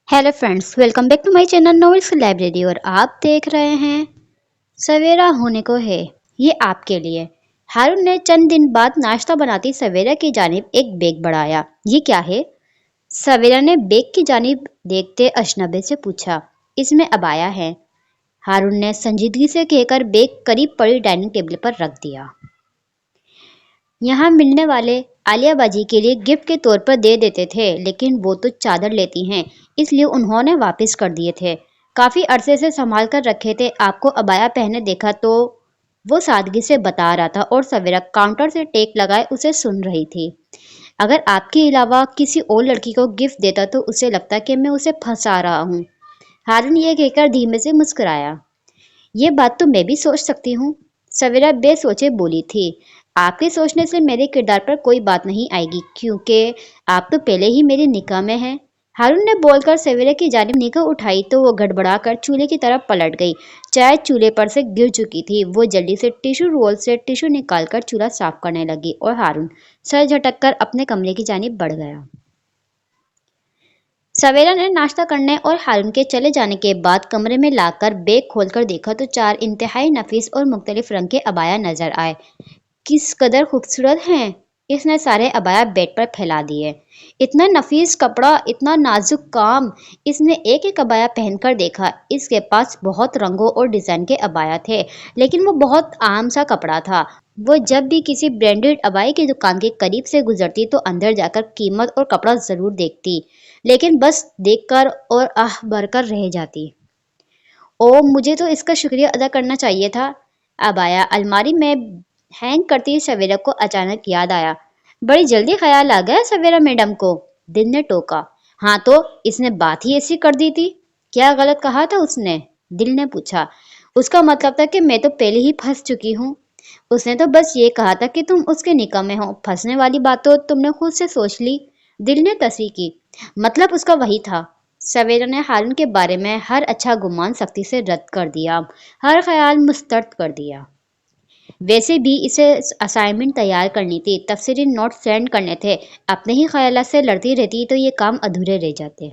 Hello friends, welcome back to my channel novels library. और आप देख रहे हैं सवेरा होने को है, ये आपके लिए। हारून ने चंद दिन बाद नाश्ता बनाती सवेरा की जानिब एक बैग बढ़ाया। ये क्या है? सवेरा ने बैग की जानिब देखते अजनबी से पूछा। इसमें अबाया है, हारून ने संजीदगी से कहकर बैग करीब पड़ी डाइनिंग टेबल पर रख दिया। यहाँ मिलने वाले आलिया बाजी के लिए गिफ्ट के तौर पर दे देते थे, लेकिन वो तो चादर लेती हैं, इसलिए उन्होंने वापस कर दिए थे। काफी अरसे से संभाल कर रखे थे। आपको अबाया पहने देखा तो वो सादगी से बता रहा था और सवेरा काउंटर से टेक लगाए उसे सुन रही थी। अगर आपके अलावा किसी और लड़की को गिफ्ट देता तो उसे लगता कि मैं उसे फंसा रहा हूँ। हारून ये कहकर धीमे से मुस्कुराया। ये बात तो मैं भी सोच सकती हूँ, सवेरा बेसोचे बोली थी। आपके सोचने से मेरे किरदार पर कोई बात नहीं आएगी, क्योंकि आप तो पहले ही मेरी निगाह में हैं। हारून ने बोलकर सवेरे की जानिब निगाह उठाई तो वो गड़बड़ाकर चूल्हे की तरफ पलट गई। चाय चूल्हे पर से गिर चुकी थी। वो जल्दी से टिश्यू रोल से टिश्यू निकालकर चूल्हा साफ करने लगी और हारून सर झटक कर अपने कमरे की जानिब बढ़ गया। सवेरा ने नाश्ता करने और हारून के चले जाने के बाद कमरे में लाकर बैग खोलकर देखा तो चार इंतहाई नफीस और मुख्तलिफ रंग के अबाया नजर आए। किस कदर खूबसूरत हैं! इसने सारे अबाया बेड पर फैला दिए। इतना नफीस कपड़ा, इतना नाजुक काम। इसने एक एक अबाया पहनकर देखा। इसके पास बहुत रंगों और डिजाइन के अबाया थे, लेकिन वो बहुत आम सा कपड़ा था। वो जब भी किसी ब्रांडेड अबाई की दुकान के करीब से गुजरती तो अंदर जाकर कीमत और कपड़ा जरूर देखती, लेकिन बस देखकर और आह भरकर रह जाती। ओ, मुझे तो इसका शुक्रिया अदा करना चाहिए था। अबाया अलमारी में हैंग करती सवेरा को अचानक याद आया। बड़ी जल्दी ख्याल आ गया सवेरा मैडम को, दिल ने टोका। हाँ तो इसने बात ही ऐसी कर दी थी। क्या गलत कहा था उसने? दिल ने पूछा। उसका मतलब था कि मैं तो पहले ही फंस चुकी हूँ। उसने तो बस ये कहा था कि तुम उसके निकाह में हो। फंसने वाली बात तो तुमने खुद से सोच ली, दिल ने तस्वीर की। मतलब उसका वही था। सवेरा ने हारून के बारे में हर अच्छा गुमान सख्ती से रद्द कर दिया, हर ख्याल मुस्तरद कर दिया। वैसे भी इसे असाइनमेंट तैयार करनी थी, तफसीरी नोट सेंड करने थे। अपने ही ख्यालात से लड़ती रहती तो ये काम अधूरे रह जाते।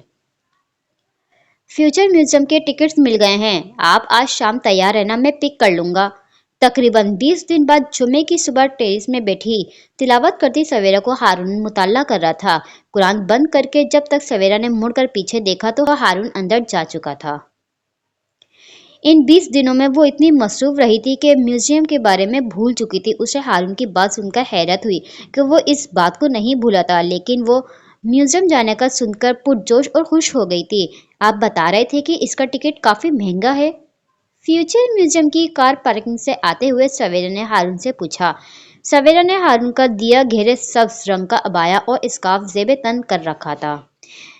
फ्यूचर म्यूजियम के टिकट्स मिल गए हैं। आप आज शाम तैयार रहना, मैं पिक कर लूंगा। तकरीबन 20 दिन बाद जुमे की सुबह टेरेस में बैठी तिलावत करती सवेरा को हारून मुताला कर रहा था। कुरान बंद करके जब तक सवेरा ने मुड़कर पीछे देखा तो हारून अंदर जा चुका था। इन 20 दिनों में वो इतनी मसरूफ रही थी कि म्यूजियम के बारे में भूल चुकी थी। उसे हारून की बात सुनकर हैरत हुई कि वो इस बात को नहीं भूला था, लेकिन वो म्यूजियम जाने का सुनकर पुरजोश और खुश हो गई थी। आप बता रहे थे कि इसका टिकट काफी महंगा है? फ्यूचर म्यूजियम की कार पार्किंग से आते हुए सवेरा ने हारून से पूछा। सवेरा ने हारून का दिया गहरे सब्ज रंग का अबाया और स्कार्फ जेबे तन कर रखा था।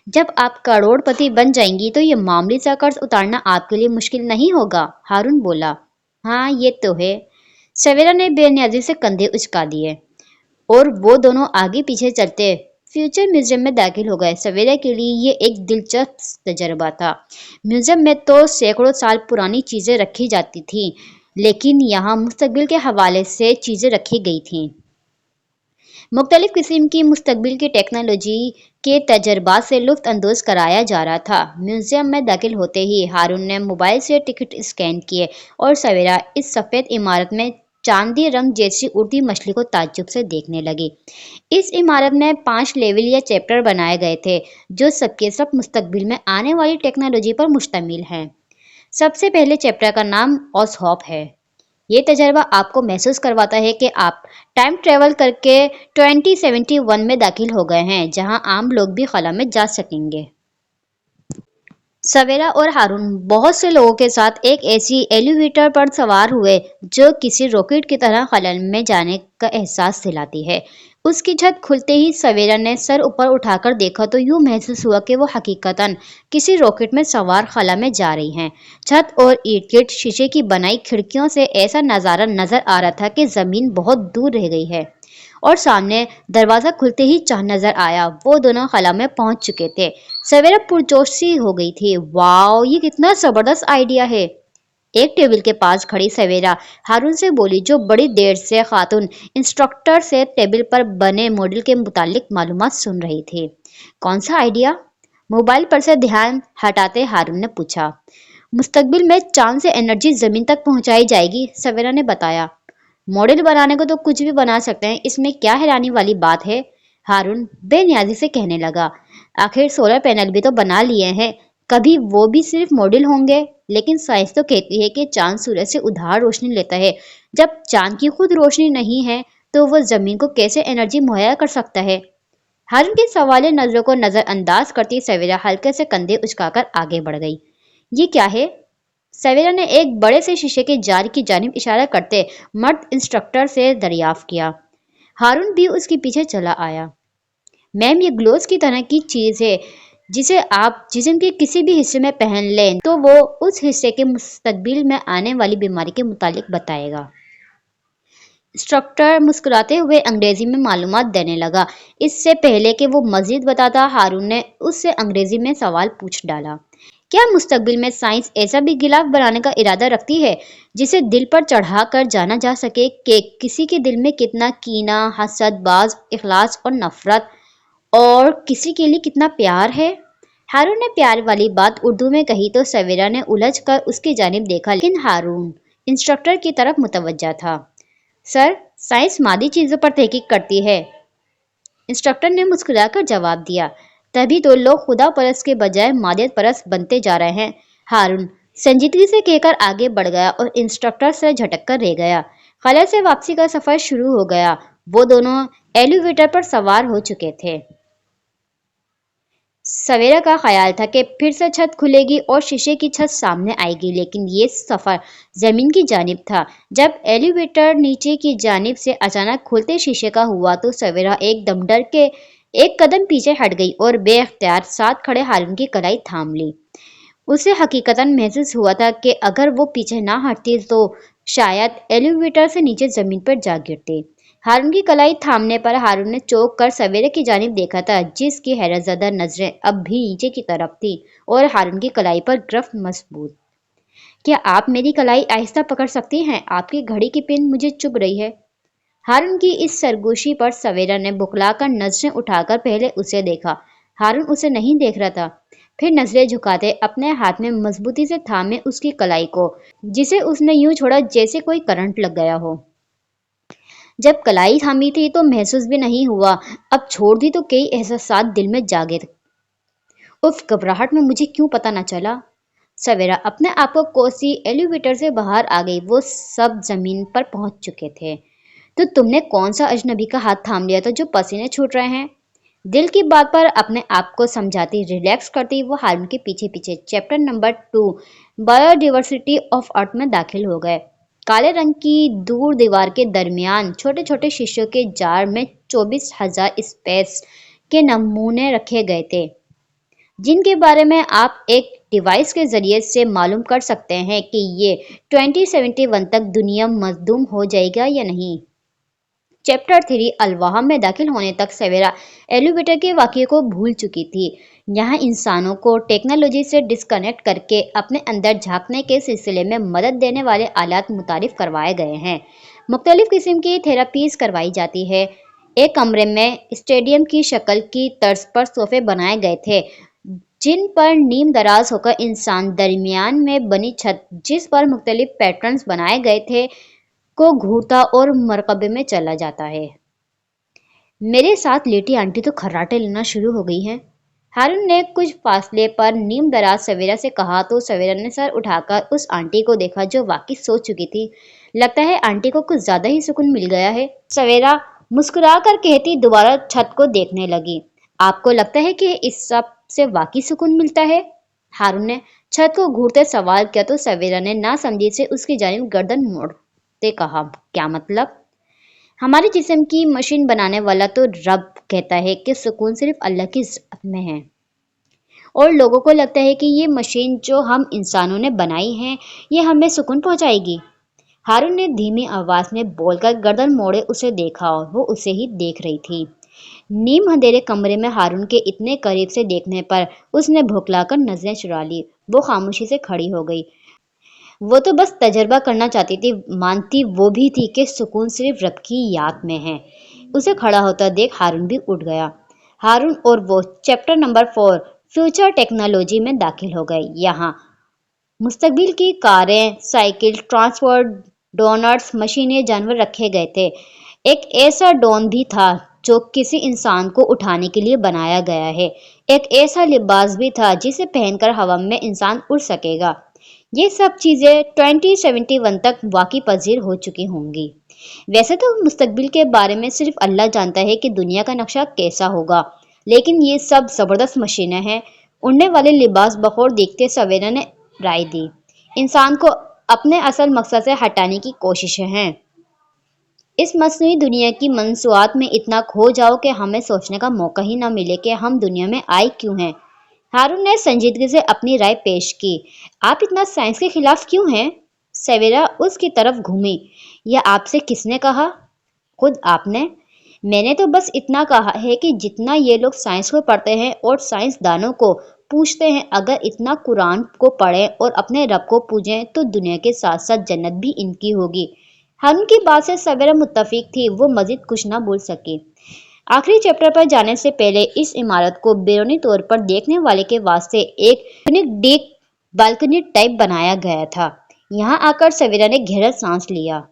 जब आप करोड़पति बन जाएंगी तो ये मामूली सा कर्ज उतारना आपके लिए मुश्किल नहीं होगा, हारून बोला। हाँ ये तो है। सवेरा ने बेनियाजी से कंधे उचका दिए और वो दोनों आगे पीछे चलते फ्यूचर म्यूजियम में दाखिल हो गए। सवेरा के लिए ये एक दिलचस्प तजर्बा था। म्यूजियम में तो सैकड़ों साल पुरानी चीजें रखी जाती थी, लेकिन यहाँ मुस्तकबिल के हवाले से चीजें रखी गई थीं। मुख्तलिफ किस्म की मुस्तकबिल की टेक्नोलॉजी के तजर्बात से लुफ्त अंदोज कराया जा रहा था। म्यूजियम में दाखिल होते ही हारून ने मोबाइल से टिकट स्कैन किए और सवेरा इस सफ़ेद इमारत में चांदी रंग जैसी उड़ती मछली को ताज्जुब से देखने लगी। इस इमारत में 5 लेवल या चैप्टर बनाए गए थे, जो सबके सब मुस्तकबिल में आने वाली टेक्नोलॉजी पर मुश्तमिल हैं। सबसे पहले चैप्टर का नाम ऑसहॉप है। ये तजर्बा आपको महसूस करवाता है कि आप टाइम ट्रेवल करके 2071 में दाखिल हो गए हैं, जहां आम लोग भी खला में जा सकेंगे। सवेरा और हारून बहुत से लोगों के साथ एक ऐसी एलिवेटर पर सवार हुए जो किसी रॉकेट की तरह खला में जाने का एहसास दिलाती है। उसकी छत खुलते ही सवेरा ने सर ऊपर उठाकर देखा तो यूं महसूस हुआ कि वो हकीकतन किसी रॉकेट में सवार खला में जा रही हैं। छत और इर्द गिर्द शीशे की बनाई खिड़कियों से ऐसा नज़ारा नजर आ रहा था कि जमीन बहुत दूर रह गई है और सामने दरवाजा खुलते ही चांद नजर आया। वो दोनों खला में पहुंच चुके थे। सवेरा पुरजोश सी हो गई थी। वाओ, ये कितना जबरदस्त आइडिया है। एक टेबल के पास खड़ी सवेरा हारून से बोली, जो बड़ी देर से खातून इंस्ट्रक्टर से टेबल पर बने मॉडल के मुतालिक मालूमात सुन रही थी। कौन सा आइडिया? मोबाइल पर से ध्यान हटाते हारून ने पूछा। मुस्तकबिल में चांद से एनर्जी जमीन तक पहुंचाई जाएगी, सवेरा ने बताया। मॉडल बनाने को तो कुछ भी बना सकते हैं, इसमें क्या हैरानी वाली बात है, हारून बेनियाजी से कहने लगा। आखिर सोलर पैनल भी तो बना लिए हैं, कभी वो भी सिर्फ मॉडल होंगे। लेकिन साइंस तो कहती है कि चांद सूरज से उधार रोशनी लेता है। जब चांद की खुद रोशनी नहीं है तो वो जमीन को कैसे एनर्जी मुहैया कर सकता है। हारून की सवालिया नजरों को नजरअंदाज करती सवेरा हल्के से कंधे उचकाकर आगे बढ़ गई। ये क्या है? सवेरा ने एक बड़े से शीशे के जार की जानिब इशारा करते मर्द इंस्ट्रक्टर से दरियाफ्त किया। हारून भी उसके पीछे चला आया। मैम, ये ग्लोव्स की तरह की चीज है जिसे आप जिस्म के किसी भी हिस्से में पहन लें तो वो उस हिस्से के मुस्तकबिल में आने वाली बीमारी के मुतालिक बताएगा। इंस्ट्रक्टर मुस्कुराते हुए अंग्रेजी में मालूमात देने लगा। इससे पहले कि वो मजीद बताता, हारून ने उससे अंग्रेजी में सवाल पूछ डाला। क्या मुस्तकबिल में साइंस ऐसा भी गिलाफ बनाने का इरादा रखती है जिसे दिल पर चढ़ा कर जाना जा सके कि किसी के दिल में कितना कीना, हसद, बाज, इखलास और नफरत और किसी के लिए कितना प्यार है? हारून ने प्यार वाली बात उर्दू में कही तो सवेरा ने उलझ कर उसकी जानिब देखा, लेकिन हारून इंस्ट्रक्टर की तरफ मुतवज्जा था। सर, साइंस मादी चीजों पर तहकीक करती है, इंस्ट्रक्टर ने मुस्कुराकर जवाब दिया। तभी तो लोग खुदा परस्त के बजाय मादियत परस्त बनते जा रहे हैं, हारून संजीदगी से कहकर आगे बढ़ गया और इंस्ट्रक्टर से झटक कर रह गया। खला से वापसी का सफर शुरू हो गया। वो दोनों एलिवेटर पर सवार हो चुके थे। सवेरा का ख्याल था कि फिर से छत खुलेगी और शीशे की छत सामने आएगी, लेकिन ये सफर जमीन की जानिब था। जब एलिवेटर नीचे की जानिब से अचानक खुलते शीशे का हुआ तो सवेरा एकदम डर के एक कदम पीछे हट गई और बेख्तियार साथ खड़े हारून की कलाई थाम ली। उसे हकीकतन महसूस हुआ था कि अगर वो पीछे ना हटती तो शायद एलिवेटर से नीचे जमीन पर जा गिरती। हारून की कलाई थामने पर हारून ने चौंक कर सवेरे की जानिब देखा था, जिसकी हैरतज़दा नजरें अब भी नीचे की तरफ थी और हारून की कलाई पर गिरफ्त मजबूत। क्या आप मेरी कलाई आहिस्ता पकड़ सकती हैं? आपकी घड़ी की पिन मुझे चुभ रही है। हारून की इस सरगोशी पर सवेरा ने बुखलाकर नजरें उठाकर पहले उसे देखा। हारून उसे नहीं देख रहा था। फिर नजरें झुकाते अपने हाथ में मजबूती से थामे उसकी कलाई को, जिसे उसने यूं छोड़ा जैसे कोई करंट लग गया हो। जब कलाई थामी थी तो महसूस भी नहीं हुआ, अब छोड़ दी तो कई एहसास दिल में जागे। उफ, घबराहट में मुझे क्यों पता न चला। सवेरा अपने आप को कोसी एलिवेटर से बाहर आ गई। वो सब जमीन पर पहुंच चुके थे। तो तुमने कौन सा अजनबी का हाथ थाम लिया था जो पसीने छूट रहे हैं? दिल की बात पर अपने आप को समझाती, रिलैक्स करती वो हारून के पीछे पीछे chapter number 2 biodiversity of earth में दाखिल हो गए। काले रंग की दूर दीवार के दरमियान छोटे छोटे शीशों के जार में 24,000 स्पेस के नमूने रखे गए थे, जिनके बारे में आप एक डिवाइस के जरिए से मालूम कर सकते हैं कि ये 2071 तक दुनिया मजदूम हो जाएगा या नहीं। चैप्टर 3 अलवाह में दाखिल होने तक सवेरा एलिवेटर के वाक़ये को भूल चुकी थी। यहाँ इंसानों को टेक्नोलॉजी से डिस्कनेक्ट करके अपने अंदर झांकने के सिलसिले में मदद देने वाले आलात मुतारिफ करवाए गए हैं। मुख्तलिफ किस्म की थेरापीज करवाई जाती है। एक कमरे में स्टेडियम की शक्ल की तर्ज पर सोफे बनाए गए थे, जिन पर नीम दराज होकर इंसान दरमियान में बनी छत, जिस पर मुख्तलिफ पैटर्न्स बनाए गए थे, को घूरता और मरकबे में चला जाता है। मेरे साथ लेटी आंटी तो खर्राटे लेना शुरू हो गई हैं। हारून ने कुछ फासले पर नीम दराज सवेरा से कहा तो सवेरा ने सर उठाकर उस आंटी को देखा जो वाकई सो चुकी थी। लगता है आंटी को कुछ ज्यादा ही सुकून मिल गया है, सवेरा मुस्कुरा कर कहती दोबारा छत को देखने लगी। आपको लगता है कि इस सब से वाकई सुकून मिलता है? हारून ने छत को घूरते सवाल किया तो सवेरा ने ना समझी से उसकी जानिब गर्दन मोड़ते कहा, क्या मतलब? हमारे जिस्म की मशीन बनाने वाला तो रब कहता है कि सुकून सिर्फ अल्लाह की ज़ात में है, और लोगों को लगता है कि ये मशीन जो हम इंसानों ने बनाई है ये हमें सुकून पहुंचाएगी। हारून ने धीमी आवाज में बोलकर गर्दन मोड़े उसे देखा और वो उसे ही देख रही थी। नीम अंधेरे कमरे में हारून के इतने करीब से देखने पर उसने भौंकलाकर नजरें चुरा ली। वो खामोशी से खड़ी हो गई। वो तो बस तजर्बा करना चाहती थी, मानती वो भी थी कि सुकून सिर्फ रब की याद में है। उसे खड़ा होता देख हारून भी उठ गया। हारून और वो चैप्टर नंबर 4 फ्यूचर टेक्नोलॉजी में दाखिल हो गए। यहाँ मुस्तकबिल की कारें, साइकिल, ट्रांसपोर्ट, डोनट्स, मशीनें, जानवर रखे गए थे। एक ऐसा ड्रोन भी था जो किसी इंसान को उठाने के लिए बनाया गया है। एक ऐसा लिबास भी था जिसे पहनकर हवा में इंसान उड़ सकेगा। ये सब चीजें 2071 तक वाकई पजीर हो चुकी होंगी। वैसे तो मुस्तकबिल के बारे में सिर्फ अल्लाह जानता है कि दुनिया का नक्शा कैसा होगा, लेकिन ये सब जबरदस्त मशीनें हैं। उड़ने वाले लिबास बखौर देखते सवेरा ने राय दी, इंसान को अपने असल मकसद से हटाने की कोशिशें हैं। इस मस्नूई दुनिया की मंसूआत में इतना खो जाओ कि हमें सोचने का मौका ही न मिले कि हम दुनिया में आए क्यों हैं। हारून ने संजीदगी से अपनी राय पेश की। आप इतना साइंस के खिलाफ क्यों हैं? सवेरा उसकी तरफ घूमी। यह आपसे किसने कहा? खुद आपने। मैंने तो बस इतना कहा है कि जितना ये लोग साइंस को पढ़ते हैं और साइंसदानों को पूछते हैं, अगर इतना कुरान को पढ़ें और अपने रब को पूजें तो दुनिया के साथ साथ जन्नत भी इनकी होगी। हारून की बात से सवेरा मुत्तफिक थी। वो मजीद कुछ ना बोल सकी। आखिरी चैप्टर पर जाने से पहले इस इमारत को बैरूनी तौर पर देखने वाले के वास्ते एक यूनिक डेक बालकनी टाइप बनाया गया था। यहाँ आकर सवेरा ने गहरा सांस लिया।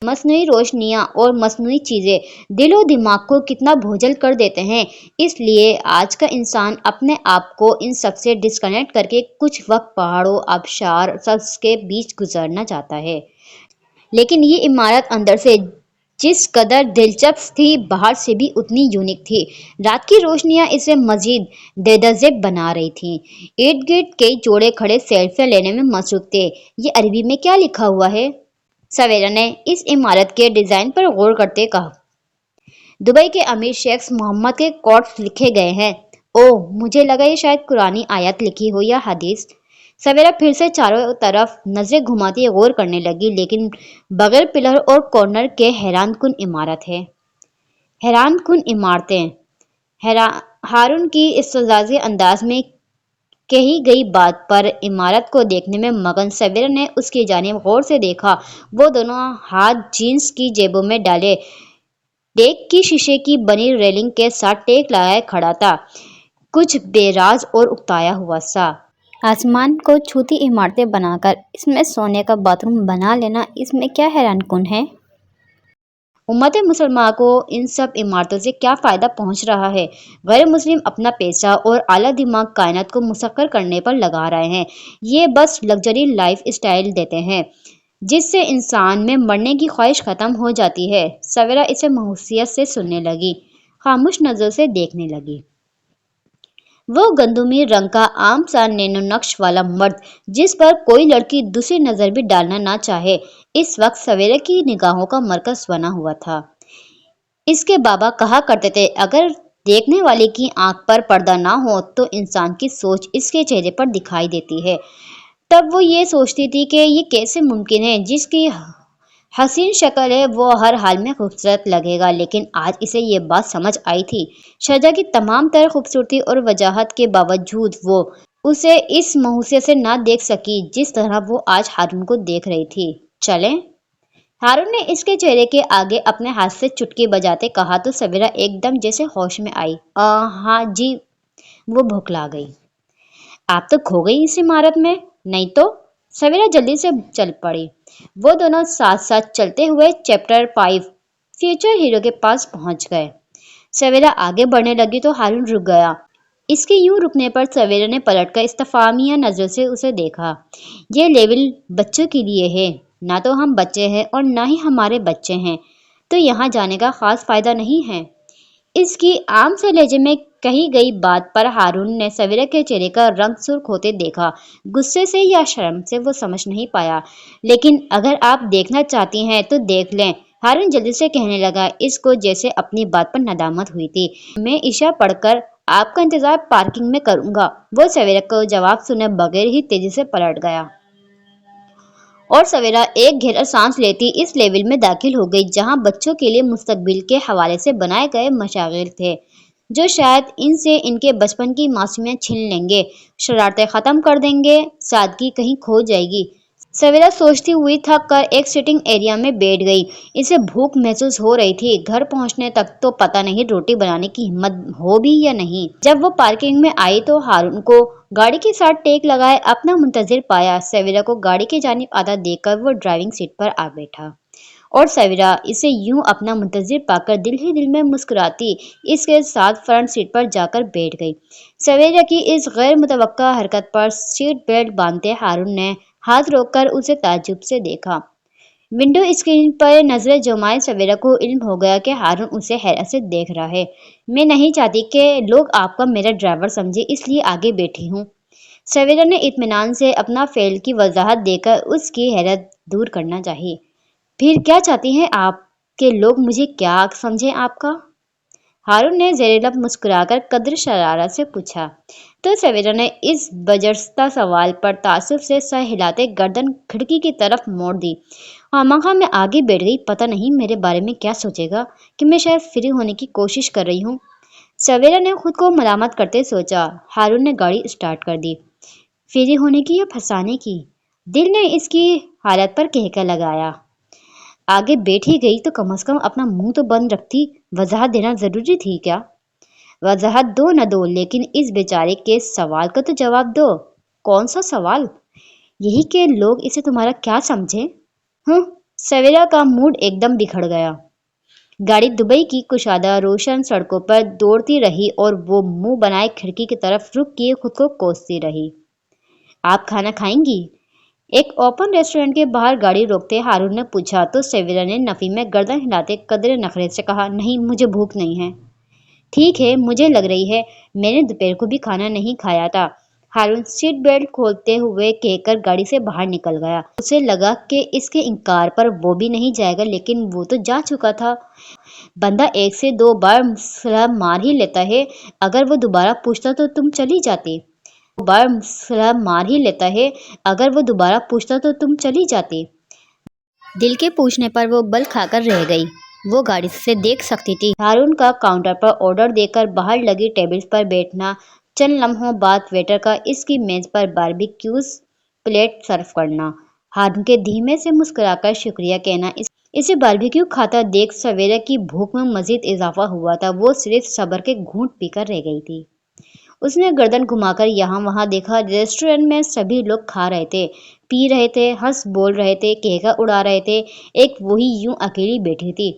मसनूई रोशनियां और मसनूई चीजें दिलो दिमाग को कितना बोझल कर देते हैं। इसलिए आज का इंसान अपने आप को इन सब से डिस्कनेक्ट करके कुछ वक्त पहाड़ों, आबशार, सब्ज के बीच गुजरना चाहता है। लेकिन ये इमारत अंदर से जिस कदर दिलचस्प थी, बाहर से भी उतनी यूनिक थी। रात की रोशनियां इसे मजीद बेदज़ेब बना रही थीं। इर्द गिर्द कई जोड़े खड़े सेल्फियां लेने में मसरूफ थे। ये अरबी में क्या लिखा हुआ है? सवेरा ने इस इमारत के डिजाइन पर गौर करते कहा। दुबई के अमीर शेख मोहम्मद के कोट्स लिखे गए हैं। ओह, मुझे लगा ये शायद कुरानी आयत लिखी हो या हदीस। सवेरा फिर से चारों तरफ नजरें घुमाती गौर करने लगी, लेकिन बगैर पिलर और कॉर्नर के हैरानकुन इमारत है। हैरानकुन इमारतें। हारून की इस्तज़ाज़ी अंदाज में कही गई बात पर इमारत को देखने में मगन सवेरा ने उसकी जानिब गौर से देखा। वो दोनों हाथ जीन्स की जेबों में डाले डेक की शीशे की बनी रेलिंग के साथ टेक लगाए खड़ा था, कुछ बेराज और उकताया हुआ सा। आसमान को छूती इमारतें बनाकर इसमें सोने का बाथरूम बना लेना, इसमें क्या हैरानकुन है? उम्मत मुसलमान को इन सब इमारतों से क्या फ़ायदा पहुंच रहा है? गैर मुस्लिम अपना पैसा और आला दिमाग कायनात को मुसक्कर करने पर लगा रहे हैं। ये बस लग्जरी लाइफ स्टाइल देते हैं जिससे इंसान में मरने की ख्वाहिश ख़त्म हो जाती है। सवेरा इसे महसूसियत से सुनने लगी, खामोश नज़र से देखने लगी। वो गंदुमी रंग का आम सा नैनो नक्श वाला मर्द जिस पर कोई लड़की दूसरी नजर भी डालना ना चाहे, इस वक्त सवेरे की निगाहों का मरकज बना हुआ था। इसके बाबा कहा करते थे, अगर देखने वाले की आंख पर पर्दा ना हो तो इंसान की सोच इसके चेहरे पर दिखाई देती है। तब वो ये सोचती थी कि ये कैसे मुमकिन है, जिसकी हसीन शक्ल है वो हर हाल में खूबसूरत लगेगा। लेकिन आज इसे ये बात समझ आई थी, शजा की तमाम तरह खूबसूरती और वजाहत के बावजूद वो उसे इस महसूसियत से ना देख सकी जिस तरह वो आज हारून को देख रही थी। चलें? हारून ने इसके चेहरे के आगे अपने हाथ से चुटकी बजाते कहा तो सवेरा एकदम जैसे होश में आई। हाँ जी, वो भौंकला गई। आप तो खो गई इस इमारत में, नहीं तो? सवेरा जल्दी से चल पड़ी। वो दोनों साथ साथ चलते हुए चैप्टर 5 फ्यूचर हीरो के पास पहुंच गए। सवेरा आगे बढ़ने लगी तो हारून रुक गया। इसके यूं रुकने पर सवेरा ने पलटकर इस्तफामिया नजर से उसे देखा। ये लेवल बच्चों के लिए है, ना तो हम बच्चे हैं और ना ही हमारे बच्चे हैं, तो यहाँ जाने का खास फायदा नहीं है। इसकी आम से लहजे में कही गई बात पर हारून ने सवेरा के चेहरे का रंग सुर्ख होते देखा। गुस्से से या शर्म से वो समझ नहीं पाया। लेकिन अगर आप देखना चाहती हैं तो देख लें, हारून जल्दी से कहने लगा, इसको जैसे अपनी बात पर नदामत हुई थी। मैं ईशा पढ़कर आपका इंतजार पार्किंग में करूंगा। वो सवेरा को जवाब सुने बगैर ही तेजी से पलट गया और सवेरा एक गहरा सांस लेती इस लेवल में दाखिल हो गई जहां बच्चों के लिए मुस्तकबिल के हवाले से बनाए गए मशागिल थे, जो शायद इनसे इनके बचपन की मासूमियत छीन लेंगे, शरारतें ख़त्म कर देंगे, सादगी कहीं खो जाएगी। सवेरा सोचती हुई थक कर एक सिटिंग एरिया में बैठ गई। इसे भूख महसूस हो रही थी। घर पहुंचने तक तो पता नहीं रोटी बनाने की हिम्मत हो भी या नहीं। जब वो पार्किंग में आई तो हारून को गाड़ी के साथ टेक लगाए अपना मुंतजिर पाया। सवेरा को गाड़ी की जानिब आधा देखकर वो ड्राइविंग सीट पर आ बैठा और सवेरा इसे यूं अपना मुंतजिर पाकर दिल ही दिल में मुस्कुराती इसके साथ फ्रंट सीट पर जाकर बैठ गई। सवेरा की इस गैर मुतवक्का हरकत पर सीट बेल्ट बांधते हारून ने हाथ रोककर उसे ताज्जुब से देखा। विंडो स्क्रीन पर नजरें जमाए सवेरा को इल्म हो गया कि हारून उसे हैरत से देख रहा है। मैं नहीं चाहती कि लोग आपका मेरा ड्राइवर समझे, इसलिए आगे बैठी हूँ। सवेरा ने इत्मीनान से अपना फेल की वजाहत देकर उसकी हैरत दूर करना चाहिए। फिर क्या चाहती हैं आप कि लोग मुझे क्या समझें आपका? हारून ने ज़ेरे-लब मुस्कुराकर कद्र शरारत से पूछा। तो सवेरा ने इस बजरस्ता सवाल पर तासुब से सर हिलाते गर्दन खिड़की की तरफ मोड़ दी। खामखा मैं आगे बैठ गई, पता नहीं मेरे बारे में क्या सोचेगा कि मैं शायद फ्री होने की कोशिश कर रही हूँ। सवेरा ने खुद को मलामत करते सोचा। हारून ने गाड़ी स्टार्ट कर दी। फ्री होने की या फंसाने की? दिल ने इसकी हालत पर कहका लगाया। आगे बैठ ही गई तो कम से कम अपना मुंह तो बंद रखती। वजाहत देना जरूरी थी क्या? वजाहत दो न दो, लेकिन इस बेचारे के सवाल का तो जवाब दो। कौन सा सवाल? यही कि लोग इसे तुम्हारा क्या समझे। हम्म। सवेरा का मूड एकदम बिखर गया। गाड़ी दुबई की कुशादा रोशन सड़कों पर दौड़ती रही और वो मुंह बनाए खिड़की की तरफ रुक किए खुद को कोसती रही। आप खाना खाएंगी? एक ओपन रेस्टोरेंट के बाहर गाड़ी रोकते हारून ने पूछा तो सवेरा ने नफी में गर्दन हिलाते कदरे नखरे से कहा, नहीं मुझे भूख नहीं है। ठीक है, मुझे लग रही है मैंने दोपहर को भी खाना नहीं खाया था। हारून सीट बेल्ट खोलते हुए कहकर गाड़ी से बाहर निकल गया। उसे लगा कि इसके इनकार पर वो भी नहीं जाएगा, लेकिन वो तो जा चुका था। बंदा एक से दो बार सलाम मार ही लेता है। अगर वो दोबारा पूछता तो तुम चली जाती। बार सलाम मार ही लेता है। अगर वो दोबारा पूछता तो तुम चली जाती। दिल के पूछने पर वो बल खाकर रह गई। वो गाड़ी से देख सकती थी हारून का काउंटर पर ऑर्डर देकर बाहर लगी टेबल पर बैठना, चंद लम्हों बाद वेटर का इसकी मेज पर बारबेक्यूज प्लेट सर्व करना, हारून के धीमे से मुस्कुराकर शुक्रिया कहना। इसे बारबेक्यू खाता देख सवेरा की भूख में मजीद इजाफा हुआ था। वो सिर्फ सब्र के घूंट पीकर रह गई थी। उसने गर्दन घुमाकर यहाँ वहाँ देखा। रेस्टोरेंट में सभी लोग खा रहे थे, पी रहे थे, हंस बोल रहे थे, केका उड़ा रहे थे। एक वही यूं अकेली बैठी थी।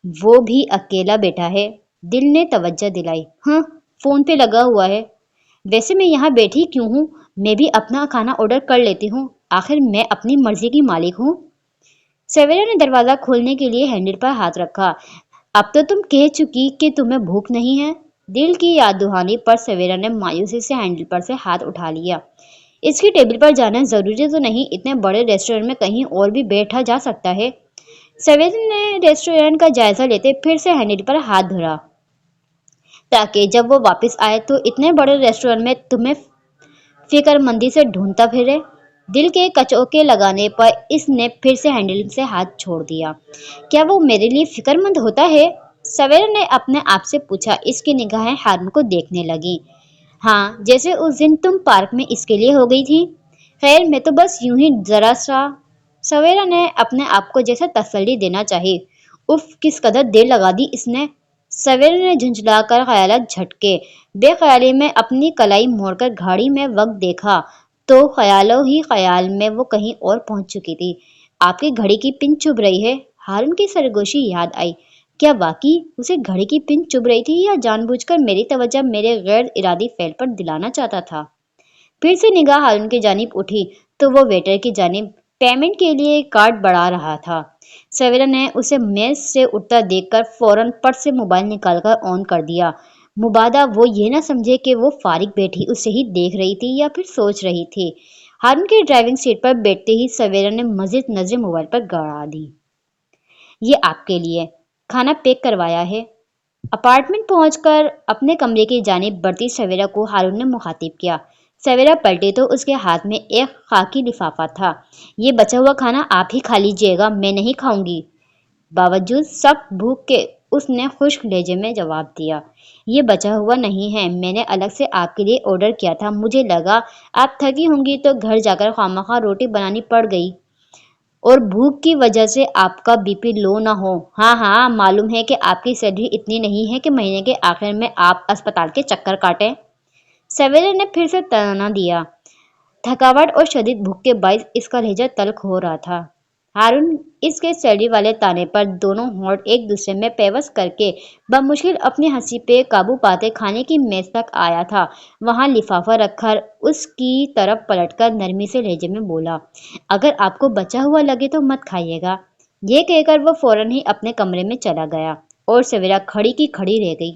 वो भी अकेला बैठा है। दिल ने तवज्जो दिलाई। हाँ, फोन पे लगा हुआ है। वैसे मैं यहाँ बैठी क्यों हूँ? मैं भी अपना खाना ऑर्डर कर लेती हूँ। आखिर मैं अपनी मर्जी की मालिक हूँ। सवेरा ने दरवाजा खोलने के लिए हैंडल पर हाथ रखा। अब तो तुम कह चुकी कि तुम्हें भूख नहीं है। दिल की याद दुहानी पर सवेरा ने मायूसी से हैंडल पर से हाथ उठा लिया। इसकी टेबल पर जाना जरूरी तो नहीं, इतने बड़े रेस्टोरेंट में कहीं और भी बैठा जा सकता है। सवेरा ने रेस्टोरेंट का जायजा लेते फिर से हैंडल पर हाथ धरा, ताकि जब वो वापस आए तो इतने बड़े रेस्टोरेंट में तुम्हें फिक्रमंदी से ढूंढता फिरे। दिल के कचौके लगाने पर इसने फिर से हैंडल से हाथ छोड़ दिया। क्या वो मेरे लिए फिक्रमंद होता है? सवेरा ने अपने आप से पूछा। इसकी निगाहें हारून को देखने लगी। हाँ, जैसे उस दिन तुम पार्क में इसके लिए हो गई थी। खैर, मैं तो बस यूं ही जरा सा। सवेरा ने अपने आप को जैसे तसल्ली देना चाहिए। उफ, किस कदर देर लगा दी इसने। सवेरे ने झुंझलाकर ख्यालात झटके। बेख्याली में अपनी कलाई मोड़कर घड़ी में वक्त देखा तो ख्यालों ही ख्याल में वो कहीं और पहुंच चुकी थी। आपकी घड़ी की पिन चुभ रही है? हारून की सरगोशी याद आई। क्या वाकई उसे घड़ी की पिन चुभ रही थी या जानबूझकर मेरी तवज्जो मेरे गैर इरादी फेल पर दिलाना चाहता था? फिर से निगाह हारून की जानिब उठी तो वो वेटर की जानिब पेमेंट के लिए कार्ड बढ़ा रहा था। सवेरा ने उसे मेज से उठता देखकर फौरन पर्स से मोबाइल निकालकर ऑन कर दिया। मुबादा वो ये ना समझे कि वो फारिग बैठी उसे ही देख रही थी या फिर सोच रही थी। हारून की ड्राइविंग सीट पर बैठते ही सवेरा ने मजीद नजरें मोबाइल पर गड़ा दी। ये आपके लिए खाना पैक करवाया है। अपार्टमेंट पहुंचकर अपने कमरे की जानिब बढ़ती सवेरा को हारून ने मुखातिब किया। सवेरा पलटी तो उसके हाथ में एक खाकी लिफाफा था। ये बचा हुआ खाना आप ही खा लीजिएगा, मैं नहीं खाऊंगी। बावजूद सख्त भूख के اس نے خشک لہجے میں جواب دیا۔ یہ بچا ہوا نہیں ہے، میں نے الگ سے آپ کے لیے آرڈر کیا تھا، مجھے لگا آپ تھکی ہوں گی تو گھر جا کر خواہ روٹی بنانی پڑ گئی اور بھوک کی وجہ سے آپ کا بی پی لو نہ ہو۔ ہاں ہاں، معلوم ہے کہ آپ کی سیلری اتنی نہیں ہے کہ مہینے کے آخر میں آپ اسپتال کے چکر کاٹیں۔ سویرے نے پھر سے تانا دیا۔ تھکاوٹ اور شدید بھوک کے باعث اس کا لہجہ تلخ ہو رہا تھا۔ ہارون اس کے سیلری والے تانے پر دونوں ہونٹ ایک دوسرے میں پیوست کر کے بمشکل اپنی ہنسی پہ قابو پاتے کھانے کی میز تک آیا تھا۔ وہاں لفافہ رکھ کر اس کی طرف پلٹ کر نرمی سے لہجے میں بولا، اگر آپ کو بچا ہوا لگے تو مت کھائیے گا۔ یہ کہہ کر وہ فوراً ہی اپنے کمرے میں چلا گیا اور سویرا کھڑی کی کھڑی رہ گئی۔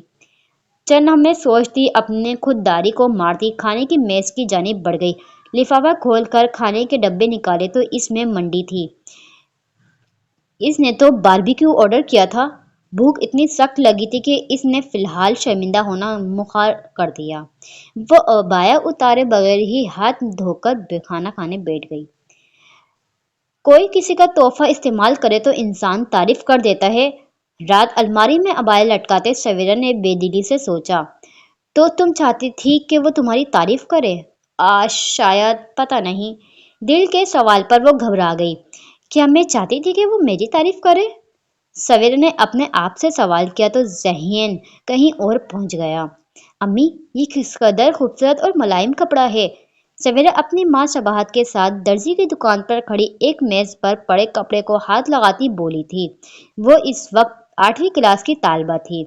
چند لمحے سوچتی، اپنے خود داری کو مارتی کھانے کی میز کی جانب بڑھ گئی۔ لفافہ کھول کر کھانے کے ڈبے نکالے تو اس میں منڈی تھی۔ اس نے تو باربیکیو آرڈر کیا تھا۔ بھوک اتنی سخت لگی تھی کہ اس نے فی الحال شرمندہ ہونا مخار کر دیا۔ وہ بایا اتارے بغیر ہی ہاتھ دھو کر کھانا کھانے بیٹھ گئی۔ کوئی کسی کا تحفہ استعمال کرے تو انسان تعریف کر دیتا ہے۔ رات الماری میں عبایا لٹکاتے سویرا نے بے دلی سے سوچا، تو تم چاہتی تھی کہ وہ تمہاری تعریف کرے؟ شاید، پتہ نہیں۔ دل کے سوال پر وہ گھبرا گئی۔ کیا میں چاہتی تھی کہ وہ میری تعریف کرے؟ سویرا نے اپنے آپ سے سوال کیا تو ذہن کہیں اور پہنچ گیا۔ امی، یہ کس قدر خوبصورت اور ملائم کپڑا ہے۔ سویرا اپنی ماں صباحت کے ساتھ درزی کی دکان پر کھڑی ایک میز پر پڑے کپڑے کو ہاتھ لگاتی بولی تھی۔ وہ اس وقت 8ویں کلاس کی طالبہ تھی۔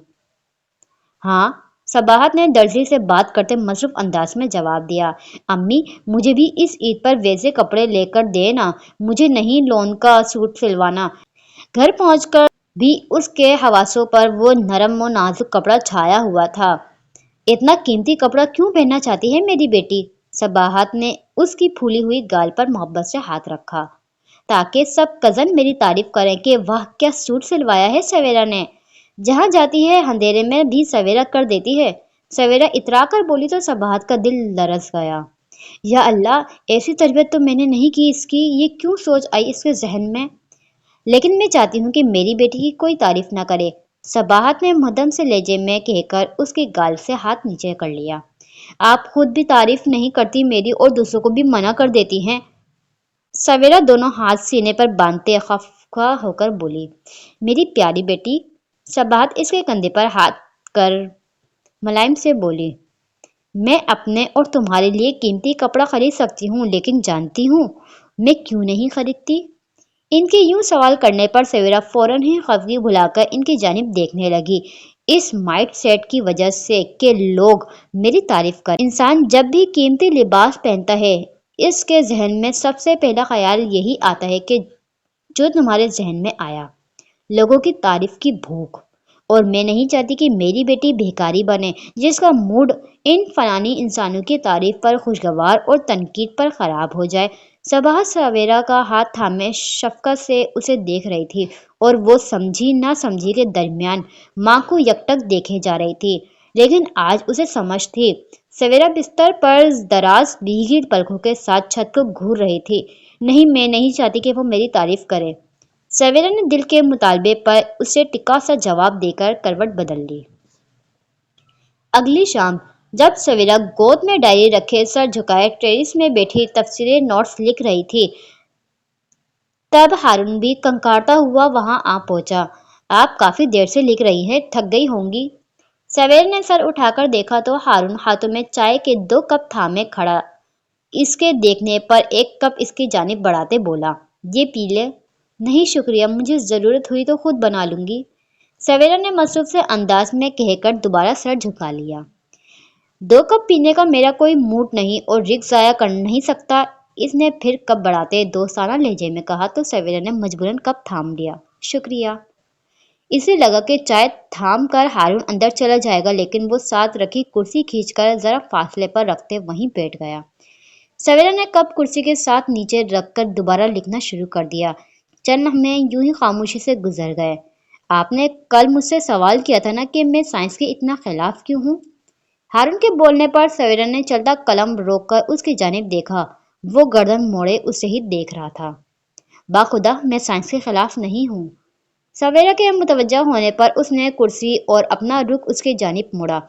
ہاں، صباحت نے درزی سے بات کرتے مصروف انداز میں جواب دیا۔ امی، مجھے بھی اس عید پر ویسے کپڑے لے کر دینا، مجھے نہیں لون کا سوٹ سلوانا۔ گھر پہنچ کر بھی اس کے حواسوں پر وہ نرم و نازک کپڑا چھایا ہوا تھا۔ اتنا قیمتی کپڑا کیوں پہننا چاہتی ہے میری بیٹی؟ صباحت نے اس کی پھولی ہوئی گال پر محبت سے ہاتھ رکھا۔ تاکہ سب کزن میری تعریف کریں کہ واہ کیا سوٹ سلوایا ہے سویرا نے۔ جہاں جاتی ہے اندھیرے میں بھی سویرا کر دیتی ہے۔ سویرا اترا کر بولی تو صباحت کا دل لرز گیا۔ یا اللہ، ایسی تربیت تو میں نے نہیں کی اس کی، یہ کیوں سوچ آئی اس کے ذہن میں؟ لیکن میں چاہتی ہوں کہ میری بیٹی کی کوئی تعریف نہ کرے، صباحت نے مدھم سے لہجے میں کہہ کر اس کی گال سے ہاتھ نیچے کر لیا۔ آپ خود بھی تعریف نہیں کرتی میری اور دوسروں کو بھی منع کر دیتی ہیں۔ سویرا دونوں ہاتھ سینے پر باندھتے خفا ہو کر بولی۔ میری پیاری بیٹی، صباحت اس کے کندھے پر ہاتھ کر ملائم سے بولی، میں اپنے اور تمہارے لیے قیمتی کپڑا خرید سکتی ہوں، لیکن جانتی ہوں میں کیوں نہیں خریدتی؟ ان کے یوں سوال کرنے پر سویرا فوراً ہی خفگی بھلا کر ان کی جانب دیکھنے لگی۔ اس مائنڈ سیٹ کی وجہ سے کہ لوگ میری تعریف کریں۔ انسان جب بھی قیمتی لباس پہنتا ہے، اس کے ذہن میں سب سے پہلا خیال یہی آتا ہے کہ جو تمہارے ذہن میں آیا، لوگوں کی تعریف کی بھوک۔ اور میں نہیں چاہتی کہ میری بیٹی بھیکاری بنے جس کا موڈ ان فانی انسانوں کی تعریف پر خوشگوار اور تنقید پر خراب ہو جائے۔ صباحت سویرا کا ہاتھ تھامے شفقت سے اسے دیکھ رہی تھی اور وہ سمجھی نہ سمجھی کے درمیان ماں کو یکٹک دیکھے جا رہی تھی، لیکن آج اسے سمجھ تھی۔ سویرا بستر پر دراز بھیگی پلکوں کے ساتھ چھت کو گھور رہی تھی۔ نہیں، میں نہیں چاہتی کہ وہ میری تعریف کرے۔ سویرا نے دل کے مطالبے پر اسے ٹکا سا جواب دے کر کروٹ بدل لی۔ اگلی شام جب سویرا گود میں ڈائری رکھے سر جھکائے ٹیریس میں بیٹھی تفصیلی نوٹس لکھ رہی تھی، تب ہارون بھی کنکڑتا ہوا وہاں آ پہنچا۔ آپ کافی دیر سے لکھ رہی ہیں، تھک گئی ہوں گی۔ سویرا نے سر اٹھا کر دیکھا تو ہارون ہاتھوں میں چائے کے 2 کپ تھامے کھڑا۔ اس کے دیکھنے پر ایک کپ اس کی جانب بڑھاتے بولا، یہ پی لے۔ نہیں شکریہ، مجھے ضرورت ہوئی تو خود بنا لوں گی، سویرا نے مصروف سے انداز میں کہہ کر دوبارہ سر جھکا لیا۔ 2 کپ پینے کا میرا کوئی موڈ نہیں اور رزق ضائع کر نہیں سکتا، اس نے پھر کپ بڑھاتے دوستانہ لہجے میں کہا تو سویرا نے مجبوراً کپ تھام لیا۔ شکریہ۔ اسے لگا کہ چائے تھام کر ہارون اندر چلا جائے گا، لیکن وہ ساتھ رکھی کرسی کھینچ کر ذرا فاصلے پر رکھتے وہیں بیٹھ گیا۔ سویرا نے کپ کرسی کے ساتھ نیچے رکھ کر دوبارہ لکھنا شروع کر دیا۔ چند لمحے یوں ہی خاموشی سے گزر گئے۔ آپ نے کل مجھ سے سوال کیا تھا نا کہ میں سائنس کے اتنا خلاف کیوں ہوں؟ ہارون کے بولنے پر سویرا نے چلتا قلم روک کر اس کی جانب دیکھا۔ وہ گردن موڑے اسے ہی دیکھ رہا تھا۔ باخدا، میں سائنس کے خلاف نہیں ہوں، सवेरा के मुतवज्जा होने पर उसने कुर्सी और अपना रुख उसके जानिब मोड़ा।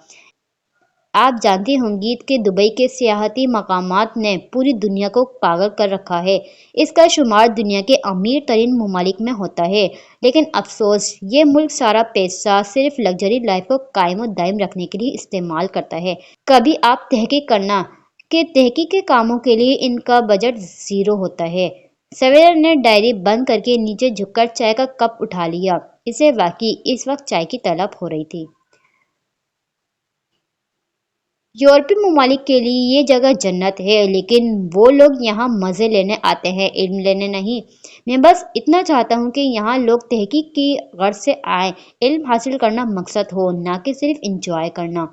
आप जानती होंगी कि दुबई के सियाहती मकामात ने पूरी दुनिया को पागल कर रखा है। इसका शुमार दुनिया के अमीर तरीन ममालिक में होता है, लेकिन अफसोस ये मुल्क सारा पैसा सिर्फ लग्जरी लाइफ को कायम दायम रखने के लिए इस्तेमाल करता है। कभी आप तहकीक करना कि तहकीक के कामों के लिए इनका बजट ज़ीरो होता है। सवेरा ने डायरी बंद करके नीचे झुककर चाय का कप उठा लिया। इसे वाकई इस वक्त चाय की तलब हो रही थी। यूरोपीय ममालिक के लिए ये जगह जन्नत है, लेकिन वो लोग यहाँ मज़े लेने आते हैं, इल्म लेने नहीं। मैं बस इतना चाहता हूँ कि यहाँ लोग तहकीक की गर्ज से आए, इल्म हासिल करना मकसद हो, ना कि सिर्फ इंजॉय करना।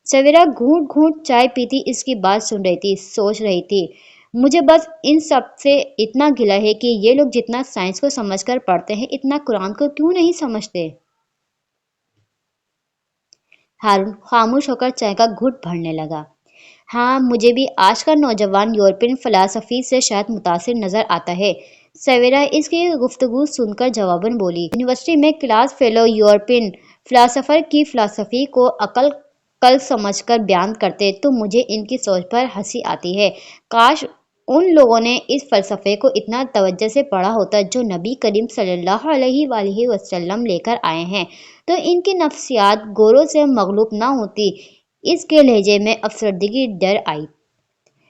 सवेरा घूंट घूंट चाय पीती इसकी बात सुन रही थी, सोच रही थी, मुझे बस इन सब से इतना गिला है कि ये लोग जितना साइंस को समझकर पढ़ते हैं, इतना कुरान को क्यों नहीं समझते। हारून खामोश होकर चाय का घूंट भरने लगा। हाँ, मुझे भी आज का नौजवान यूरोपियन फ़िलासफ़ी से शायद मुतासिर नज़र आता है। सवेरा इसकी गुफ्तगू सुनकर जवाबन बोली, यूनिवर्सिटी में क्लास फेलो यूरोपियन फ़िलासफ़र की फ़िलासफ़ी को अकल कल समझकर बयान करते तो मुझे इनकी सोच पर हंसी आती है। काश उन लोगों ने इस फ़लसफ़े को इतना तवज्जो से पढ़ा होता जो नबी करीम सल्लल्लाहु अलैहि वसल्लम लेकर आए हैं, तो इनकी नफ्सियात गोरों से मगलूब ना होती। इसके लहजे में अफसरदगी डर आई।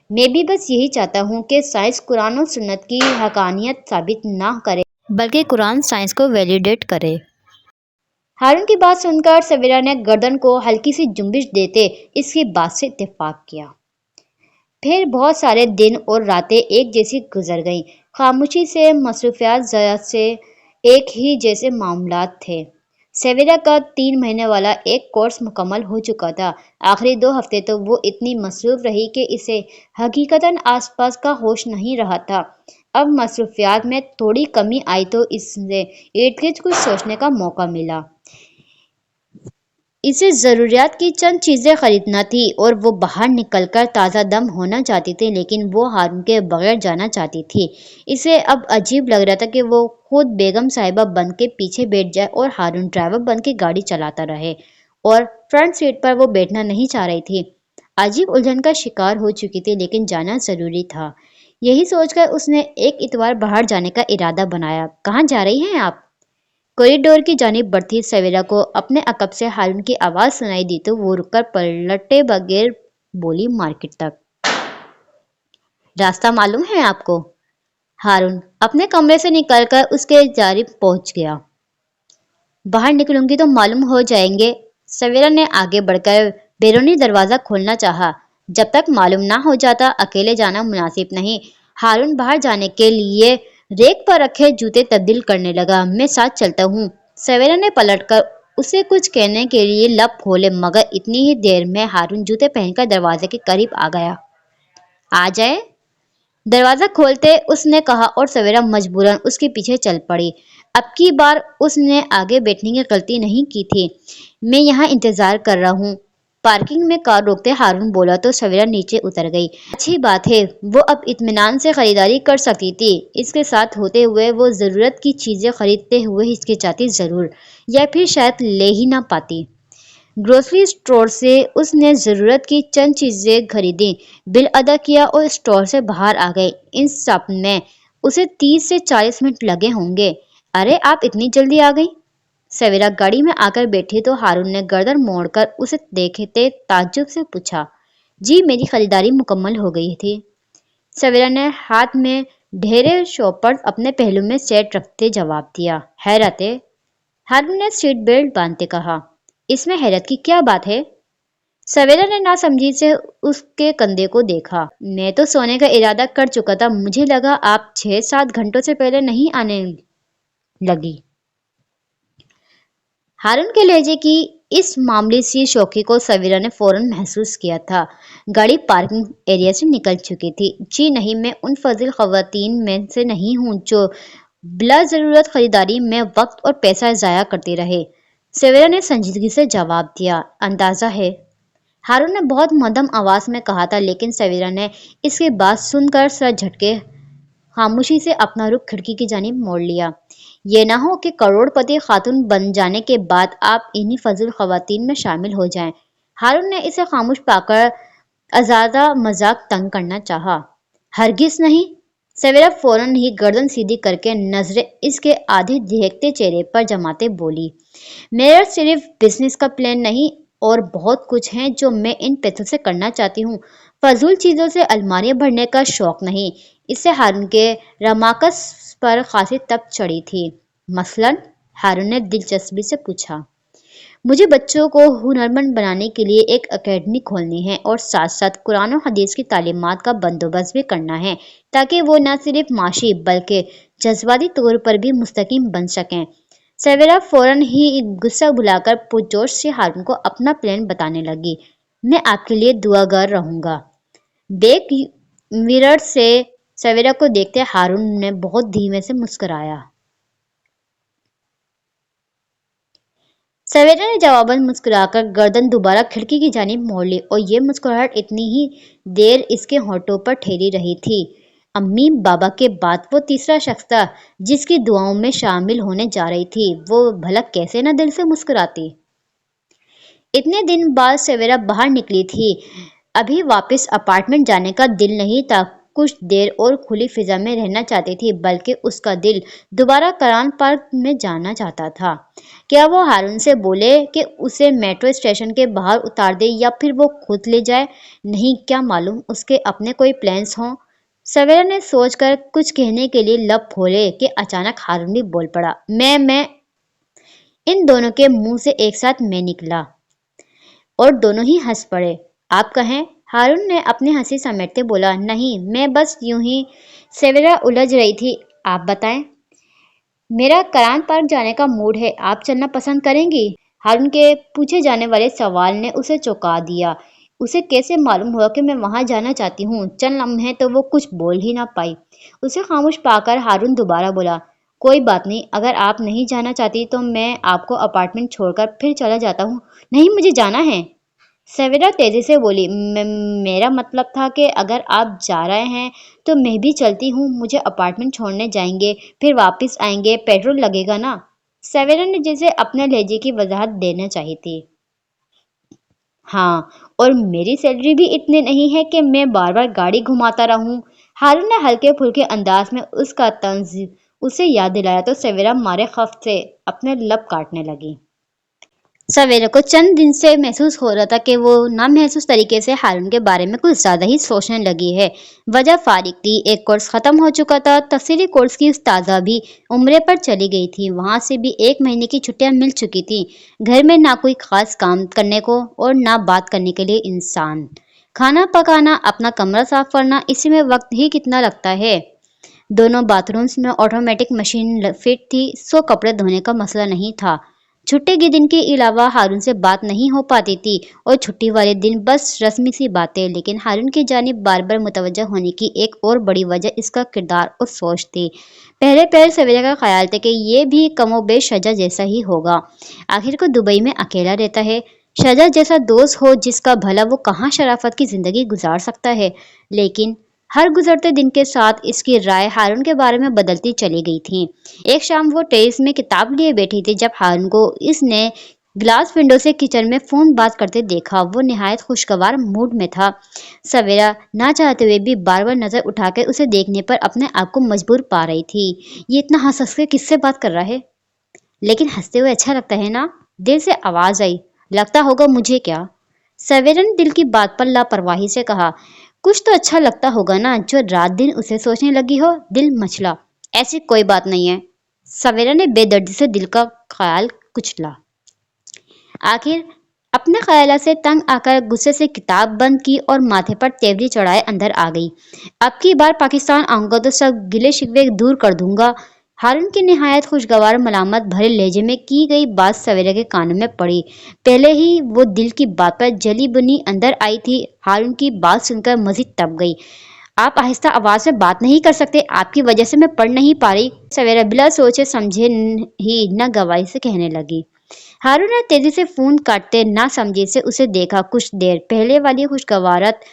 मैं भी बस यही चाहता हूँ कि साइंस कुरान और सुन्नत की हकानियत साबित ना करे, बल्कि कुरान साइंस को वैलिडेट करे। हारून की बात सुनकर सवेरा ने गर्दन को हल्की सी जुम्बिश देते इसकी बात से इत्तेफाक किया। फिर बहुत सारे दिन और रातें एक जैसी गुजर गईं। खामोशी से, मसरूफियात से एक ही जैसे मामलात थे। सवेरा का 3 महीने वाला एक कोर्स मुकम्मल हो चुका था। आखिरी 2 हफ्ते तो वो इतनी मसरूफ रही कि इसे हकीकतन आसपास का होश नहीं रहा था। अब मसरूफियात में थोड़ी कमी आई तो इससे इर्द गिर्द कुछ सोचने का मौका मिला। इसे ज़रूरियात की चंद चीज़ें खरीदना थी और वो बाहर निकलकर ताज़ा दम होना चाहती थी, लेकिन वो हारून के बगैर जाना चाहती थी। इसे अब अजीब लग रहा था कि वो खुद बेगम साहिबा बन के पीछे बैठ जाए और हारून ड्राइवर बन के गाड़ी चलाता रहे, और फ्रंट सीट पर वो बैठना नहीं चाह रही थी। अजीब उलझन का शिकार हो चुकी थी, लेकिन जाना ज़रूरी था। यही सोचकर उसने एक इतवार बाहर जाने का इरादा बनाया। कहाँ जा रही हैं आप? कॉरिडोर की जानिब बढ़ती सवेरा को अपने अकब से हारून की आवाज़ सुनाई दी तो वो रुककर पलटे बगैर बोली, मार्केट तक। रास्ता मालूम है आपको? हारून अपने कमरे से निकलकर उसके जानिब पहुंच गया। बाहर निकलूंगी तो मालूम हो जाएंगे। सवेरा ने आगे बढ़कर बैरूनी दरवाज़ा खोलना चाहा। जब तक मालूम ना हो जाता अकेले जाना मुनासिब नहीं। हारून बाहर जाने के लिए रेक पर रखे जूते तब्दील करने लगा। मैं साथ चलता हूँ। सवेरा ने पलटकर उसे कुछ कहने के लिए लब खोले, मगर इतनी ही देर में हारून जूते पहनकर दरवाजे के करीब आ गया। आ जाए, दरवाज़ा खोलते उसने कहा, और सवेरा मजबूरन उसके पीछे चल पड़ी। अब की बार उसने आगे बैठने की गलती नहीं की थी। मैं यहाँ इंतज़ार कर रहा हूँ, पार्किंग में कार रोकते हारून बोला तो सवेरा नीचे उतर गई। अच्छी बात है, वो अब इत्मीनान से खरीदारी कर सकती थी। इसके साथ होते हुए वो ज़रूरत की चीज़ें खरीदते हुए हिचकिचाती ज़रूर, या फिर शायद ले ही ना पाती। ग्रोसरी स्टोर से उसने ज़रूरत की चंद चीज़ें खरीदी, बिल अदा किया और स्टोर से बाहर आ गई। इन सब में उसे 30 से 40 मिनट लगे होंगे। अरे, आप इतनी जल्दी आ गई? सवेरा गाड़ी में आकर बैठी तो हारून ने गर्दन मोड़कर उसे देखते ताज्जुब से पूछा। जी, मेरी खरीदारी मुकम्मल हो गई थी। सवेरा ने हाथ में ढेरे शॉपर्स अपने पहलू में सेट रखते जवाब दिया। हैरत है? हारून ने सीट बेल्ट बांधते कहा। इसमें हैरत की क्या बात है? सवेरा ने नासमझी से उसके कंधे को देखा। मैं तो सोने का इरादा कर चुका था, मुझे लगा आप 6-7 घंटों से पहले नहीं आने लगी। हारून के लहजे की इस मामूली सी शौकी को सवेरा ने फौरन महसूस किया था। गाड़ी पार्किंग एरिया से निकल चुकी थी। जी नहीं, मैं उन फजील खवातीन में से नहीं हूँ जो बिला ज़रूरत खरीदारी में वक्त और पैसा ज़ाया करती रहे। सवेरा ने संजीदगी से जवाब दिया। अंदाज़ा है? हारून ने बहुत मध्यम आवाज़ में कहा था, लेकिन सवेरा ने इसकी बात सुनकर सर झटके खामोशी से अपना रुख खिड़की की जानिब मोड़ लिया। یہ نہ ہو کہ کروڑپتی خاتون بن جانے کے بعد آپ انہی فضول خواتین میں شامل ہو جائیں۔ ہارون نے اسے خاموش پا کر آزادہ مذاق تنگ کرنا چاہا۔ ہرگز نہیں۔ سویرا فوراً ہی گردن سیدھی کر کے نظریں اس کے آدھے دیکھتے چہرے پر جماتے بولی، میرا صرف بزنس کا پلان نہیں اور بہت کچھ ہے جو میں ان پیسوں سے کرنا چاہتی ہوں۔ فضول چیزوں سے الماریاں بھرنے کا شوق نہیں۔ اس سے ہارون کے رماکس پر خاصی تپ چڑھی تھی۔ مثلاً؟ ہارون نے دلچسپی سے پوچھا۔ مجھے بچوں کو ہنرمند بنانے کے لیے ایک اکیڈمی کھولنی ہے اور ساتھ ساتھ قرآن و حدیث کی تعلیمات کا بندوبست بھی کرنا ہے تاکہ وہ نہ صرف معاشی بلکہ جذباتی طور پر بھی مستقیم بن سکیں۔ سویرا فوراً ہی غصہ بھلا کر پرجوش سے ہارون کو اپنا پلان بتانے لگی۔ میں آپ کے لیے دعاگار رہوں گا۔ بیک مرر سے سویرا کو دیکھتے ہارون نے بہت دھیمے سے مسکرایا۔ سویرا نے جواباً مسکرا کر گردن دوبارہ کھڑکی کی جانب موڑ لی اور یہ مسکراہٹ اتنی ہی دیر اس کے ہونٹوں پر ٹھہری رہی تھی۔ امی بابا کے بعد وہ تیسرا شخص تھا جس کی دعاؤں میں شامل ہونے جا رہی تھی۔ وہ بھلا کیسے نہ دل سے مسکراتی۔ اتنے دن بعد سویرا باہر نکلی تھی۔ ابھی واپس اپارٹمنٹ جانے کا دل نہیں تھا۔ کچھ دیر اور کھلی فضا میں رہنا چاہتی تھی بلکہ اس کا دل دوبارہ کران پارک میں جانا چاہتا تھا۔ کیا وہ ہارون سے بولے کہ اسے میٹرو اسٹیشن کے باہر اتار دے یا پھر وہ خود لے جائے؟ نہیں، کیا معلوم اس کے اپنے کوئی پلانس ہوں۔ سویرا نے سوچ کر کچھ کہنے کے لیے لب کھولے کہ اچانک ہارون بھی بول پڑا، میں ان دونوں کے منہ سے ایک ساتھ میں نکلا اور دونوں ہی ہنس پڑے۔ آپ کہیں؟ ہارون نے اپنی ہنسی سمیٹتے بولا، نہیں، میں بس یوں ہی۔ سویرا الجھ رہی تھی۔ آپ بتائیں۔ میرا کران پارک جانے کا موڈ ہے، آپ چلنا پسند کریں گی؟ ہارون کے پوچھے جانے والے سوال نے اسے چونکا دیا۔ اسے کیسے معلوم ہوا کہ میں وہاں جانا چاہتی ہوں؟ چند لمحے تو وہ کچھ بول ہی نہ پائی۔ اسے خاموش پا کر ہارون دوبارہ بولا، کوئی بات نہیں، اگر آپ نہیں جانا چاہتی تو میں آپ کو اپارٹمنٹ چھوڑ کر پھر چلا جاتا ہوں۔ نہیں، مجھے جانا ہے۔ سویرا تیزی سے بولی، میرا مطلب تھا کہ اگر آپ جا رہے ہیں تو میں بھی چلتی ہوں۔ مجھے اپارٹمنٹ چھوڑنے جائیں گے، پھر واپس آئیں گے، پیٹرول لگے گا نا۔ سویرا نے جسے اپنے لہجے کی وضاحت دینا چاہی تھی۔ ہاں، اور میری سیلری بھی اتنی نہیں ہے کہ میں بار بار گاڑی گھماتا رہوں۔ ہارون نے ہلکے پھلکے انداز میں اس کا طنز اسے یاد دلایا تو سویرا مارے خفت سے اپنے لب کاٹنے لگی۔ سویرا کو چند دن سے محسوس ہو رہا تھا کہ وہ نامحسوس طریقے سے ہارون کے بارے میں کچھ زیادہ ہی سوچنے لگی ہے۔ وجہ فارغ تھی، ایک کورس ختم ہو چکا تھا۔ تفصیلی کورس کی استاذہ بھی عمرے پر چلی گئی تھی، وہاں سے بھی 1 مہینے کی چھٹیاں مل چکی تھیں۔ گھر میں نہ کوئی خاص کام کرنے کو اور نہ بات کرنے کے لیے انسان۔ کھانا پکانا، اپنا کمرہ صاف کرنا، اسی میں وقت ہی کتنا لگتا ہے۔ دونوں باتھ رومز میں آٹومیٹک مشین فٹ تھی، سو کپڑے دھونے کا مسئلہ نہیں تھا۔ چھٹی کے دن کے علاوہ ہارون سے بات نہیں ہو پاتی تھی اور چھٹی والے دن بس رسمی سی باتیں، لیکن ہارون کی جانب بار بار متوجہ ہونے کی ایک اور بڑی وجہ اس کا کردار اور سوچ تھی۔ پہلے پہل سویرا کا خیال تھا کہ یہ بھی کم و بیش شجاع جیسا ہی ہوگا، آخر کو دبئی میں اکیلا رہتا ہے۔ شجاع جیسا دوست ہو جس کا بھلا وہ کہاں شرافت کی زندگی گزار سکتا ہے، لیکن ہر گزرتے دن کے ساتھ اس کی رائے ہارون کے بارے میں بدلتی چلی گئی تھی۔ ایک شام وہ ٹیریس میں کتاب لیے بیٹھی تھی جب ہارون کو اس نے گلاس ونڈو سے کچن میں فون بات کرتے دیکھا۔ وہ نہایت خوشگوار موڈ میں تھا۔ سویرا نہ چاہتے ہوئے بھی بار بار نظر اٹھا کر اسے دیکھنے پر اپنے آپ کو مجبور پا رہی تھی۔ یہ اتنا ہنس ہنس کے کس سے بات کر رہا ہے؟ لیکن ہنستے ہوئے اچھا لگتا ہے نا؟ دل سے آواز آئی۔ لگتا ہوگا مجھے کیا؟ سویرا نے دل کی بات پر لاپرواہی سے کہا۔ کچھ تو اچھا لگتا ہوگا نا جو رات دن اسے سوچنے لگی ہو؟ دل مچلا۔ ایسی کوئی بات نہیں ہے۔ سویرا نے بے دردی سے دل کا خیال کچلا۔ آخر اپنے خیالات سے تنگ آ کر غصے سے کتاب بند کی اور ماتھے پر تیوری چڑھائے اندر آ گئی۔ اب کی بار پاکستان آؤں گا تو سب گلے شکوے دور کر دوں گا۔ ہارون کی نہایت خوشگوار ملامت بھرے لہجے میں کی گئی بات سویرا کے کانوں میں پڑی۔ پہلے ہی وہ دل کی بات پر جلی بنی اندر آئی تھی، ہارون کی بات سن کر مزید تپ گئی۔ آپ آہستہ آواز میں بات نہیں کر سکتے؟ آپ کی وجہ سے میں پڑھ نہیں پا رہی، سویرا بلا سوچے سمجھے ہی نہ گواہی سے کہنے لگی۔ ہارون نے تیزی سے فون کاٹتے نہ سمجھے سے اسے دیکھا۔ کچھ دیر پہلے والی خوشگوارت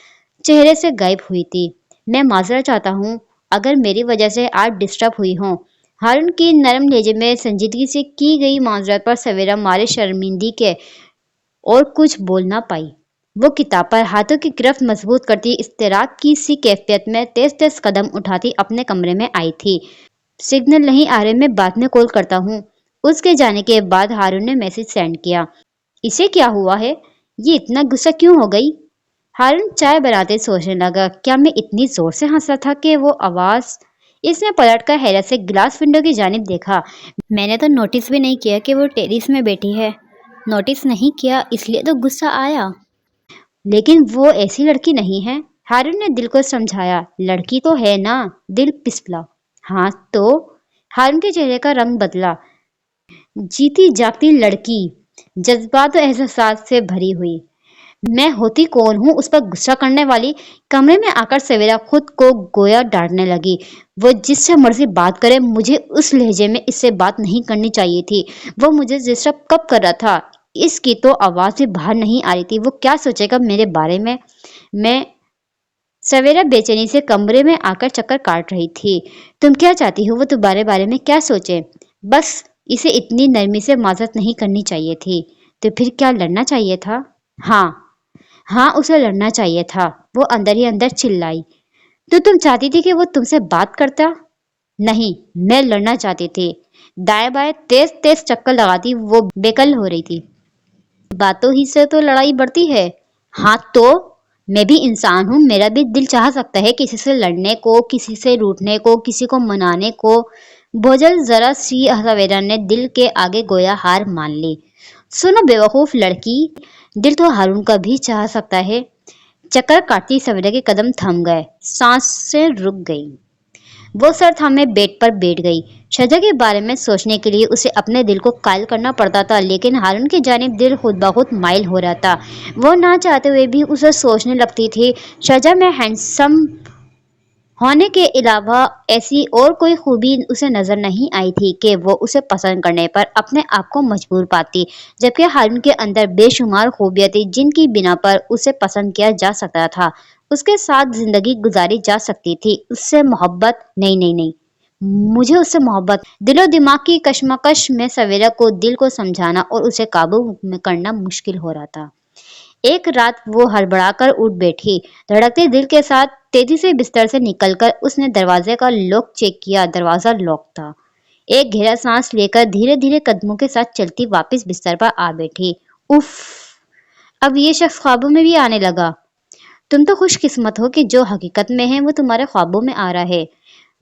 چہرے سے غائب ہوئی تھی۔ میں معذرت چاہتا ہوں اگر میری وجہ سے آپ ڈسٹرب ہوئی ہوں۔ हारून की नरम लहजे में संजीदगी से की गई माजरत पर सवेरा मारे शर्मिंदी के और कुछ बोल ना पाई। वो किताब पर हाथों की गिरफ्त मजबूत करती इस्तेराब की सी कैफियत में तेज तेज कदम उठाती अपने कमरे में आई थी। सिग्नल नहीं आ रहे, मैं बाद में कॉल करता हूँ। उसके जाने के बाद हारून ने मैसेज सेंड किया। इसे क्या हुआ है? ये इतना गुस्सा क्यों हो गई? हारून चाय बनाते सोचने लगा, क्या मैं इतनी जोर से हंसा था कि वो आवाज। इसने पलट कर हैरत से ग्लास विंडो की जानिब देखा। मैंने तो नोटिस भी नहीं किया कि वो टेरिस में बैठी है। नोटिस नहीं किया इसलिए तो गुस्सा आया। लेकिन वो ऐसी लड़की नहीं है। हारून ने दिल को समझाया। लड़की तो है ना? दिल पिसला। हाँ तो? हारून के चेहरे का रंग बदला। जीती जागती लड़की, जज्बात और एहसास से भरी हुई। मैं होती कौन हूँ उस पर गुस्सा करने वाली? कमरे में आकर सवेरा खुद को गोया डांटने लगी। वो जिससे मर्जी बात करे, मुझे उस लहजे में इससे बात नहीं करनी चाहिए थी। वो मुझे डिस्टर्ब कब कर रहा था? इसकी तो आवाज भी बाहर नहीं आ रही थी। वो क्या सोचेगा मेरे बारे में? मैं सवेरा बेचैनी से कमरे में आकर चक्कर काट रही थी। तुम क्या चाहती हो वो तुम्हारे बारे में क्या सोचे? बस इसे इतनी नरमी से माजरत नहीं करनी चाहिए थी। तो फिर क्या लड़ना चाहिए था? हाँ, हाँ उसे लड़ना चाहिए था। वो अंदर ही अंदर चिल्लाई। तो तुम चाहती थी कि वो तुमसे बात करता? नहीं, मैं लड़ना चाहती थी। दाएं बाएं तेज तेज चक्कर लगाती वो बेकल हो रही थी। बातों ही से तो लड़ाई बढ़ती है। हाँ तो? मैं भी इंसान हूँ, मेरा भी दिल चाह सकता है किसी से लड़ने को, किसी से रूठने को, किसी को मनाने को। भोजल जरा सी सवेरा ने दिल के आगे गोया हार मान ली। सुनो बेवकूफ लड़की, दिल तो हारून का भी चाह सकता है। चक्कर काटती सवेरा के कदम थम गए, सांसें रुक गई। वो सर थामे बेड पर बैठ गई। शजा के बारे में सोचने के लिए उसे अपने दिल को कायल करना पड़ता था, लेकिन हारून की जानिब दिल खुद ब खुद माइल हो रहा था। वो ना चाहते हुए भी उसे सोचने लगती थी। शजा में हैंडसम होने के अलावा ऐसी और कोई खूबी उसे नजर नहीं आई थी कि वो उसे पसंद करने पर अपने आप को मजबूर पाती, जबकि हारून के अंदर बेशुमार खूबियां थी जिनकी बिना पर उसे पसंद किया जा सकता था। उसके साथ जिंदगी गुजारी जा सकती थी। उससे मोहब्बत नहीं, नहीं, नहीं। मुझे उससे मोहब्बत। दिलो दिमाग की कशमकश में सवेरा को दिल को समझाना और उसे काबू में करना मुश्किल हो रहा था। एक रात वो हड़बड़ाकर उठ बैठी। धड़कते दिल के साथ तेजी से बिस्तर से निकलकर उसने दरवाजे का लॉक चेक किया। दरवाजा लॉक था। एक गहरा सांस लेकर धीरे धीरे कदमों के साथ चलती वापस बिस्तर पर आ बैठी। उफ, अब ये शख्स ख्वाबों में भी आने लगा। तुम तो खुशकिस्मत हो कि जो हकीकत में है वो तुम्हारे ख्वाबों में आ रहा है,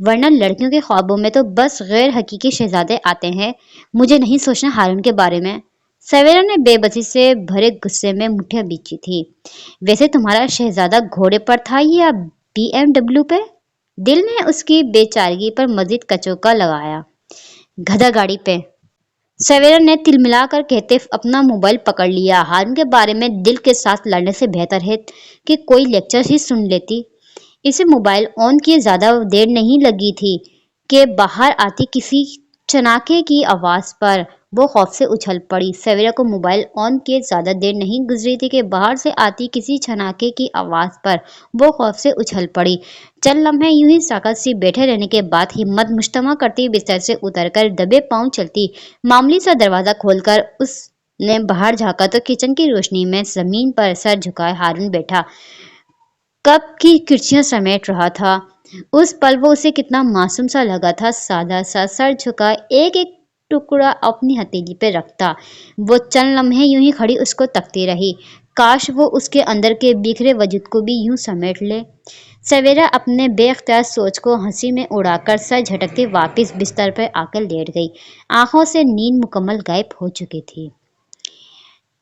वरना लड़कियों के ख्वाबों में तो बस गैर हकीकी शहजादे आते हैं। मुझे नहीं सोचना हारून के बारे में। सवेरा ने बेबसी से भरे गुस्से में मुठ्ठियां बींची थी। वैसे तुम्हारा शहजादा घोड़े पर था या BMW पे? दिल ने उसकी बेचारगी पर मजीद कचौका लगाया। गधा गाड़ी पे, सवेरा ने तिलमिलाकर कहते अपना मोबाइल पकड़ लिया। हारून के बारे में दिल के साथ लड़ने से बेहतर है कि कोई लेक्चर ही सुन लेती। इसे मोबाइल ऑन किए ज्यादा देर नहीं लगी थी कि बाहर आती किसी चनाके की आवाज पर वो खौफ से उछल पड़ी। सवेरा को मोबाइल ऑन किए ज्यादा देर नहीं गुजरी थी कि बाहर से आती किसी चनाके की आवाज पर वो खौफ से उछल पड़ी। चंद लम्हे यूं ही साकत सी बैठे रहने के बाद हिम्मत मुश्तमा करती बिस्तर से उतरकर दबे पांव चलती। मामूली सा दरवाजा खोलकर उसने बाहर झांका तो किचन की रोशनी में जमीन पर सर झुकाए हारून बैठा कप की किर्चियां समेट रहा था। उस पल वो उसे कितना मासूम सा लगा था, सादा सा सर झुका एक एक टुकड़ा अपनी हथेली पे रखता। वो चंद लम्हे यूं ही खड़ी उसको तकती रही। काश वो उसके अंदर के बिखरे वजूद को भी यूं समेट ले। सवेरा अपने बेख्तियार सोच को हंसी में उड़ाकर सर झटकते वापस बिस्तर पर आकर लेट गई। आंखों से नींद मुकम्मल गायब हो चुकी थी।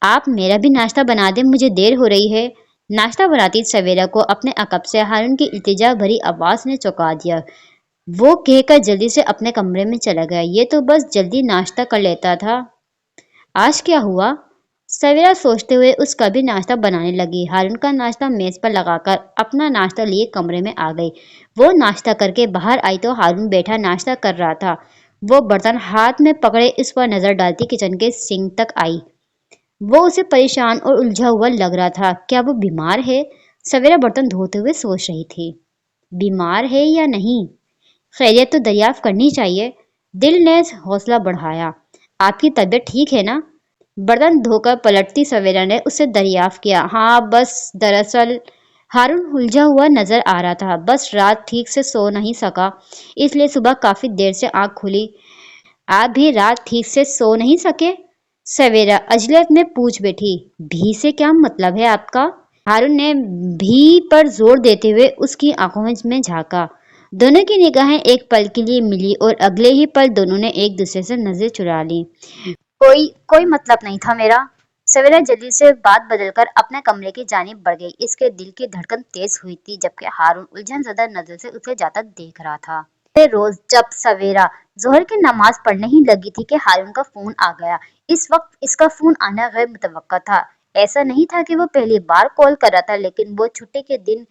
आप मेरा भी नाश्ता बना दें, मुझे देर हो रही है। नाश्ता बनाती सवेरा को अपने अकब से हारून की इल्तिजा भरी आवाज ने चौंका दिया। वो कहकर जल्दी से अपने कमरे में चला गया। ये तो बस जल्दी नाश्ता कर लेता था, आज क्या हुआ? सवेरा सोचते हुए उसका भी नाश्ता बनाने लगी। हारून का नाश्ता मेज पर लगाकर अपना नाश्ता लिए कमरे में आ गई। वो नाश्ता करके बाहर आई तो हारून बैठा नाश्ता कर रहा था। वो बर्तन हाथ में पकड़े इस पर नजर डालती किचन के सिंक तक आई। वो उसे परेशान और उलझा हुआ लग रहा था। क्या वो बीमार है? सवेरा बर्तन धोते हुए सोच रही थी। बीमार है या नहीं, खैरियत तो दरियाफ्त करनी चाहिए। दिल ने हौसला बढ़ाया। आपकी तबीयत ठीक है ना? बर्तन धोकर पलटती सवेरा ने उससे दरियाफ्त किया। हाँ बस दरअसल हारून उलझा हुआ नजर आ रहा था। बस रात ठीक से सो नहीं सका, इसलिए सुबह काफी देर से आंख खुली। आप भी रात ठीक से सो नहीं सके? सवेरा अजलत में पूछ बैठी। भी से क्या मतलब है आपका? हारून ने भी पर जोर देते हुए उसकी आंखों में झांका। दोनों की निगाहें एक पल के लिए मिली और अगले ही पल दोनों ने एक दूसरे से नजर चुरा ली। कोई कोई मतलब नहीं था मेरा। सवेरा जल्दी से बात बदलकर अपने कमरे की जानिब बढ़ गई। इसके दिल की धड़कन तेज हुई थी जबकि हारून उलझन ज़दा नजर से उसे जाता देख रहा था। रोज जब सवेरा जोहर की नमाज पढ़ने ही लगी थी कि हारून का फोन आ गया। इस वक्त इसका फोन आना गैर मुतवक्का था। ऐसा नहीं था कि वो पहली बार कॉल कर रहा था, लेकिन वो छुट्टी के दिन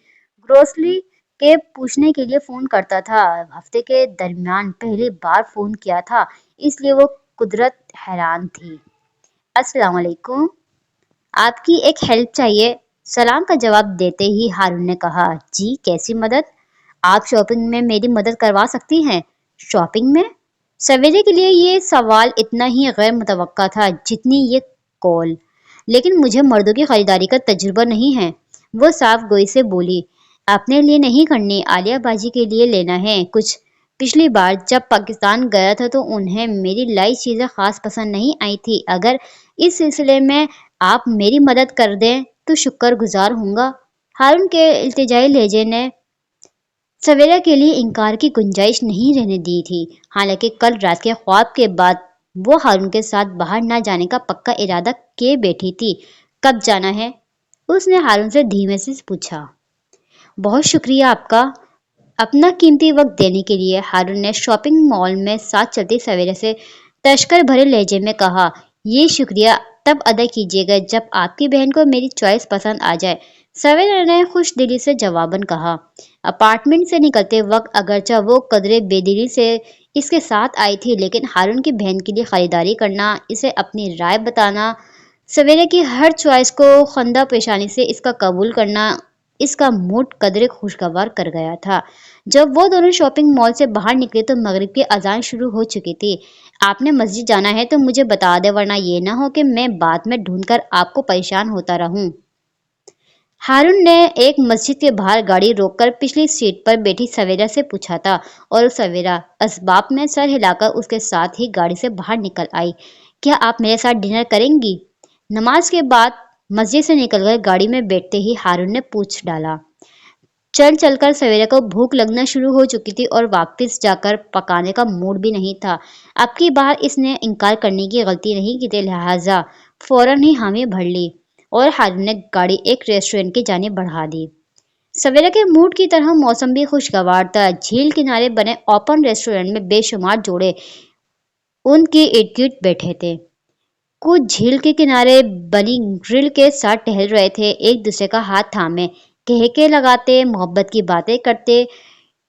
ग्रोसरी के पूछने के लिए फोन करता था। हफ्ते के दरमियान पहली बार फोन किया था, इसलिए वो कुदरत हैरान थी। अस्सलाम वालेकुम, आपकी एक हेल्प चाहिए। सलाम का जवाब देते ही हारून ने कहा, जी कैसी मदद? आप शॉपिंग में मेरी मदद करवा सकती हैं। शॉपिंग में? सवेरे के लिए ये सवाल इतना ही गैर मुतवक्का था जितनी ये कॉल। लेकिन मुझे मर्दों की खरीदारी का तजुर्बा नहीं है, वो साफ गोई से बोली। अपने लिए नहीं करनी, आलिया बाजी के लिए लेना है कुछ। पिछली बार जब पाकिस्तान गया था तो उन्हें मेरी लाई चीजें खास पसंद नहीं आई थी। अगर इस सिलसिले में आप मेरी मदद कर दें तो शुक्रगुजार हूँगा। हारून के इल्तिजाई लहजे ने सवेरा के लिए इनकार की गुंजाइश नहीं रहने दी थी। हालांकि कल रात के ख्वाब के बाद वो हारून के साथ बाहर न जाने का पक्का इरादा किए बैठी थी। कब जाना है? उसने हारून से धीमे से पूछा। बहुत शुक्रिया आपका अपना कीमती वक्त देने के लिए, हारून ने शॉपिंग मॉल में साथ चलती सवेरे से तशकर भरे लहजे में कहा। ये शुक्रिया तब अदा कीजिएगा जब आपकी बहन को मेरी चॉइस पसंद आ जाए, सवेरा ने खुश दिली से जवाबन कहा। अपार्टमेंट से निकलते वक्त अगरचा वो कदरे बेदिली से इसके साथ आई थी, लेकिन हारून की बहन के लिए खरीदारी करना, इसे अपनी राय बताना, सवेरे की हर चॉइस को खंदा पेशानी से इसका कबूल करना इसका मूड कदरे खुशगवार कर गया था। जब वो दोनों शॉपिंग मॉल से बाहर निकले तो मगरिब की अजान शुरू हो चुकी थी। आपने मस्जिद जाना है तो मुझे बता दे, वरना ये ना हो कि मैं बाद में ढूंढकर आपको परेशान होता रहूं। हारून ने एक मस्जिद के बाहर गाड़ी रोककर पिछली सीट पर बैठी सवेरा से पूछा था, और सवेरा असबाब में सर हिलाकर उसके साथ ही गाड़ी से बाहर निकल आई। क्या आप मेरे साथ डिनर करेंगी? नमाज के बाद मस्जिद से निकलकर गाड़ी में बैठते ही हारून ने पूछ डाला। चल चलकर सवेरे को भूख लगना शुरू हो चुकी थी और वापस जाकर पकाने का मूड भी नहीं था। अब की बार इसने इनकार करने की गलती नहीं की थी, लिहाजा फौरन ही हामी भर ली और हारून ने गाड़ी एक रेस्टोरेंट की जानिब बढ़ा दी। सवेरे के मूड की तरह मौसम भी खुशगवार था। झील किनारे बने ओपन रेस्टोरेंट में बेशुमार जोड़े उनके इर्द गिर्द बैठे थे। कुछ झील के किनारे बनी ग्रिल के साथ टहल रहे थे, एक दूसरे का हाथ थामे कहके लगाते, मोहब्बत की बातें करते।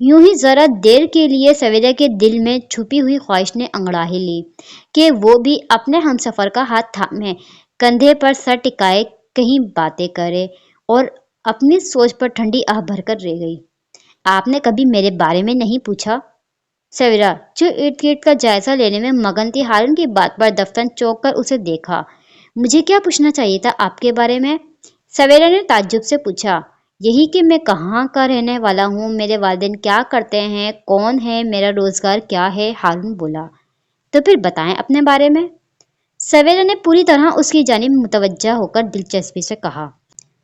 यूं ही जरा देर के लिए सवेरा के दिल में छुपी हुई ख्वाहिश ने अंगड़ाही ली कि वो भी अपने हमसफर का हाथ थामे, कंधे पर सर टिकाए कहीं बातें करे, और अपनी सोच पर ठंडी आह भरकर रह गई। आपने कभी मेरे बारे में नहीं पूछा? सवेरा जो इर्द गिर्द का जायजा लेने में मगन थी, हारून की बात पर दफ्तन चौंक कर उसे देखा। मुझे क्या पूछना चाहिए था आपके बारे में? सवेरा ने ताज्जुब से पूछा। यही कि मैं कहाँ का रहने वाला हूँ, मेरे वालिदैन क्या करते हैं, कौन है, मेरा रोजगार क्या है, हारून बोला। तो फिर बताएं अपने बारे में। सवेरा ने पूरी तरह उसकी जानिब मुतवज्जा होकर दिलचस्पी से कहा।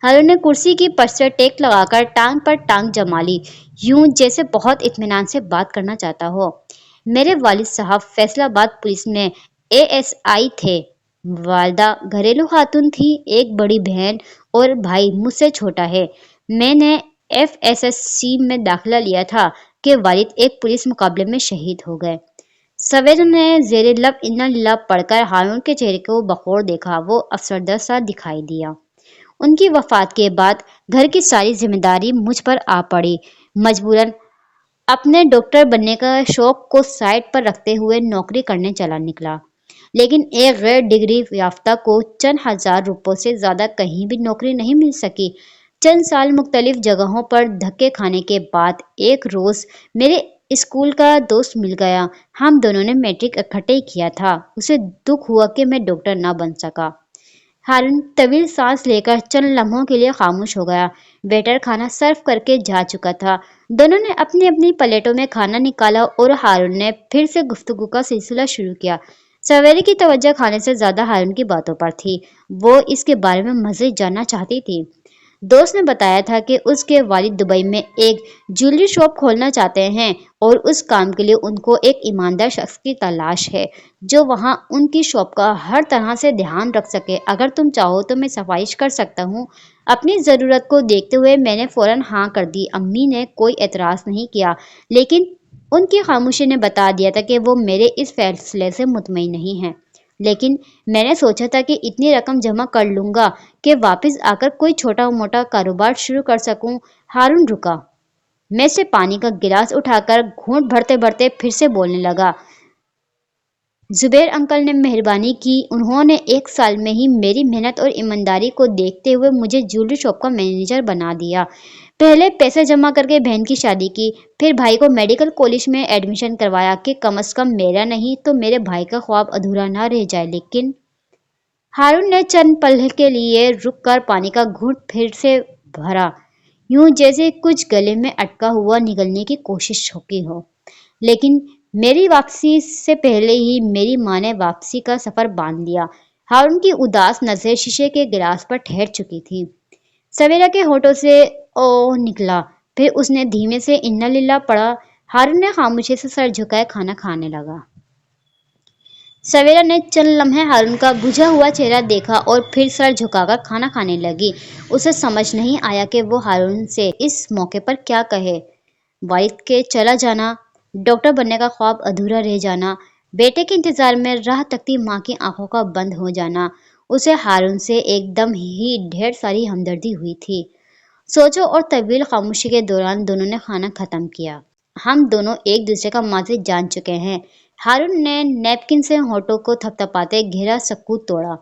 हारून ने कुर्सी की पट से टेक लगाकर टांग पर टांग जमा ली, यूं जैसे बहुत इत्मीनान से बात करना चाहता हो। मेरे वालिद साहब फैसलाबाद पुलिस में एएसआई थे। वालदा घरेलू खातून थी। एक बड़ी बहन और भाई मुझसे छोटा है। मैंने एफएसएससी में दाखिला लिया था कि वालिद एक पुलिस मुकाबले में शहीद हो गए। सवेर ने जेरे लब इन्ना लिल्लाह पढ़कर हारून के चेहरे को बखौर देखा। वो अफसरदा सा दिखाई दिया। उनकी वफात के बाद घर की सारी जिम्मेदारी मुझ पर आ पड़ी। मजबूरन अपने डॉक्टर बनने का शौक को साइड पर रखते हुए नौकरी करने चला निकला। लेकिन एक गैर डिग्री याफ्ता को चंद हजार रुपयों से ज्यादा कहीं भी नौकरी नहीं मिल सकी। चंद साल मुख्तलिफ जगहों पर धक्के खाने के बाद एक रोज मेरे स्कूल का दोस्त मिल गया। हम दोनों ने मैट्रिक इकट्ठे ही किया था। उसे दुख हुआ कि मैं डॉक्टर ना बन सका। हारून तवील सांस लेकर चंद लम्हों के लिए खामोश हो गया। वेटर खाना सर्व करके जा चुका था। दोनों ने अपनी अपनी प्लेटों में खाना निकाला और हारून ने फिर से गुफ्तगू का सिलसिला शुरू किया। सवेरे की तवज्जो खाने से ज्यादा हारून की बातों पर थी। वो इसके बारे में मज़ीद जानना चाहती थी। दोस्त ने बताया था कि उसके वालिद दुबई में एक ज्वेलरी शॉप खोलना चाहते हैं और उस काम के लिए उनको एक ईमानदार शख्स की तलाश है जो वहां उनकी शॉप का हर तरह से ध्यान रख सके। अगर तुम चाहो तो मैं सिफारिश कर सकता हूँ। अपनी ज़रूरत को देखते हुए मैंने फौरन हाँ कर दी। अम्मी ने कोई एतराज़ नहीं किया, लेकिन उनकी खामोशी ने बता दिया था कि वो मेरे इस फैसले से मुतमईन नहीं है। लेकिन मैंने सोचा था कि इतनी रकम जमा कर लूंगा कि वापस आकर कोई छोटा मोटा कारोबार शुरू कर सकूं। हारून रुका। मैं से पानी का गिलास उठाकर घूंट भरते भरते फिर से बोलने लगा। जुबैर अंकल ने मेहरबानी की। उन्होंने 1 साल में ही मेरी मेहनत और ईमानदारी को देखते हुए मुझे ज्वेलरी शॉप का मैनेजर बना दिया। पहले पैसे जमा करके बहन की शादी की, फिर भाई को मेडिकल कॉलेज में एडमिशन करवाया कि कम से कम मेरा नहीं तो मेरे भाई का ख्वाब अधूरा ना रह जाए। लेकिन हारून ने चंद पल के लिए रुककर पानी का घूंट फिर से भरा, यूं जैसे कुछ गले में अटका हुआ निगलने की कोशिश की हो। लेकिन मेरी वापसी से पहले ही मेरी माँ ने वापसी का सफर बांध लिया। हारून की उदास नजरें शीशे के गिलास पर ठहर चुकी थी। सवेरा के होठों से ओ निकला। फिर उसने धीमे से इन्ना लिल्ला पड़ा। हारून ने खामोशी से सर झुकाए खाना खाने लगा। सवेरा ने चंद लम्हे हारून का बुझा हुआ चेहरा देखा और फिर सर झुकाकर खाना खाने लगी। उसे समझ नहीं आया कि वो हारून से इस मौके पर क्या कहे। वालिद के चला जाना, डॉक्टर बनने का ख्वाब अधूरा रह जाना, बेटे के इंतजार में राह तकती माँ की आंखों का बंद हो जाना, उसे हारून से एकदम ही ढेर सारी हमदर्दी हुई थी। सोचो और तवील खामोशी के दौरान दोनों ने खाना खत्म किया। हम दोनों एक दूसरे का माज़ी जान चुके हैं। हारून ने नैपकिन से होठों को थपथपाते गहरा सकूत तोड़ा।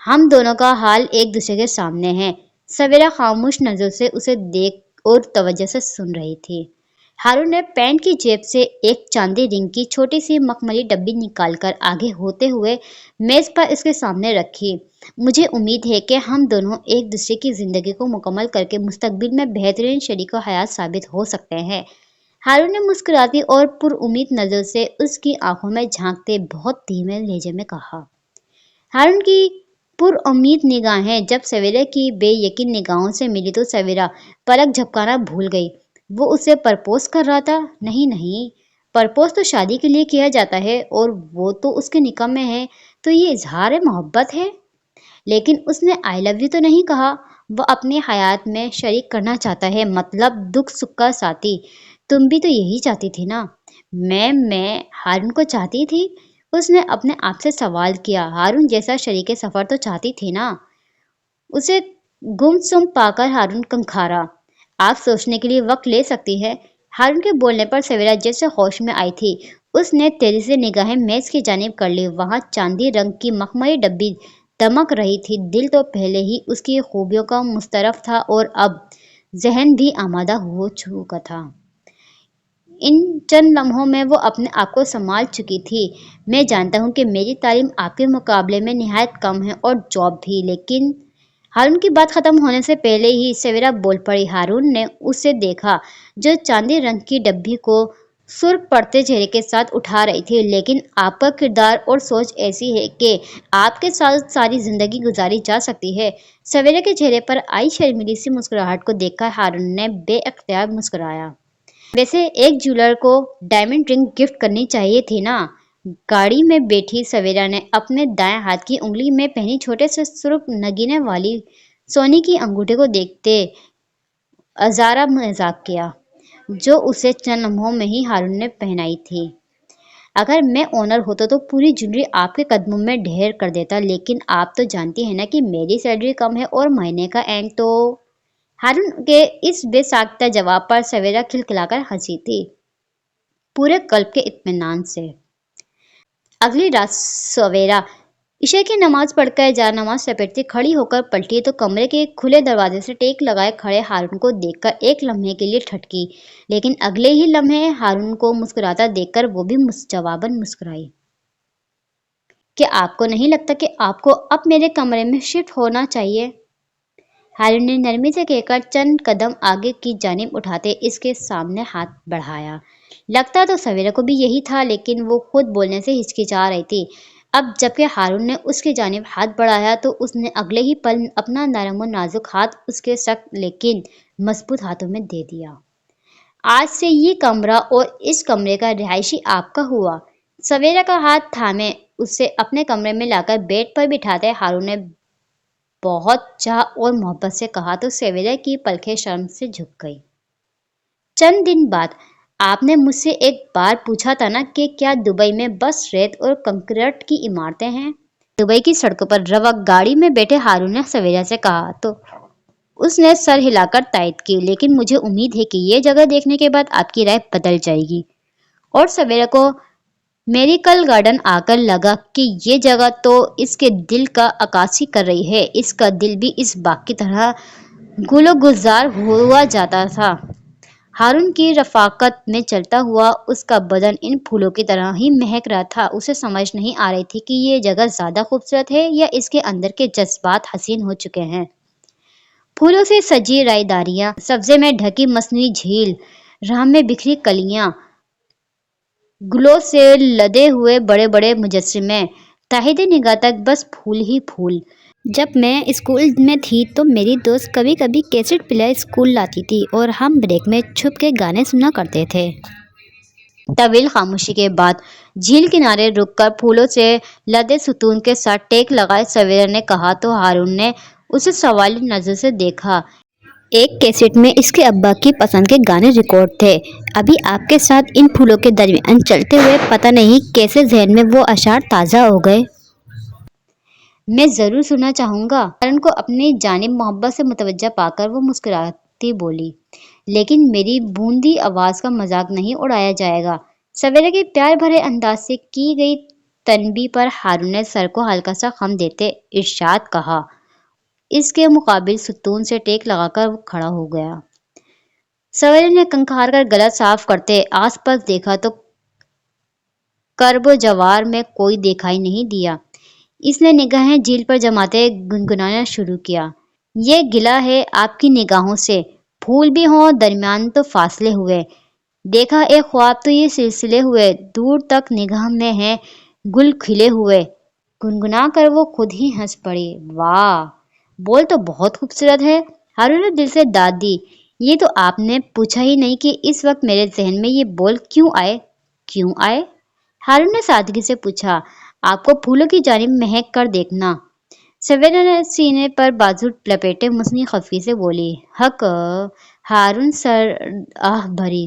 हम दोनों का हाल एक दूसरे के सामने है। सवेरा खामोश नजर से उसे देख और तवज्जो से सुन रही थी। हारून ने पैंट की जेब से एक चांदी रिंग की छोटी सी मखमली डब्बी निकालकर आगे होते हुए मेज पर इसके सामने रखी। मुझे उम्मीद है कि हम दोनों एक दूसरे की जिंदगी को मुकम्मल करके मुस्तकबिल में बेहतरीन शरीक हयात साबित हो सकते हैं। हारून ने मुस्कुराती और पुरउम्मीद नजर से उसकी आंखों में झांकते बहुत धीमे लहजे में कहा। हारून की पुरउम्मीद निगाहें जब सवेरा की बेयकीन निगाहों से मिली तो सवेरा पलक झपकाना भूल गई। वो उसे प्रपोज कर रहा था? नहीं नहीं, प्रपोज तो शादी के लिए किया जाता है और वो तो उसके निकाह में है, तो ये इजहार मोहब्बत है। लेकिन उसने आई लव यू तो नहीं कहा। वो अपनी हयात में शरीक करना चाहता है, मतलब दुख सुख का साथी। तुम भी तो यही चाहती थी ना? मैं हारून को चाहती थी। उसने अपने आप से सवाल किया। हारून जैसा शरीके सफर तो चाहती थी ना? उसे गुमसुम पाकर हारून कंखारा। आप सोचने के लिए वक्त ले सकती है। हारून के बोलने पर सवेरा जैसे होश में आई थी। उसने तेजी से निगाहें मेज की जानिब कर ली। वहां चांदी रंग की मखमली डब्बी दमक रही थी। दिल तो पहले ही उसकी खूबियों का मुस्तरफ था और अब जहन भी आमादा हो चुका था। इन चंद लम्हों में वो अपने आप को संभाल चुकी थी। मैं जानता हूँ कि मेरी तालीम आपके मुकाबले में निहायत कम है और जॉब भी, लेकिन हारून की बात खत्म होने से पहले ही सवेरा बोल पड़ी। हारून ने उसे देखा जो चांदी रंग की डब्बी को सुर्ख पड़ते चेहरे के साथ उठा रही थी। लेकिन आपका किरदार और सोच ऐसी है कि आपके साथ सारी जिंदगी गुजारी जा सकती है। सवेरे के चेहरे पर आई शर्मीली सी मुस्कुराहट को देखकर हारून ने बेअख्तियार मुस्कुराया। वैसे एक ज्वेलर को डायमंड रिंग गिफ्ट करनी चाहिए थी ना? गाड़ी में बैठी सवेरा ने अपने दाएं हाथ की उंगली में पहनी छोटे से सुर्ख नगीने वाली सोने की अंगूठी को देखते अजारा मजाक किया, जो उसे चंद लम्हों में ही हारून ने पहनाई थी। अगर मैं ओनर होता तो पूरी ज्वेलरी आपके कदमों में ढेर कर देता, लेकिन आप तो जानती है ना कि मेरी सैलरी कम है और महीने का एंड तो। हारून के इस बेसाख्ता जवाब पर सवेरा खिलखिलाकर हंसी थी, पूरे कल्ब के इत्मीनान से। अगली रात सवेरा عشاء کی نماز پڑھ کر جا نماز لپیٹتی کھڑی ہو کر پلٹی تو کمرے کے کھلے دروازے سے ٹیک لگائے کھڑے ہارون کو دیکھ کر ایک لمحے کے لیے ٹھٹکی، لیکن اگلے ہی لمحے ہارون کو مسکراتا دیکھ کر وہ بھی جواباً مسکرائی۔ کہ آپ کو نہیں لگتا کہ آپ کو اب میرے کمرے میں شفٹ ہونا چاہیے؟ ہارون نے نرمی سے کہہ کر چند قدم آگے کی جانب اٹھاتے اس کے سامنے ہاتھ بڑھایا۔ لگتا تو سویرا کو بھی یہی تھا، لیکن وہ خود بولنے سے ہچکچا رہی تھی۔ اب جبکہ ہارون نے اس کی جانب ہاتھ بڑھایا تو اس نے اگلے ہی پل اپنا نرم و نازک ہاتھ اس کے سخت لیکن مضبوط ہاتھوں میں دے دیا۔ آج سے یہ کمرہ اور اس کمرے کا رہائشی آپ کا ہوا۔ سویرا کا ہاتھ تھامے اسے اپنے کمرے میں لا کر بیڈ پر بٹھاتے ہارون نے بہت چاہ اور محبت سے کہا تو سویرا کی پلکیں شرم سے جھک گئی۔ چند دن بعد آپ نے مجھ سے ایک بار پوچھا تھا نا کہ کیا دبئی میں بس ریت اور کنکریٹ کی عمارتیں ہیں؟ دبئی کی سڑکوں پر رواں گاڑی میں بیٹھے ہارون نے سویرا سے کہا تو اس نے سر ہلا کر تائید کی، لیکن مجھے امید ہے کہ یہ جگہ دیکھنے کے بعد آپ کی رائے بدل جائے گی۔ اور سویرا کو میریکل گارڈن آ کر لگا کہ یہ جگہ تو اس کے دل کا عکاسی کر رہی ہے، اس کا دل بھی اس باغ کی طرح گل و گلزار ہوا جاتا تھا۔ ہارون کی رفاقت میں چلتا ہوا اس کا بدن ان پھولوں کی طرح ہی مہک رہا تھا۔ اسے سمجھ نہیں آ رہی تھی کہ یہ جگہ زیادہ خوبصورت ہے یا اس کے اندر کے جذبات حسین ہو چکے ہیں۔ پھولوں سے سجی رائے داریاں، سبزے میں ڈھکی مصنوعی جھیل، راہ میں بکھری کلیاں، گلوں سے لدے ہوئے بڑے بڑے مجسمے، تاحد نگاہ تک بس پھول ہی پھول۔ جب میں اسکول میں تھی تو میری دوست کبھی کبھی کیسٹ پلیئر اسکول لاتی تھی اور ہم بریک میں چھپ کے گانے سنا کرتے تھے۔ طویل خاموشی کے بعد جھیل کنارے رک کر پھولوں سے لدے ستون کے ساتھ ٹیک لگائے سویرا نے کہا تو ہارون نے اسے سوالی نظر سے دیکھا۔ ایک کیسٹ میں اس کے ابا کی پسند کے گانے ریکارڈ تھے۔ ابھی آپ کے ساتھ ان پھولوں کے درمیان چلتے ہوئے پتہ نہیں کیسے ذہن میں وہ اشعار تازہ ہو گئے۔ میں ضرور سننا چاہوں گا۔ ہارون کو اپنی جانب محبت سے متوجہ پا کر وہ مسکراتی بولی، لیکن میری بوندی آواز کا مذاق نہیں اڑایا جائے گا۔ سویرا کے پیار بھرے انداز سے کی گئی تنبیہ پر ہارون نے سر کو ہلکا سا خم دیتے ارشاد کہا۔ اس کے مقابل ستون سے ٹیک لگا کر وہ کھڑا ہو گیا۔ سویرا نے کنکھار کر گلا صاف کرتے آس پاس دیکھا تو کرب و جوار میں کوئی دکھائی نہیں دیا۔ اس نے نگاہیں جھیل پر جماتے گنگنانا شروع کیا۔ یہ گلہ ہے آپ کی نگاہوں سے، پھول بھی ہوں درمیان تو فاصلے ہوئے، دیکھا ایک خواب تو یہ سلسلے ہوئے، دور تک نگاہ میں ہیں گل کھلے ہوئے۔ گنگنا کر وہ خود ہی ہنس پڑی۔ واہ، بول تو بہت خوبصورت ہے۔ ہارون نے دل سے داد دی۔ یہ تو آپ نے پوچھا ہی نہیں کہ اس وقت میرے ذہن میں یہ بول کیوں آئے؟ کیوں آئے؟ ہارون نے سادگی سے پوچھا۔ آپ کو پھولوں کی جانب مہک کر دیکھنا۔ سویرا نے سینے پر بازو لپیٹے مصنوعی خفگی سے بولی۔ حق ہارون سر آہ بھری،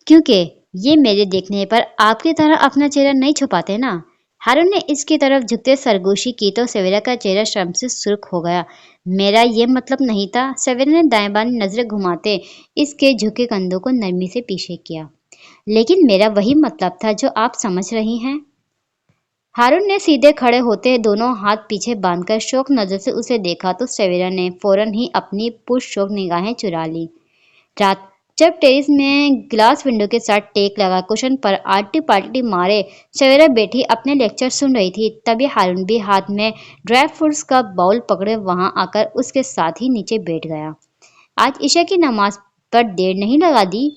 کیونکہ یہ میرے دیکھنے پر آپ کی طرح اپنا چہرہ نہیں چھپاتے نا۔ ہارون نے اس کی طرف جھکتے سرگوشی کی تو سویرا کا چہرہ شرم سے سرخ ہو گیا۔ میرا یہ مطلب نہیں تھا۔ سویرا نے دائیں بائیں نظریں گھماتے اس کے جھکے کندھوں کو نرمی سے پیچھے کیا۔ لیکن میرا وہی مطلب تھا جو آپ سمجھ رہی ہیں۔ ہارون نے سیدھے کھڑے ہوتے دونوں ہاتھ پیچھے باندھ کر شوق نظر سے اسے دیکھا تو سویرا نے فوراً ہی اپنی پرشوق نگاہیں چرا لی۔ رات جب ٹیریس میں گلاس ونڈو کے ساتھ ٹیک لگا کشن پر آلٹی پالٹی مارے سویرا بیٹھی اپنے لیکچر سن رہی تھی، تبھی ہارون بھی ہاتھ میں ڈرائی فروٹس کا باؤل پکڑے وہاں آ کر اس کے ساتھ ہی نیچے بیٹھ گیا۔ آج عشاء کی نماز پر دیر نہیں لگا دی؟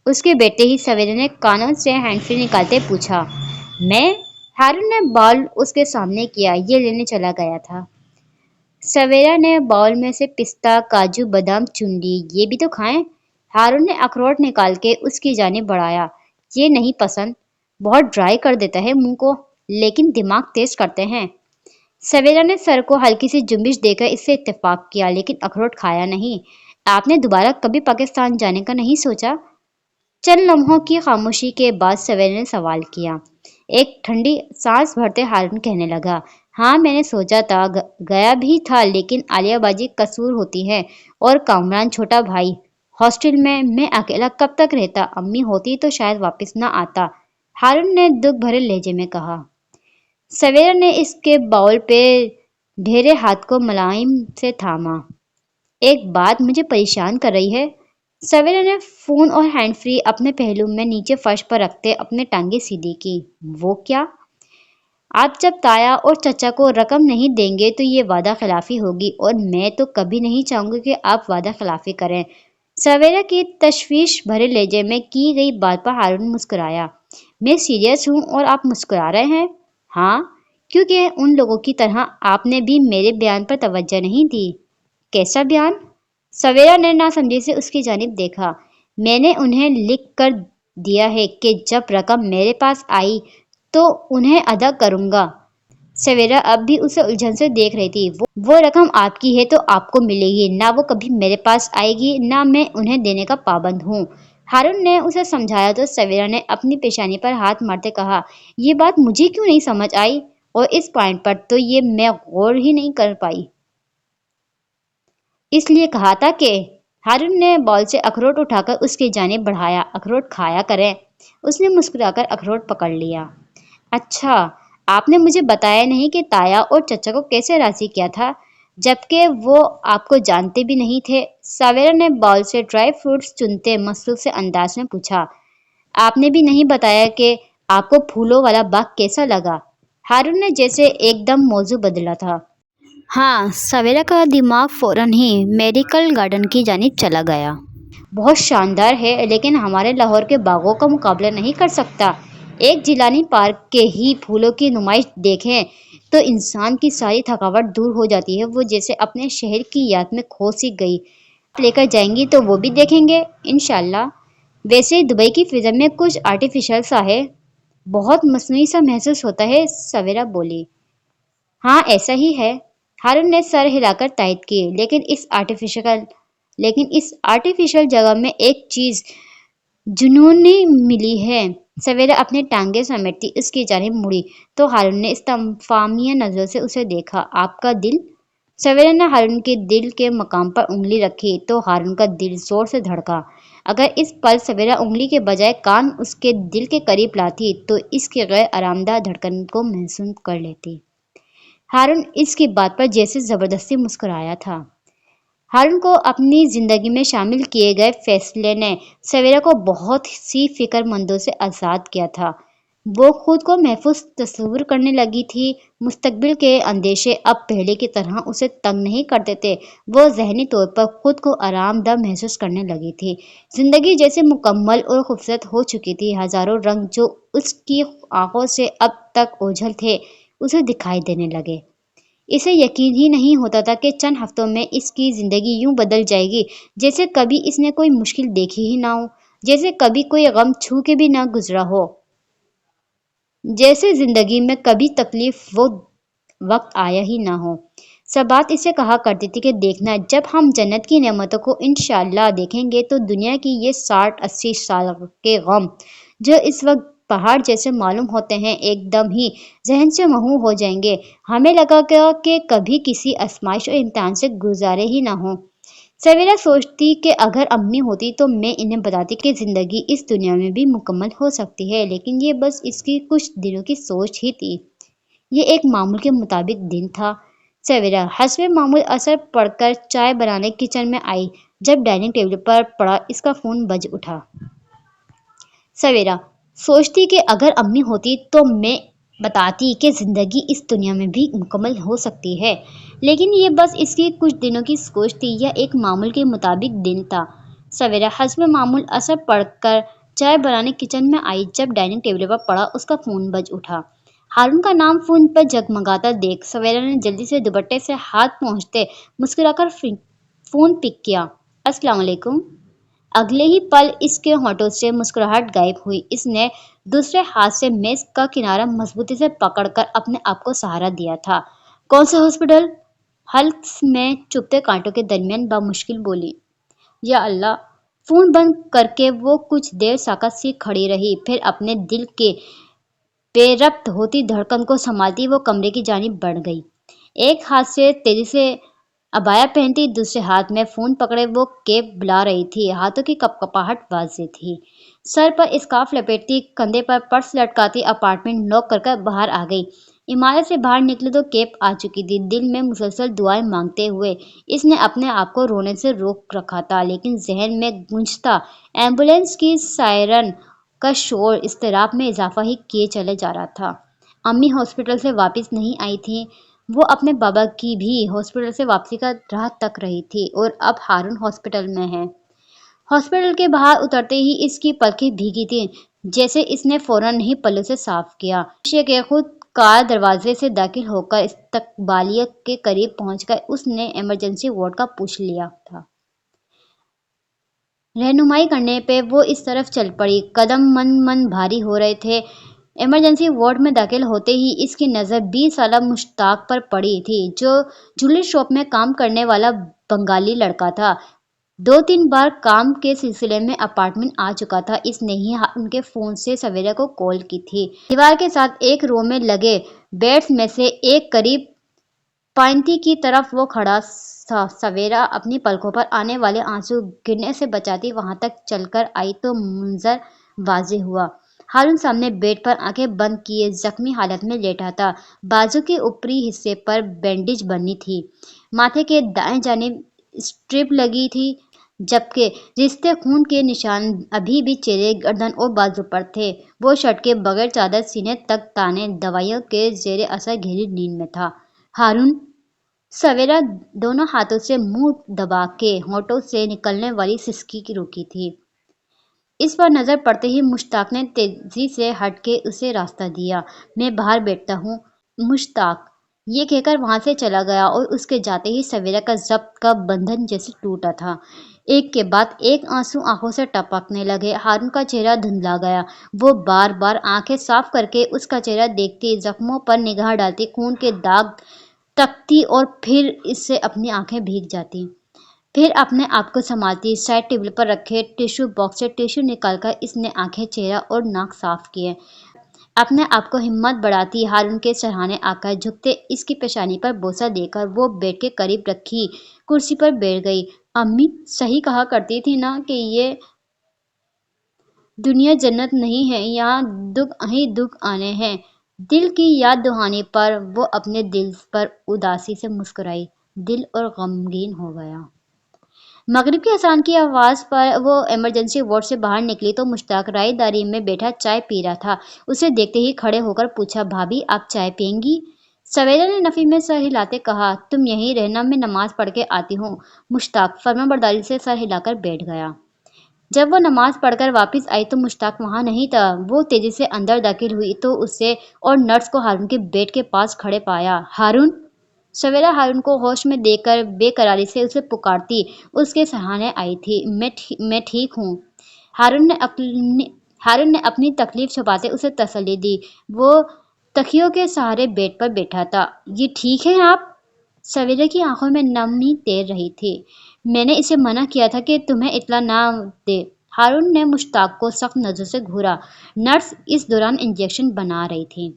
اس کے بیٹے ہی سویرا نے کانوں سے ہینڈ فری نکالتے پوچھا۔ میں؟ ہارون نے باؤل اس کے سامنے کیا۔ یہ لینے چلا گیا تھا۔ سویرا نے باؤل میں سے پستہ، کاجو، بادام چن لی۔ یہ بھی تو کھائیں۔ ہارون نے اخروٹ نکال کے اس کی جانب بڑھایا۔ یہ نہیں پسند، بہت ڈرائی کر دیتا ہے منہ کو، لیکن دماغ تیز کرتے ہیں۔ سویرا نے سر کو ہلکی سی جنبش دے کر اس سے اتفاق کیا، لیکن اخروٹ کھایا نہیں۔ آپ نے دوبارہ کبھی پاکستان جانے کا نہیں سوچا؟ چند لمحوں کی خاموشی کے بعد سویرا نے سوال کیا۔ ایک ٹھنڈی سانس بھرتے ہارون کہنے لگا۔ ہاں میں نے سوچا تھا، گیا بھی تھا، لیکن عالیہ باجی قصور ہوتی ہے اور کامران چھوٹا بھائی ہاسٹل میں اکیلا کب تک رہتا، امی ہوتی تو شاید واپس نہ آتا، ہارون نے دکھ بھرے لہجے میں کہا۔ सवेरा ने इसके बाउल पे ढेरे हाथ को मुलायम से थामा। एक बात मुझे परेशान कर रही है। सवेरा ने फोन और हैंड फ्री अपने पहलू में नीचे फर्श पर रखते अपने टांगे सीधी की। वो क्या? आप जब ताया और चचा को रकम नहीं देंगे तो ये वादा खिलाफी होगी, और मैं तो कभी नहीं चाहूंगी कि आप वादा खिलाफी करें। सवेरा की तशवीश भरे लहजे में की गई बात पर हारून मुस्कुराया। मैं सीरियस हूँ और आप मुस्कुरा रहे हैं? हाँ, क्योंकि उन लोगों की तरह आपने भी मेरे बयान पर तवज्जो नहीं दी। कैसा बयान? सवेरा ने नासमझी से उसकी जानिब देखा। मैंने उन्हें लिख कर दिया है कि जब रकम मेरे पास आई तो उन्हें अदा करूंगा। सवेरा अब भी उसे उलझन से देख रही थी। वो रकम आपकी है तो आपको मिलेगी, ना वो कभी मेरे पास आएगी, ना मैं उन्हें देने का पाबंद हूँ। हारून ने उसे समझाया तो सवेरा ने अपनी पेशानी पर हाथ मारते कहा, ये बात मुझे क्यों नहीं समझ आई, और इस पॉइंट पर तो ये मैं गौर ही नहीं कर पाई। इसलिए कहा था कि हारून ने बॉल से अखरोट उठाकर उसकी जानिब बढ़ाया। अखरोट खाया करें। उसने मुस्कुराकर अखरोट पकड़ लिया। अच्छा, आपने मुझे बताया नहीं कि ताया और चचा को कैसे राजी किया था, जबकि वो आपको जानते भी नहीं थे। सवेरा ने बॉल से ड्राई फ्रूट्स चुनते मसरूफ से अंदाज में पूछा। आपने भी नहीं बताया कि आपको फूलों वाला बाग कैसा लगा। हारून ने जैसे एकदम मौजू बदला था। हाँ, सवेरा का दिमाग फौरन ही मेडिकल गार्डन की जानिब चला गया। बहुत शानदार है, लेकिन हमारे लाहौर के बागों का मुकाबला नहीं कर सकता। एक जिलानी पार्क के ही फूलों की नुमाइश देखें तो इंसान की सारी थकावट दूर हो जाती है। वो जैसे अपने शहर की याद में खो सी गई। लेकर जाएंगी तो वो भी देखेंगे इंशाल्लाह। वैसे दुबई की फिजा में कुछ आर्टिफिशियल सा है, बहुत मसनूई सा महसूस होता है। सवेरा बोली। हाँ, ऐसा ही है। हारून ने सर हिलाकर तायद की। लेकिन इस आर्टिफिशियल जगह में एक चीज जुनूनी मिली है। सवेरा अपने टांगे समेटती उसकी जानिब मुड़ी तो हारून ने इस्तफामिया नजरों से उसे देखा। आपका दिल? सवेरा ने हारून के दिल के मकाम पर उंगली रखी तो हारून का दिल जोर से धड़का। अगर इस पल सवेरा उंगली के बजाय कान उसके दिल के करीब लाती तो इसकी गैर आरामदाह धड़कन को महसूस कर लेती। हारून इसकी बात पर जैसे जबरदस्ती मुस्कुराया था। हारून को अपनी जिंदगी में शामिल किए गए फैसले ने सवेरा को बहुत सी फिक्रमंदों से आज़ाद किया था। वो खुद को महफूज तस्वुर करने लगी थी। मुस्तकबिल के अंदेशे अब पहले की तरह उसे तंग नहीं करते थे। वो जहनी तौर पर खुद को आरामदाह महसूस करने लगी थी। जिंदगी जैसे मुकम्मल और खूबसूरत हो चुकी थी। हजारों रंग जो उसकी आंखों से अब तक ओझल थे उसे दिखाई देने लगे। इसे यकीन ही नहीं होता था कि चंद हफ्तों में इसकी जिंदगी यूं बदल जाएगी जैसे कभी इसने कोई मुश्किल देखी ही ना हो, जैसे कभी कोई गम छू के भी ना गुजरा हो, जैसे जिंदगी में कभी तकलीफ वो वक्त आया ही ना हो। सब बात इसे कहा करती थी कि देखना, जब हम जन्नत की नेमतों को इंशाअल्लाह देखेंगे तो दुनिया की ये 60-80 साल के गम जो इस वक्त पहाड़ जैसे मालूम होते हैं एकदम ही जहन से महू हो जाएंगे। हमें लगा कि कभी किसी आजमाइश और इम्तिहान से गुजारे ही ना हो। सवेरा सोचती कि अगर अम्मी होती तो मैं इन्हें बताती कि जिंदगी इस दुनिया में भी मुकम्मल हो सकती है, लेकिन ये बस इसकी कुछ दिनों की सोच ही थी। ये एक मामूल के मुताबिक दिन था। सवेरा हस्बे मामूल असर पड़कर चाय बनाने किचन में आई। जब डाइनिंग टेबल पर पड़ा इसका फोन बज उठा। सवेरा सोचती कि अगर अम्मी होती तो मैं बताती कि जिंदगी इस दुनिया में भी मुकम्मल हो सकती है, लेकिन ये बस इसकी कुछ दिनों की सोच थी। यह एक मामूल के मुताबिक दिन था। सवेरा हस्बे मामूल असर पड़कर चाय बनाने किचन में आई। जब डाइनिंग टेबल पर पड़ा उसका फोन बज उठा। हारून का नाम फोन पर जगमगाता देख सवेरा ने जल्दी से दुपट्टे से हाथ पहुंचते मुस्कुराकर फोन पिक किया। अस्सलाम वालेकुम। अगले ही पल इसके होठों से मुस्कुराहट गायब हुई। इसने दूसरे हाथ से मेज का किनारा मजबूती से पकड़कर अपने आप को सहारा दिया था। कौन सा हॉस्पिटल? हल्क में चुभते कांटों के दरमियान बामुश्किल बोली। या अल्लाह। फोन बंद करके वो कुछ देर साकत सी खड़ी रही, फिर अपने दिल के बेरब्त होती धड़कन को संभालती वो कमरे की जानिब बढ़ गई। एक हाथ से तेजी से अबाया पहनती, दूसरे हाथ में फोन पकड़े वो केब बुला रही थी। हाथों की कपकपाहट वाज़ेह थी। सर पर स्कार्फ लपेटती, कंधे पर पर्स लटकाती अपार्टमेंट लॉक कर बाहर आ गई। इमारत से बाहर निकले तो कैब आ चुकी थी। दिल में मुसलसल दुआएं मांगते हुए इसने अपने आप को रोने से रोक रखा था, लेकिन जहन में गूंजता एम्बुलेंस की सायरन का शोर इज़्तिराब में इजाफा ही किए चले जा रहा था। अम्मी हॉस्पिटल से वापस नहीं आई थी। वो अपने बाबा की भी हॉस्पिटल से वापसी का राह तक रही थी और अब हारून हॉस्पिटल में है। हॉस्पिटल के बाहर उतरते ही इसकी पलकें भीगी थीं, जैसे इसने फौरन नहीं पल्लों से साफ किया। शीशे के खुद कार दरवाजे से दाखिल होकर इस्तकबालिया के करीब पहुंचकर उसने इमरजेंसी वार्ड का पूछ लिया था। रहनुमाई करने पे वो इस तरफ चल पड़ी। कदम मन मन भारी हो रहे थे। इमरजेंसी वार्ड में दाखिल होते ही इसकी नज़र 20 साला मुश्ताक पर पड़ी थी, जो ज्वेलरी शॉप में काम करने वाला बंगाली लड़का था। 2-3 बार काम के सिलसिले में अपार्टमेंट आ चुका था। इसने ही उनके फ़ोन से सवेरा को कॉल की थी। दीवार के साथ एक रो में लगे बेड्स में से एक करीब पाइंती की तरफ वो खड़ा था। सवेरा अपनी पलकों पर आने वाले आंसू गिरने से बचाती वहां तक चलकर आई तो मंजर वाज़ेह हुआ। हारून सामने बेड पर आंखें बंद किए जख्मी हालत में लेटा था। बाजू के ऊपरी हिस्से पर बैंडेज बनी थी। माथे के दाएं जानिब स्ट्रिप लगी थी, जबकि रिश्ते खून के निशान अभी भी चेहरे, गर्दन और बाजू पर थे। वो शर्ट के बगैर चादर सीने तक ताने दवाइयों के जेर असर गहरी नींद में था। हारून, सवेरा दोनों हाथों से मुंह दबा के होठों से निकलने वाली सिसकी की रोकी थी। इस पर नजर पड़ते ही मुश्ताक ने तेजी से हट के उसे रास्ता दिया। मैं बाहर बैठता हूँ, मुश्ताक ये कहकर वहां से चला गया और उसके जाते ही सवेरा का जब्त का बंधन जैसे टूटा था। एक के बाद एक आंसू आंखों से टपकने लगे। हारून का चेहरा धुंधला गया। वो बार बार आंखें साफ करके उसका चेहरा देखती, जख्मों पर निगाह डालती, खून के दाग तकती और फिर इससे अपनी आंखें भीग जाती। फिर अपने आप को संभालती साइड टेबल पर रखे टिश्यू बॉक्स से टिश्यू निकालकर इसने आंखें, चेहरा और नाक साफ किए। अपने आप को हिम्मत बढ़ाती हारून के सराहने आकर झुकते इसकी पेशानी पर बोसा देकर वो बेड के करीब रखी कुर्सी पर बैठ गई। अम्मी सही कहा करती थी ना कि ये दुनिया जन्नत नहीं है, यहाँ दुख ही दुख आने हैं। दिल की याद दुहानी पर वो अपने दिल पर उदासी से मुस्कुराई। दिल और गमगीन हो गया। मगरिब के अजान की आवाज़ पर वो इमरजेंसी वार्ड से बाहर निकली तो मुश्ताक रायदारी में बैठा चाय पी रहा था। उसे देखते ही खड़े होकर पूछा, भाभी आप चाय पियेंगी? सवेरा ने नफ़ी में सर हिलाते कहा, तुम यहीं रहना, मैं नमाज पढ़ के आती हूँ। मुश्ताक फर्माबरदारी से सर हिलाकर बैठ गया। जब वो नमाज पढ़कर वापस आई तो मुश्ताक वहां नहीं था। वो तेजी से अंदर दाखिल हुई तो उसे और नर्स को हारून के बेड के पास खड़े पाया। हारून, सवेरा हारून को होश में देखकर बेकरारी से उसे पुकारती उसके सराहने आई थी। मैं ठीक हूँ। हारून ने अपनी तकलीफ छुपाते उसे तसल्ली दी। वो तकियों के सहारे बेड पर बैठा था। ये ठीक है आप? सवेरे की आंखों में नमी तैर रही थी। मैंने इसे मना किया था कि तुम्हें इत्तला ना दे। हारून ने मुश्ताक को सख्त नजर से घूरा। नर्स इस दौरान इंजेक्शन बना रही थी।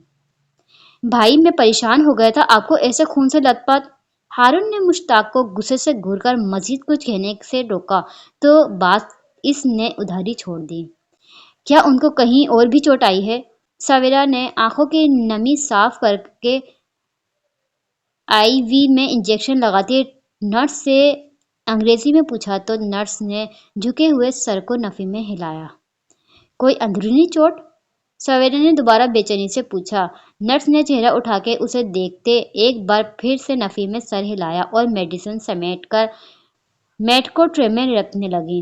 भाई मैं परेशान हो गया था आपको ऐसे खून से लथपथ। हारून ने मुश्ताक को गुस्से से घूरकर मजीद कुछ कहने से रोका तो बात इसने उधारी छोड़ दी। क्या उनको कहीं और भी चोट आई है? सवेरा ने आंखों की नमी साफ करके आईवी में इंजेक्शन लगाती नर्स से अंग्रेजी में पूछा तो नर्स ने झुके हुए सर को नफी में हिलाया। कोई अंदरूनी चोट? सवेरे ने दोबारा बेचैनी से पूछा। नर्स ने चेहरा उठा के उसे देखते एक बार फिर से नफी में सर हिलाया और मेडिसिन समेट कर मेट को ट्रे में रखने लगी।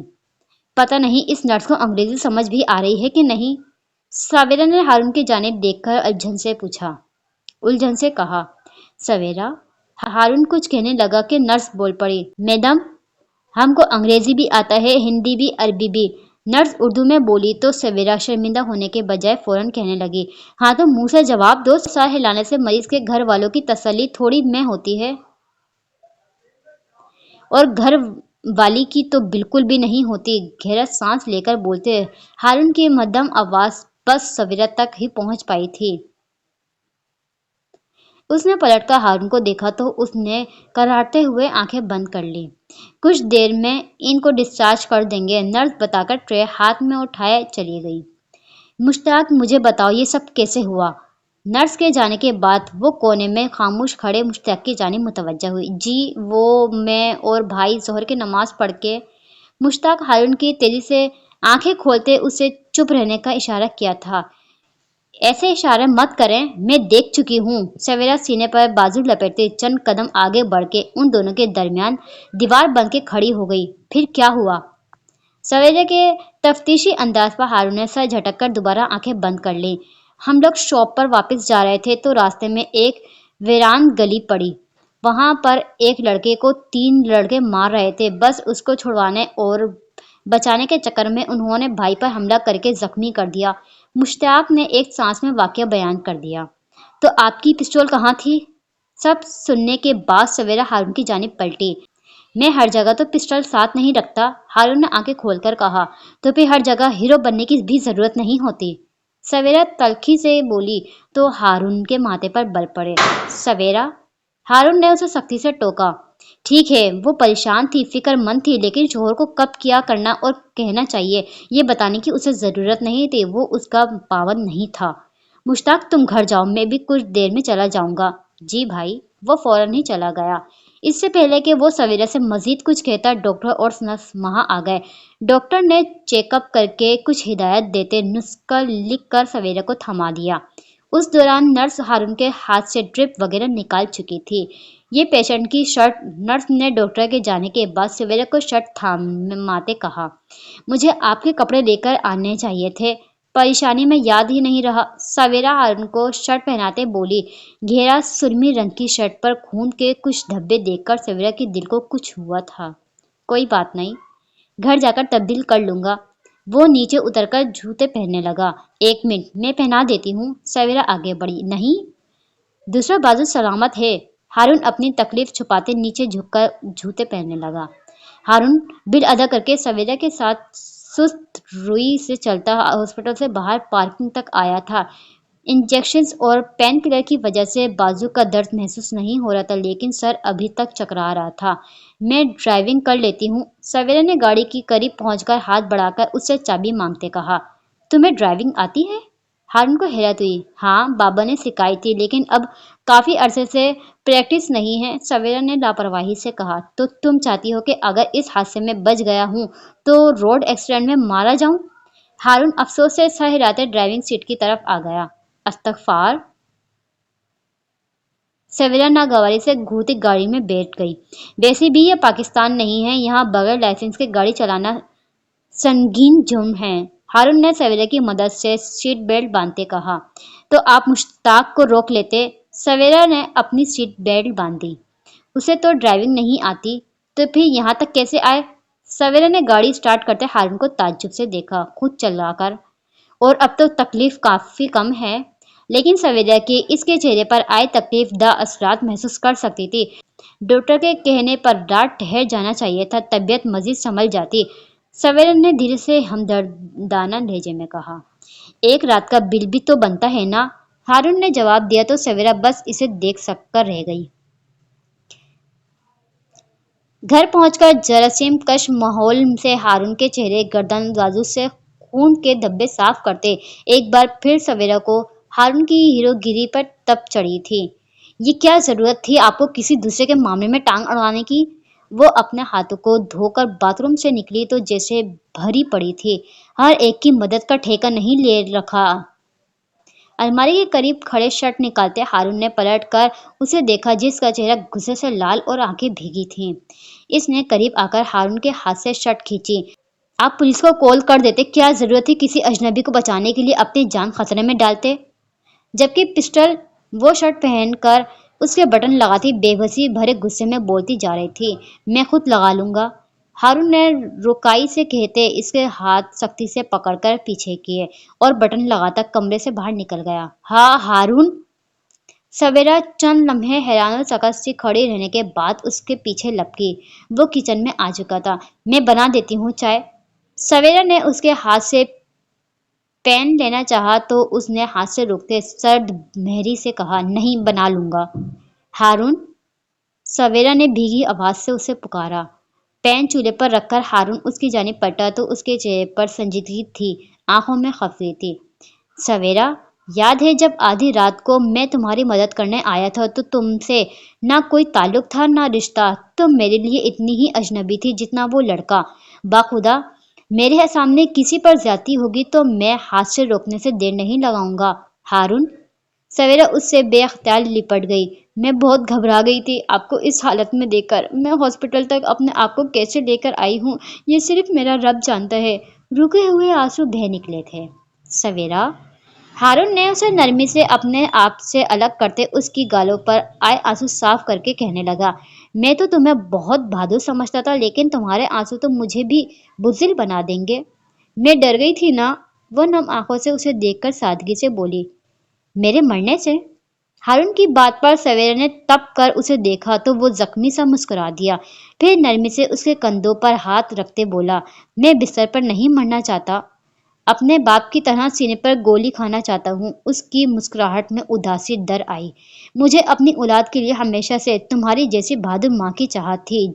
पता नहीं इस नर्स को अंग्रेजी समझ भी आ रही है कि नहीं? सवेरा ने हारून की जानिब देखकर उलझन से कहा। सवेरा, हारून कुछ कहने लगा कि नर्स बोल पड़ी, मैडम हमको अंग्रेजी भी आता है, हिंदी भी, अरबी भी। नर्स उर्दू में बोली तो सवेरा शर्मिंदा होने के बजाय फौरन कहने लगी, हाँ तो मुंह से जवाब दो। सर हिलाने से मरीज के घर वालों की तसल्ली थोड़ी में होती है, और घर वाली की तो बिल्कुल भी नहीं होती। गहरा सांस लेकर बोलते हारून की मध्यम आवाज बस सवेरा तक ही पहुंच पाई थी। उसने पलटकर हारून को देखा तो उसने कराहते हुए आंखें बंद कर ली। कुछ देर में इनको डिस्चार्ज कर देंगे, नर्स बताकर ट्रे हाथ में उठाए चली गई। मुश्ताक मुझे बताओ ये सब कैसे हुआ? नर्स के जाने के बाद वो कोने में खामोश खड़े मुश्ताक की जानिब मुतवज्जा हुई। जी वो मैं और भाई ज़ोहर की नमाज पढ़ के। मुश्ताक हारून की तेजी से आंखें खोलते उसे चुप रहने का इशारा किया था। ऐसे इशारे मत करें, मैं देख चुकी हूँ। सवेरा सीने पर बाजू लपेटते चंद कदम आगे बढ़ के उन दोनों के दरमियान दीवार बन के खड़ी हो गई। फिर क्या हुआ? सवेरे के तफ्तीशी अंदाज पर हारून ने सर झटक कर दोबारा आंखें बंद कर ली। हम लोग शॉप पर वापस जा रहे थे तो रास्ते में एक वीरान गली पड़ी। वहां पर एक लड़के को 3 लड़के मार रहे थे। बस उसको छुड़वाने और बचाने के चक्कर में उन्होंने भाई पर हमला करके जख्मी कर दिया। मुश्ताक ने एक सांस में वाकया बयान कर दिया। तो आपकी पिस्तौल कहाँ थी? सब सुनने के बाद सवेरा हारून की जानिब पलटी। मैं हर जगह तो पिस्टल साथ नहीं रखता, हारून ने आंखें खोलकर कहा। तो फिर हर जगह हीरो बनने की भी जरूरत नहीं होती। सवेरा तल्खी से बोली तो हारून के माथे पर बल पड़े। सवेरा, हारून ने उसे सख्ती से टोका। ठीक है, वो परेशान थी, फिक्रमंद थी, लेकिन शोहर को कब क्या करना और कहना चाहिए ये बताने की उसे जरूरत नहीं थी। वो उसका पाबंद नहीं था। मुश्ताक तुम घर जाओ, मैं भी कुछ देर में चला जाऊंगा। जी भाई। वो फौरन ही चला गया। इससे पहले कि वो सवेरा से मजीद कुछ कहता डॉक्टर और नर्स वहां आ गए। डॉक्टर ने चेकअप करके कुछ हिदायत देते नुस्खा लिख कर सवेरा को थमा दिया। उस दौरान नर्स हारून के हाथ से ड्रिप वगैरह निकाल चुकी थी। ये पेशेंट की शर्ट। नर्स ने डॉक्टर के जाने के बाद सवेरा को शर्ट थामाते कहा। मुझे आपके कपड़े लेकर आने चाहिए थे, परेशानी में याद ही नहीं रहा। सवेरा हारून को शर्ट पहनाते बोली। घेरा सुरमी रंग की शर्ट पर खून के कुछ धब्बे देखकर सवेरा के दिल को कुछ हुआ था। कोई बात नहीं, घर जाकर तब्दील कर लूंगा। वो नीचे उतरकर जूते पहनने लगा। 1 मिनट, मैं पहना देती हूँ। सवेरा आगे बढ़ी। नहीं, दूसरा बाजू सलामत है। हारून अपनी तकलीफ छुपाते नीचे झुककर जूते पहनने लगा। हारून बिल अदा करके सवेरा के साथ सुस्त रुई से चलता हॉस्पिटल से बाहर पार्किंग तक आया था। इंजेक्शंस और पेन किलर की वजह से बाजू का दर्द महसूस नहीं हो रहा था, लेकिन सर अभी तक चकरा रहा था। मैं ड्राइविंग कर लेती हूँ। सवेरा ने गाड़ी के करीब पहुंचकर हाथ बढ़ाकर उससे चाबी मांगते कहा। तुम्हें ड्राइविंग आती है? हारून को हैरत हुई। हाँ, बाबा ने सिखाई थी, लेकिन अब काफी अरसे से प्रैक्टिस नहीं है। सवेरा ने लापरवाही से कहा। तो तुम चाहती हो कि अगर इस हादसे में बच गया हूँ तो रोड एक्सीडेंट में मारा जाऊं? हारून अफसोस से सर हिलाते ड्राइविंग सीट की तरफ आ गया। अस्तगफार। सवेरा नागवारी से घूरती गाड़ी में बैठ गई। वैसे भी यह पाकिस्तान नहीं है, यहाँ बगैर लाइसेंस के गाड़ी चलाना संगीन जुर्म है। हारून ने सवेरा की मदद से सीट बेल्ट बांधते कहा। तो आप मुश्ताक को रोक लेते। सवेरा ने अपनी सीट बेल्ट बांधी। उसे तो ड्राइविंग नहीं आती, तो फिर यहाँ तक कैसे आए? सवेरा ने गाड़ी स्टार्ट करते हारून को ताज्जुब से देखा। खुद चलाकर, और अब तो तकलीफ काफी कम है। लेकिन सवेरा की इसके चेहरे पर आए तकलीफ दा असरात महसूस कर सकती थी। डॉक्टर के कहने पर रात ठहर जाना चाहिए था, तबीयत मजीद संभल जाती। सवेरा ने धीरे से हमदर्दाना लहजे में कहा। एक रात का बिल भी तो बनता है ना? हारून ने जवाब दिया तो सवेरा बस इसे देख सककर रह गई। घर पहुंचकर जरासीम कश माहौल से हारून के चेहरे, गर्दन, बाजू से खून के धब्बे साफ करते एक बार फिर सवेरा को हारून की हीरोगिरी पर तप चढ़ी थी। ये क्या जरूरत थी आपको किसी दूसरे के मामले में टांग अड़ाने की? वो अपने हाथों को धोकर बाथरूम से निकली तो जैसे भरी पड़ी थी। हर एक की मदद का ठेका नहीं ले रखा। अलमारी के करीब खड़े शर्ट निकालते हारून ने पलट कर उसे देखा, जिसका चेहरा गुस्से से लाल और आंखें भीगी थीं। इसने करीब आकर हारून के हाथ से शर्ट खींची। आप पुलिस को कॉल कर देते, क्या जरूरत थी किसी अजनबी को बचाने के लिए अपनी जान खतरे में डालते? जबकि पिस्टल। वो शर्ट पहनकर उसके बटन लगाती बेबसी भरे गुस्से में बोलती जा रही थी। मैं खुद लगा लूंगा। हारून ने रुकाई से कहते इसके हाथ सख्ती से पकड़कर पीछे किए और बटन लगाता कमरे से बाहर निकल गया। हाँ हारून। सवेरा चंद लम्हे हैरान और सकत सी खड़ी रहने के बाद उसके पीछे लपकी। वो किचन में आ चुका था। मैं बना देती हूँ चाय। सवेरा ने उसके हाथ से पेन लेना चाहा तो उसने हाथ से रोकते सर्द मेहरी से कहा, नहीं, बना लूंगा। हारून। सवेरा ने भीगी आवाज से उसे पुकारा। पेन चूल्हे पर रखकर हारून उसकी जानिब पलटा तो उसके चेहरे पर संजीदगी थी, आंखों में खफगी थी। सवेरा, یاد ہے جب آدھی رات کو میں تمہاری مدد کرنے آیا تھا تو تم سے نہ کوئی تعلق تھا نہ رشتہ، تم میرے لیے اتنی ہی اجنبی تھی جتنا وہ لڑکا۔ باخدا میرے سامنے کسی پر زیادتی ہوگی تو میں ہاتھ سے روکنے سے دیر نہیں لگاؤں گا۔ ہارون، سویرا اس سے بے اختیار لپٹ گئی۔ میں بہت گھبرا گئی تھی آپ کو اس حالت میں دیکھ کر۔ میں ہاسپٹل تک اپنے آپ کو کیسے لے کر آئی ہوں یہ صرف میرا رب جانتا ہے۔ رکے ہوئے آنسو بہہ نکلے تھے۔ سویرا، ہارون نے اسے نرمی سے اپنے آپ سے الگ کرتے اس کی گالوں پر آئے آنسو صاف کر کے کہنے لگا، میں تو تمہیں بہت بہادر سمجھتا تھا لیکن تمہارے آنسو تو مجھے بھی بزدل بنا دیں گے۔ میں ڈر گئی تھی نا، وہ نم آنکھوں سے اسے دیکھ کر سادگی سے بولی۔ میرے مرنے سے؟ ہارون کی بات پر سویرا نے تپ کر اسے دیکھا تو وہ زخمی سا مسکرا دیا، پھر نرمی سے اس کے کندھوں پر ہاتھ رکھتے بولا، میں بستر پر نہیں مرنا چاہتا، اپنے باپ کی طرح سینے پر گولی کھانا چاہتا ہوں۔ اس کی مسکراہٹ میں اداسی در آئی۔ مجھے اپنی اولاد کے لیے ہمیشہ سے تمہاری جیسی بہادر ماں کی چاہت تھی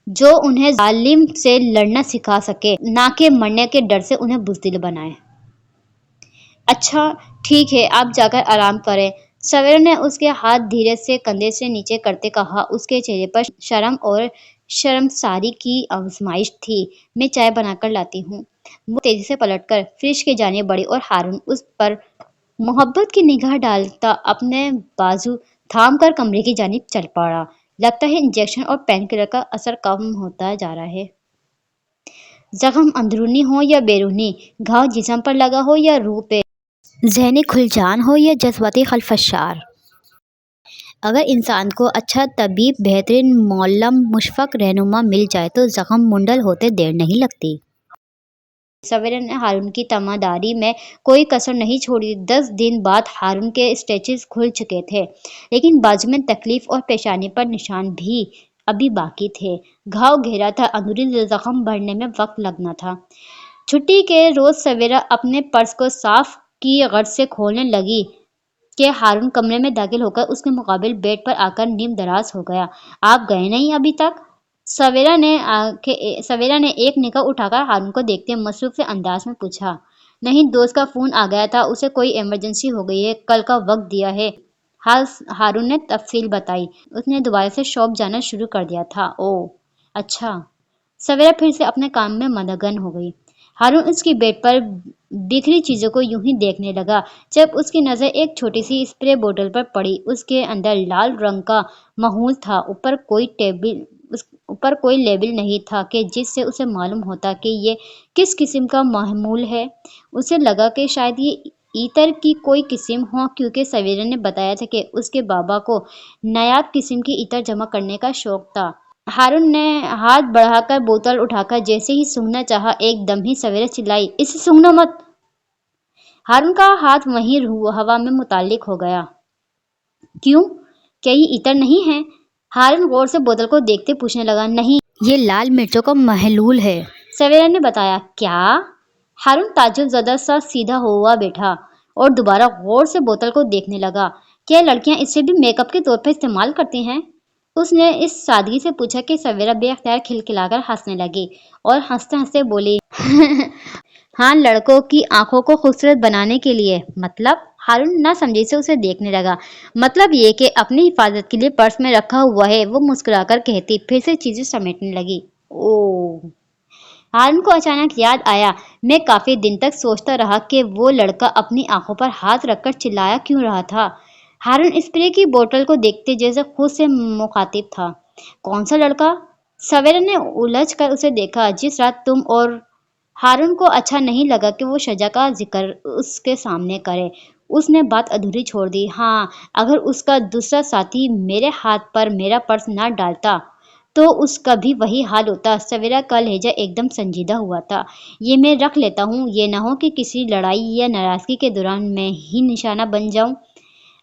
جو انہیں ظالم سے لڑنا سکھا سکے، نہ کہ مرنے کے ڈر سے انہیں بزدل بنائے۔ اچھا ٹھیک ہے، آپ جا کر آرام کریں۔ سویرا نے اس کے ہاتھ دھیرے سے کندھے سے نیچے کرتے کہا، اس کے چہرے پر شرم اور شرمساری کی آزمائش تھی۔ میں چائے بنا کر لاتی ہوں۔ وہ تیزی سے پلٹ کر فریج کی جانب بڑھی اور ہارون اس پر محبت کی نگاہ ڈالتا اپنے بازو تھام کر کمرے کی جانب چل پڑا۔ لگتا ہے انجیکشن اور پین کلر کا اثر کم ہوتا جا رہا ہے۔ زخم اندرونی ہو یا بیرونی، گھاؤ جسم پر لگا ہو یا روح پہ، ذہنی کھلجان ہو یا جذباتی خلفشار، اگر انسان کو اچھا طبیب، بہترین معلم، مشفق رہنما مل جائے تو زخم منڈل ہوتے دیر نہیں لگتی۔ سویرا نے ہارون کی تیمارداری میں کوئی کسر نہیں چھوڑی۔ 10 دن بعد ہارون کے اسٹیچز کھل چکے تھے لیکن بازو میں تکلیف اور پیشانی پر نشان بھی ابھی باقی تھے۔ گھاؤ گہرا تھا، اندرونی زخم بھرنے میں وقت لگنا تھا۔ چھٹی کے روز سویرا اپنے پرس کو صاف کی غرض سے کھولنے لگی کہ ہارون کمرے میں داخل ہو کر اس کے مقابل بیڈ پر آ کر نیم دراز ہو گیا۔ آپ گئے نہیں ابھی تک؟ سویرا نے ایک نگاہ اٹھا کر ہارون کو دیکھتے مصروف انداز میں پوچھا۔ نہیں، دوست کا فون آ گیا تھا، اسے کوئی ایمرجنسی ہو گئی ہے، کل کا وقت دیا ہے۔ ہارون نے تفصیل بتائی۔ اس نے دوبارہ سے شاپ جانا شروع کر دیا تھا۔ اوہ اچھا۔ سویرا پھر سے اپنے کام میں مدغن ہو گئی۔ ہارون اس کی بیڈ پر بکھری چیزوں کو یوں ہی دیکھنے لگا جب اس کی نظر ایک چھوٹی سی اسپرے بوتل پر پڑی۔ اس کے اندر لال رنگ کا محلول تھا، اوپر کوئی لیبل نہیں تھا کہ جس سے اسے معلوم ہوتا کہ یہ کس قسم کا محلول ہے۔ اسے لگا کہ شاید یہ عطر کی کوئی قسم ہو کیونکہ سویرا نے بتایا تھا کہ اس کے بابا کو نایاب قسم کی عطر جمع کرنے کا شوق تھا۔ ہارون نے ہاتھ بڑھا کر بوتل اٹھا کر جیسے ہی سونگھنا چاہا، ایک دم ہی سویرا چلائی، اسے سونگھنا مت۔ ہارون کا ہاتھ وہیں ہوا میں متعلق ہو گیا۔ کیوں؟ کیا یہ عطر نہیں ہے؟ ہارون غور سے بوتل کو دیکھتے پوچھنے لگا۔ نہیں، یہ لال مرچوں کا محلول ہے، سویرا نے بتایا۔ کیا؟ ہارون تعجب زدہ سا سیدھا ہوا بیٹھا اور دوبارہ غور سے بوتل کو دیکھنے لگا۔ کیا لڑکیاں اسے بھی میک اپ کے طور پر استعمال کرتی ہیں؟ اس نے اس سادگی سے پوچھا کہ سویرا بے اختیار کھلکھلا کر ہنسنے لگی اور ہنستے ہنستے بولی، ہاں، لڑکوں کی آنکھوں کو خوبصورت بنانے کے لیے۔ مطلب؟ ہارون نہ سمجھی سے اسے دیکھنے لگا۔ مطلب یہ کہ اپنی حفاظت کے لیے پرس میں رکھا ہوا ہے، وہ مسکرا کر کہتی، پھر سے چیزیں سمیٹنے لگی۔ اوہ! ہارون کو اچانک یاد آیا، میں کافی دن تک سوچتا رہا کہ وہ لڑکا اپنی آنکھوں پر ہاتھ رکھ کر چلایا کیوں رہا تھا۔ ہارون اسپرے کی بوتل کو دیکھتے جیسے خود سے مخاطب تھا۔ کون سا لڑکا؟ سویرا نے الجھ کر اسے دیکھا۔ جس رات تم اور ہارون کو اچھا نہیں لگا کہ وہ شجا کا ذکر اس کے سامنے کرے، اس نے بات ادھوری چھوڑ دی۔ ہاں، اگر اس کا دوسرا ساتھی میرے ہاتھ پر میرا پرس نہ ڈالتا تو اس کا بھی وہی حال ہوتا۔ سویرا کا لہجہ ایک دم سنجیدہ ہوا تھا۔ یہ میں رکھ لیتا ہوں، یہ نہ ہو کہ کسی لڑائی یا ناراضگی کے دوران میں ہی نشانہ بن جاؤں۔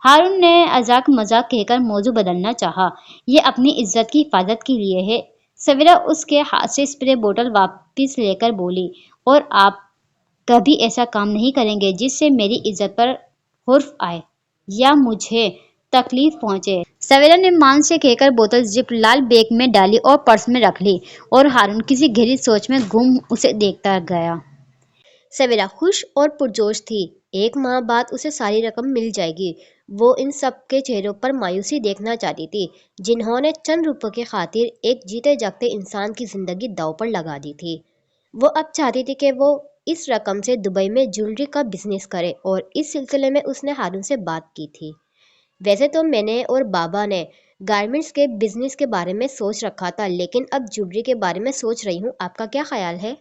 ہارون نے مذاق مذاق کہہ کر موضوع بدلنا چاہا۔ یہ اپنی عزت کی حفاظت کے لیے ہے۔ سویرا اس کے ہاتھ سے اسپرے بوتل واپس لے کر بولی، اور آپ کبھی ایسا کام نہیں کریں گے جس سے میری عزت پر حرف آئے یا مجھے تکلیف پہنچے۔ سویرا نے مان سے کہہ کر بوتل زپ لال بیگ میں ڈالی اور پرس میں رکھ لی، اور ہارون کسی گہری سوچ میں گم اسے دیکھتا گیا۔ سویرا خوش اور پرجوش تھی۔ 1 माह बाद उसे सारी रकम मिल जाएगी। वो इन सब के चेहरों पर मायूसी देखना चाहती थी, जिन्होंने चंद रुपयों की खातिर एक जीते जागते इंसान की जिंदगी दांव पर लगा दी थी। वो अब चाहती थी कि वो इस रकम से दुबई में ज्वेलरी का बिजनेस करे, और इस सिलसिले में उसने हारून से बात की थी। वैसे तो मैंने और बाबा ने गारमेंट्स के बिजनेस के बारे में सोच रखा था, लेकिन अब ज्वेलरी के बारे में सोच रही हूँ। आपका क्या ख्याल है?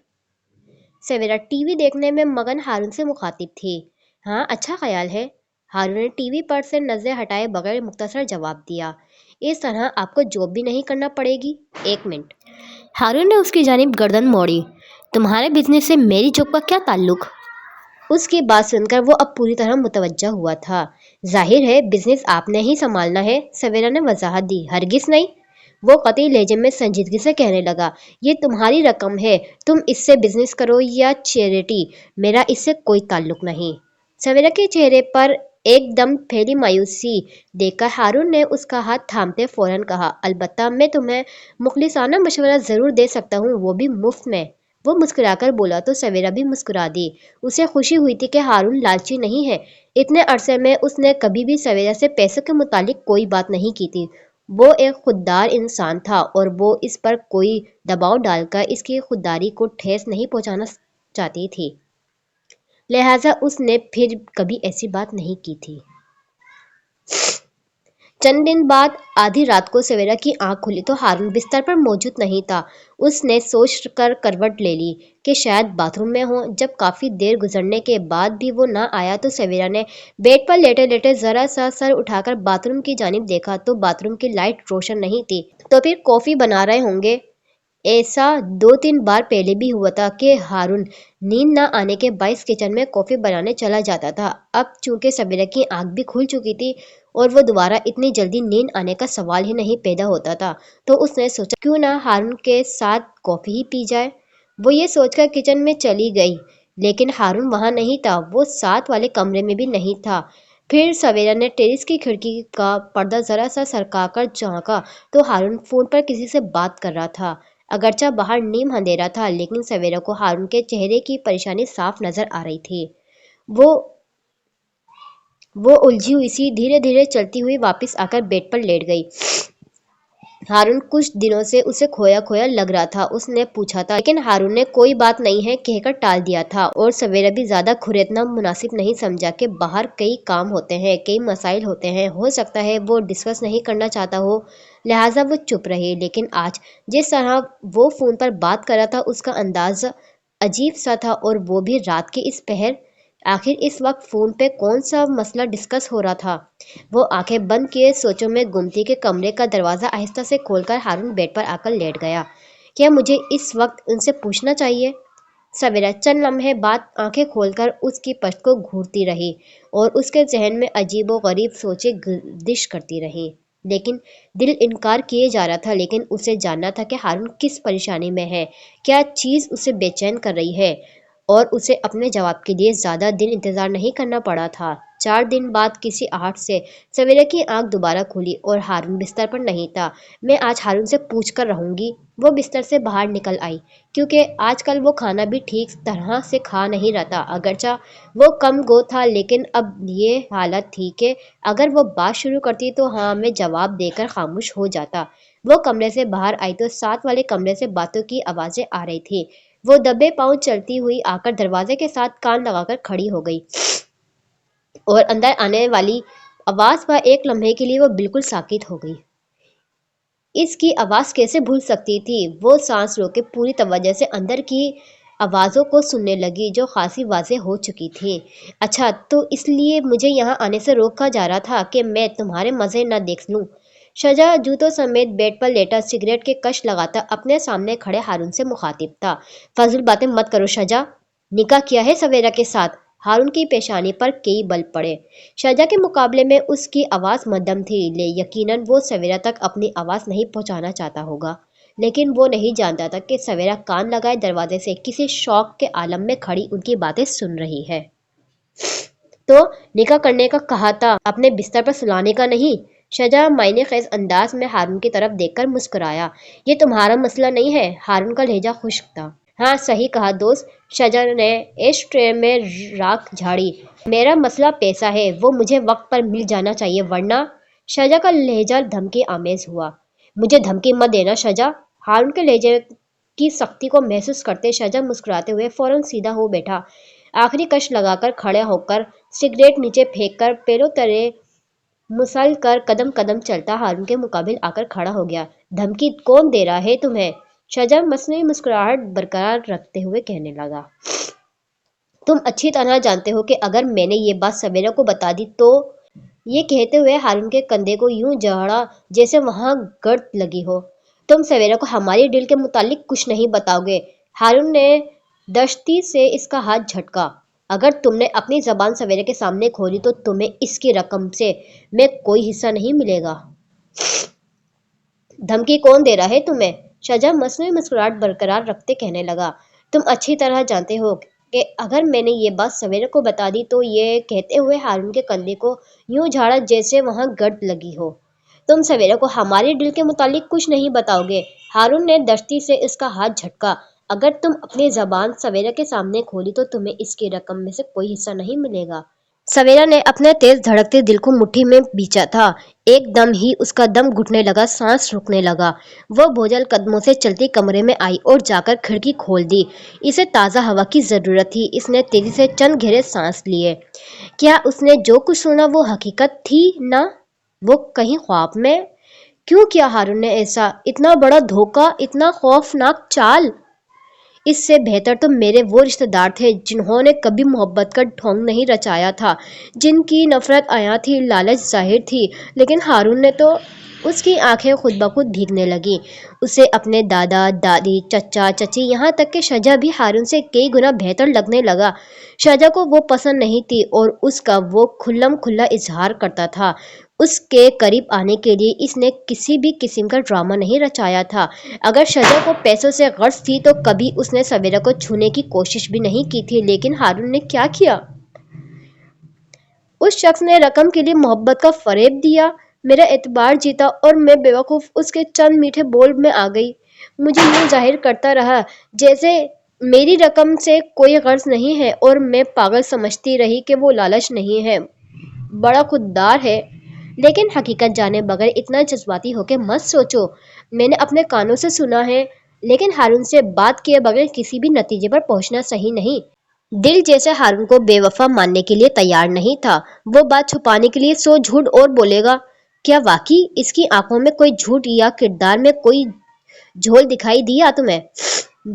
सवेरा टीवी देखने में मगन हारून से मुखातिब थी। हाँ, अच्छा ख्याल है। हारून ने टीवी पर से नजर हटाए बगैर मुख्तसर जवाब दिया। इस तरह आपको जॉब भी नहीं करना पड़ेगी। 1 मिनट। हारून ने उसकी जानिब गर्दन मोड़ी। तुम्हारे बिजनेस से मेरी जॉब का क्या ताल्लुक? उसकी बात सुनकर वो अब पूरी तरह मुतवज्जा हुआ था। जाहिर है बिजनेस आपने ही संभालना है, सवेरा ने वजाहत दी। हरगिज नहीं। वो कतई लहजे में संजीदगी से कहने लगा, ये तुम्हारी रकम है, तुम इससे बिजनेस करो या चैरिटी, मेरा इससे कोई ताल्लुक नहीं। सवेरा के चेहरे पर एकदम फैली मायूसी देखकर हारून ने उसका हाथ थामते फौरन कहा, अलबत्ता मैं तुम्हें मुखलिसाना मशवरा जरूर दे सकता हूँ, वो भी मुफ्त में। वो मुस्कुराकर बोला तो सवेरा भी मुस्कुरा दी। उसे खुशी हुई थी कि हारून लालची नहीं है। इतने अरसे में उसने कभी भी सवेरा से पैसों के मुतालिक कोई बात नहीं की थी। वो एक खुददार इंसान था, और वो इस पर कोई दबाव डालकर इसकी खुददारी को ठेस नहीं पहुंचाना चाहती थी। लिहाजा उसने फिर कभी ऐसी बात नहीं की थी। चंद दिन बाद आधी रात को सवेरा की आंख खुली तो हारून बिस्तर पर मौजूद नहीं था। उसने सोच कर करवट ले ली कि शायद बाथरूम में हो। जब काफी देर गुजरने के बाद भी वो ना आया तो सवेरा ने बेड पर लेटे लेटे जरा सा सर उठाकर बाथरूम की जानिब देखा तो बाथरूम की लाइट रोशन नहीं थी। तो फिर कॉफी बना रहे होंगे। ऐसा 2-3 बार पहले भी हुआ था कि हारून नींद न आने के बायस किचन में कॉफी बनाने चला जाता था। अब चूंकि सवेरा की आंख भी खुल चुकी थी और वो दोबारा इतनी जल्दी नींद आने का सवाल ही नहीं पैदा होता था, तो उसने सोचा क्यों ना हारून के साथ कॉफी ही पी जाए। वो ये सोचकर किचन में चली गई, लेकिन हारून वहां नहीं था। वो साथ वाले कमरे में भी नहीं था। फिर सवेरा ने टेरिस की खिड़की का पर्दा जरा सा सरकाकर झांका तो हारून फोन पर किसी से बात कर रहा था। अगरचा बाहर नीम अंधेरा था, लेकिन सवेरा को हारून के चेहरे की परेशानी साफ नजर आ रही थी। वो वो उलझी हुई सी धीरे धीरे चलती हुई वापस आकर बेड पर लेट गई। हारून कुछ दिनों से उसे खोया खोया लग रहा था। उसने पूछा था, लेकिन हारून ने कोई बात नहीं है कहकर टाल दिया था, और सवेरा भी ज्यादा खुरेदना मुनासिब नहीं समझा कि बाहर कई काम होते हैं, कई मसाइल होते हैं, हो सकता है वो डिस्कस नहीं करना चाहता हो। लिहाजा वो चुप रही। लेकिन आज जिस तरह वो फोन पर बात कर रहा था उसका अंदाज अजीब सा था, और वो भी रात के इस पहर। आखिर इस वक्त फोन पे कौन सा मसला डिस्कस हो रहा था? वो आंखें बंद किए सोचों में गुमती के कमरे का दरवाजा आहिस्ता से खोलकर हारून बेड पर आकर लेट गया। क्या मुझे इस वक्त उनसे पूछना चाहिए? सवेरा चंद लम्हे बाद आंखें खोलकर उसकी पश्त को घूरती रही, और उसके जहन में अजीब व गरीब सोचें गर्दिश करती रहीं। लेकिन दिल इनकार किए जा रहा था। लेकिन उसे जानना था कि हारून किस परेशानी में है, क्या चीज़ उसे बेचैन कर रही है, और उसे अपने जवाब के लिए ज्यादा दिन इंतजार नहीं करना पड़ा था। 4 दिन बाद किसी आहट से सवेरे की आंख दोबारा खुली और हारून बिस्तर पर नहीं था। मैं आज हारून से पूछ कर रहूंगी। वो बिस्तर से बाहर निकल आई, क्योंकि आजकल वो खाना भी ठीक तरह से खा नहीं रहा था। अगरचा वो कम गो था, लेकिन अब ये हालत थी कि अगर वो बात शुरू करती तो हाँ मैं जवाब देकर खामोश हो जाता। वो कमरे से बाहर आई तो साथ वाले कमरे से बातों की आवाजें आ रही थी। वो दबे पांव चलती हुई आकर दरवाजे के साथ कान लगाकर खड़ी हो गई, और अंदर आने वाली आवाज पर एक लम्हे के लिए वो बिल्कुल साकित हो गई। इसकी आवाज कैसे भूल सकती थी? वो सांस रोके पूरी तवज्जो से अंदर की आवाजों को सुनने लगी, जो खासी वाज़ेह हो चुकी थी। अच्छा, तो इसलिए मुझे यहाँ आने से रोका जा रहा था कि मैं तुम्हारे मजे न देख लूं। शजा जूतों समेत बेड पर लेटा सिगरेट के कश लगाता अपने सामने खड़े हारून से मुखातिब था। फाजिल बातें मत करो शजा। निकाह किया है सवेरा के साथ? हारून की पेशानी पर कई बल पड़े। शाहजहाँ के मुकाबले में उसकी आवाज़ मध्यम थी। यकीनन वो सवेरा तक अपनी आवाज़ नहीं पहुंचाना चाहता होगा, लेकिन वो नहीं जानता था कि सवेरा कान लगाए दरवाजे से किसी शौक के आलम में खड़ी उनकी बातें सुन रही है। तो निकाह करने का कहा था, अपने बिस्तर पर सुलाने का नहीं। शाहजहाँ मायने खेज अंदाज में हारून की तरफ देखकर मुस्कुराया। ये तुम्हारा मसला नहीं है। हारून का लहजा खुश्क था। ہاں صحیح کہا دوست، شجر نے ایش ٹرے میں راکھ جھاڑی۔ میرا مسئلہ پیسہ ہے، وہ مجھے وقت پر مل جانا چاہیے ورنہ۔ شجا کا لہجہ دھمکی آمیز ہوا۔ مجھے دھمکی مت دینا شجا۔ ہارون کے لہجے کی سختی کو محسوس کرتے شجا مسکراتے ہوئے فوراً سیدھا ہو بیٹھا۔ آخری کش لگا کر کھڑے ہو کر سگریٹ نیچے پھینک کر پیروں تلے مسل کر قدم قدم چلتا ہارون کے مقابل آ کر کھڑا ہو گیا۔ دھمکی کون دے رہا ہے تمہیں؟ شجا مصنوعی مسکراہٹ برقرار رکھتے ہوئے کہنے لگا۔ تم اچھی طرح جانتے ہو کہ اگر میں نے یہ بات سویرا کو بتا دی تو۔ یہ کہتے ہوئے ہارون کے کندھے کو یوں جھاڑا جیسے وہاں گرد لگی ہو۔ تم سویرا کو ہماری ڈیل کے متعلق کچھ نہیں بتاؤ گے؟ ہارون نے دشتی سے اس کا ہاتھ جھٹکا۔ اگر تم نے اپنی زبان سویرا کے سامنے کھولی تو تمہیں اس کی رقم سے میں کوئی حصہ نہیں ملے گا۔ دھمکی کون دے رہا ہے تمہیں؟ شجا مصنوعی مسکراہٹ برقرار رکھتے کہنے لگا۔ تم اچھی طرح جانتے ہو کہ اگر میں نے یہ بات سویرا کو بتا دی تو۔ یہ کہتے ہوئے ہارون کے کندھے کو یوں جھاڑا جیسے وہاں گرد لگی ہو۔ تم سویرا کو ہماری ڈیل کے متعلق کچھ نہیں بتاؤ گے؟ ہارون نے دشتی سے اس کا ہاتھ جھٹکا۔ اگر تم اپنی زبان سویرا کے سامنے کھولی تو تمہیں اس کی رقم میں سے کوئی حصہ نہیں ملے گا۔ سویرا نے اپنے تیز دھڑکتے دل کو مٹھی میں بھینچا تھا۔ ایک دم ہی اس کا دم گھٹنے لگا، سانس رکنے لگا۔ وہ بوجھل قدموں سے چلتی کمرے میں آئی اور جا کر کھڑکی کھول دی۔ اسے تازہ ہوا کی ضرورت تھی۔ اس نے تیزی سے چند گہرے سانس لیے۔ کیا اس نے جو کچھ سنا وہ حقیقت تھی نہ وہ کہیں خواب میں؟ کیوں کیا ہارون نے ایسا؟ اتنا بڑا دھوکہ، اتنا خوفناک چال؟ اس سے بہتر تو میرے وہ رشتہ دار تھے جنہوں نے کبھی محبت کا ڈھونگ نہیں رچایا تھا، جن کی نفرت عیاں تھی، لالچ ظاہر تھی۔ لیکن ہارون نے تو… اس کی آنکھیں خود بخود بھیگنے لگیں۔ اسے اپنے دادا دادی، چچا چچی، یہاں تک کہ شجا بھی ہارون سے کئی گنا بہتر لگنے لگا۔ شجا کو وہ پسند نہیں تھی اور اس کا وہ کھلم کھلا اظہار کرتا تھا۔ اس کے قریب آنے کے لیے اس نے کسی بھی قسم کا ڈرامہ نہیں رچایا تھا۔ اگر شجا کو پیسوں سے غرض تھی تو کبھی اس نے سویرا کو چھونے کی کوشش بھی نہیں کی تھی۔ لیکن ہارون نے کیا کیا؟ اس شخص نے رقم کے لیے محبت کا فریب دیا، میرا اعتبار جیتا اور میں بے وقوف اس کے چند میٹھے بول میں آ گئی۔ مجھے یوں ظاہر کرتا رہا جیسے میری رقم سے کوئی غرض نہیں ہے اور میں پاگل سمجھتی رہی کہ وہ لالچ نہیں ہے، بڑا خوددار ہے۔ لیکن حقیقت جانے بغیر اتنا جذباتی ہو کے مت سوچو۔ میں نے اپنے کانوں سے سنا ہے۔ لیکن ہارون سے بات کیے بغیر کسی بھی نتیجے پر پہنچنا صحیح نہیں۔ دل جیسے ہارون کو بے وفا ماننے کے لیے تیار نہیں تھا۔ وہ بات چھپانے کے لیے 100 جھوٹ اور بولے گا۔ کیا واقعی اس کی آنکھوں میں کوئی جھوٹ یا کردار میں کوئی جھول دکھائی دیا تمہیں؟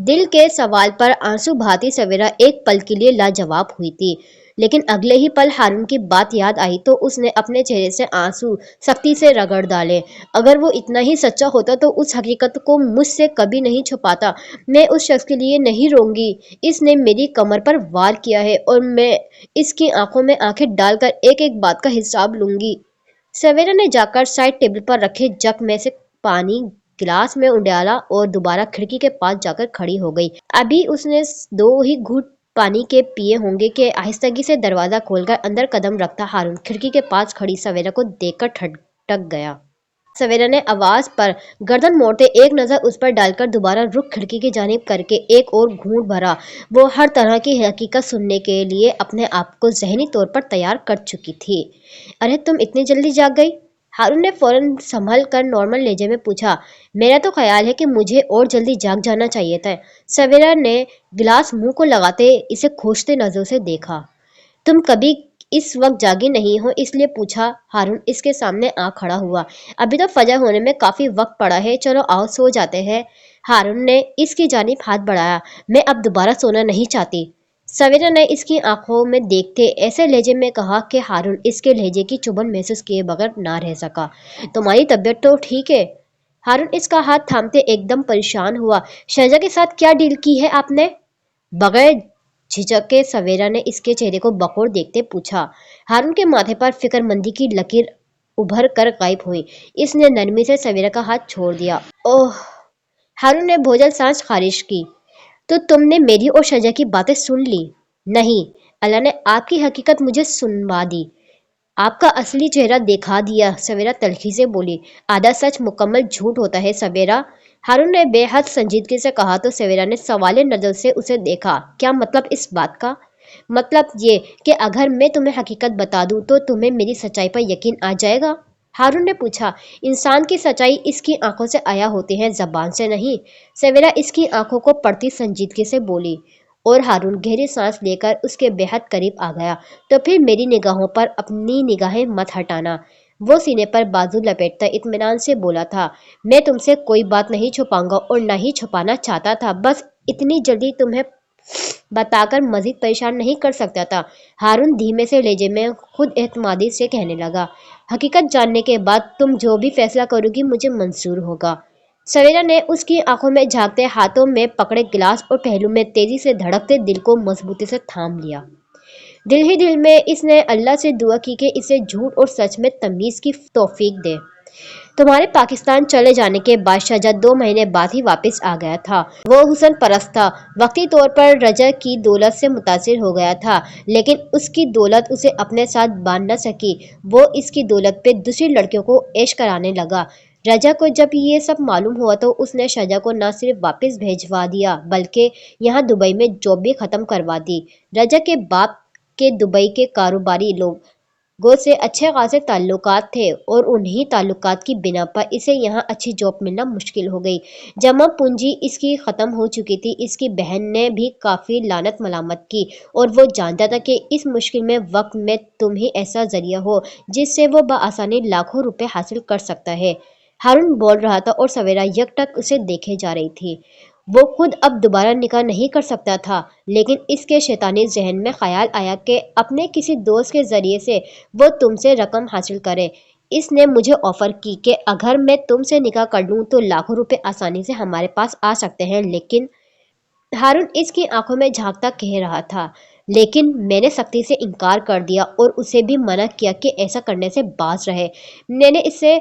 دل کے سوال پر آنسو بہاتی سویرا ایک پل کے لیے لاجواب ہوئی تھی، لیکن اگلے ہی پل ہارون کی بات یاد آئی تو اس نے اپنے چہرے سے آنسو سختی سے رگڑ ڈالے۔ اگر وہ اتنا ہی سچا ہوتا تو اس حقیقت کو مجھ سے کبھی نہیں چھپاتا۔ میں اس شخص کے لیے نہیں روں گی۔ اس نے میری کمر پر وار کیا ہے اور میں اس کی آنکھوں میں آنکھیں ڈال کر ایک ایک بات کا حساب لوں گی۔ سویرا نے جا کر سائڈ ٹیبل پر رکھے جگ میں سے پانی گلاس میں اڈالا اور دوبارہ کھڑکی کے پاس جا کر کھڑی ہو گئی۔ ابھی اس نے 2 ہی گھونٹ پانی کے پیے ہوں گے کہ آہستگی سے دروازہ کھول کر اندر قدم رکھتا ہارون کھڑکی کے پاس کھڑی سویرا کو دیکھ کر ٹھٹک گیا۔ سویرا نے آواز پر گردن موڑتے ایک نظر اس پر ڈال کر دوبارہ رخ کھڑکی کی جانب کر کے ایک اور گھونٹ بھرا۔ وہ ہر طرح کی حقیقت سننے کے لیے اپنے آپ کو ذہنی طور پر تیار کر چکی تھی۔ ارے تم اتنی جلدی جاگ گئی؟ ہارون نے فوراً سنبھل کر نارمل لہجے میں پوچھا۔ میرا تو خیال ہے کہ مجھے اور جلدی جاگ جانا چاہیے تھا۔ سویرا نے گلاس منہ کو لگاتے اسے کھوجتے نظروں سے دیکھا۔ تم کبھی اس وقت جاگی نہیں ہو اس لیے پوچھا۔ ہارون اس کے سامنے آ کھڑا ہوا۔ ابھی تو فجر ہونے میں کافی وقت پڑا ہے، چلو آؤ سو جاتے ہیں۔ ہارون نے اس کی جانب ہاتھ بڑھایا۔ میں اب دوبارہ سونا نہیں چاہتی۔ سویرا نے اس کی آنکھوں میں دیکھتے ایسے لہجے میں کہا کہ ہارون اس کے لہجے کی چبھن محسوس کیے بغیر نہ رہ سکا۔ تمہاری طبیعت تو ٹھیک ہے؟ ہارون اس کا ہاتھ تھامتے ایک دم پریشان ہوا۔ شہزا کے ساتھ کیا ڈیل کی ہے آپ نے؟ بغیر جھجک کے سویرا نے اس کے چہرے کو بخور دیکھتے پوچھا۔ ہارون کے ماتھے پر فکر مندی کی لکیر ابھر کر غائب ہوئی۔ اس نے نرمی سے سویرا کا ہاتھ چھوڑ دیا۔ اوہ! ہارون نے بوجھل سانس خارج کی۔ تو تم نے میری اور شجا کی باتیں سن لی؟ نہیں، اللہ نے آپ کی حقیقت مجھے سنوا دی، آپ کا اصلی چہرہ دکھا دیا، سویرا تلخی سے بولی۔ آدھا سچ مکمل جھوٹ ہوتا ہے سویرا۔ हारून ने बेहद संजीदगी से कहा तो सवेरा ने सवालिया नजर से उसे देखा। क्या मतलब इस बात का? मतलब ये कि अगर मैं तुम्हें हकीकत बता दूं तो तुम्हें मेरी सच्चाई पर यकीन आ जाएगा? हारून ने पूछा। इंसान की सच्चाई इसकी आंखों से आया होती है, जबान से नहीं। सवेरा इसकी आंखों को पढ़ती संजीदगी से बोली और हारून गहरी सांस लेकर उसके बेहद करीब आ गया। तो फिर मेरी निगाहों पर अपनी निगाहें मत हटाना। वो सीने पर बाजू लपेटता इत्मीनान से बोला था। मैं तुमसे कोई बात नहीं छुपाऊंगा और न ही छुपाना चाहता था, बस इतनी जल्दी तुम्हें बताकर मजीद परेशान नहीं कर सकता था। हारून धीमे से लहजे में खुद एतमादी से कहने लगा। हकीकत जानने के बाद तुम जो भी फैसला करोगी मुझे मंजूर होगा। सवेरा ने उसकी आंखों में झांकते हाथों में पकड़े गिलास और पहलू में तेजी से धड़कते दिल को मजबूती से थाम लिया। दिल ही दिल में इसने अल्लाह से दुआ की कि इसे झूठ और सच में तमीज की तौफीक दे। तुम्हारे पाकिस्तान चले जाने के बाद शहजाद 2 महीने बाद ही वापस आ गया था। वो हुसन परस्त था, वक्ती तौर पर रजा की दौलत से मुतासिर हो गया था, लेकिन उसकी दौलत उसे अपने साथ बांध न सकी। वो इसकी दौलत पे दूसरी लड़कियों को ऐश कराने लगा। रजा को जब ये सब मालूम हुआ तो उसने शहजा को न सिर्फ वापस भेजवा दिया बल्कि यहाँ दुबई में जॉब भी खत्म करवा दी। रजा के बाप के दुबई के कारोबारी लोग गो से अच्छे खासे ताल्लुकात थे और उन्हीं ताल्लुकात की बिना पर इसे यहाँ अच्छी जॉब मिलना मुश्किल हो गई। जमा पूंजी इसकी खत्म हो चुकी थी। इसकी बहन ने भी काफी लानत मलामत की और वो जानता था कि इस मुश्किल में वक्त में तुम ही ऐसा जरिया हो जिससे वो बआसानी लाखों रुपए हासिल कर सकता है। हारून बोल रहा था और सवेरा यकटक उसे देखे जा रही थी। वो खुद अब दोबारा निकाह नहीं कर सकता था, लेकिन इसके शैतानी जहन में ख्याल आया कि अपने किसी दोस्त के जरिए से वो तुमसे रकम हासिल करे। इसने मुझे ऑफर की कि अगर मैं तुमसे निकाह कर लूं तो लाखों रुपए आसानी से हमारे पास आ सकते हैं, लेकिन हारून इसकी आंखों में झांकता कह रहा था। लेकिन मैंने सख्ती से इनकार कर दिया और उसे भी मना किया कि ऐसा करने से बाज रहे। मैंने इससे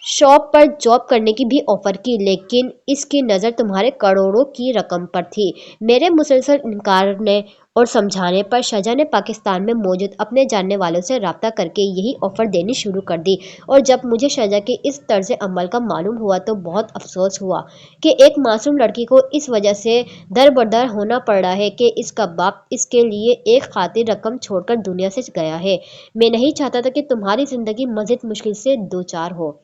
शॉप पर जॉब करने की भी ऑफर की, लेकिन इसकी नज़र तुम्हारे करोड़ों की रकम पर थी। मेरे मुसलसल इनकार ने और समझाने पर शहजा ने पाकिस्तान में मौजूद अपने जानने वालों से राब्ता करके यही ऑफर देनी शुरू कर दी। और जब मुझे शहजा के इस तर्ज अमल का मालूम हुआ तो बहुत अफसोस हुआ कि एक मासूम लड़की को इस वजह से दरबदर होना पड़ रहा है कि इसका बाप इसके लिए एक खातिर रकम छोड़कर दुनिया से गया है। मैं नहीं चाहता था कि तुम्हारी जिंदगी मजीद मुश्किल से दो चार हो।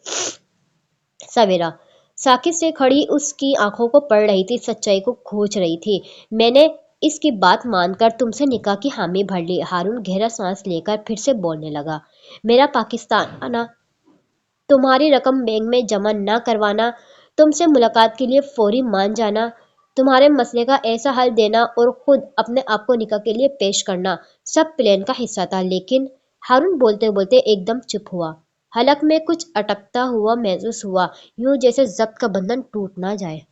सवेरा साकिब से खड़ी उसकी आंखों को पढ़ रही थी, सच्चाई को खोज रही थी। मैंने इसकी बात मानकर तुमसे निकाह की हामी भर ली। हारून गहरा सांस लेकर फिर से बोलने लगा। मेरा पाकिस्तान आना, तुम्हारी रकम बैंक में जमा न करवाना, तुमसे मुलाकात के लिए फौरी मान जाना, तुम्हारे मसले का ऐसा हल देना और खुद अपने आप को निकाह के लिए पेश करना, सब प्लान का हिस्सा था। लेकिन हारून बोलते बोलते एकदम चुप हुआ। हलक में कुछ अटकता हुआ महसूस हुआ, यूं जैसे जब्त का बंधन टूट ना जाए।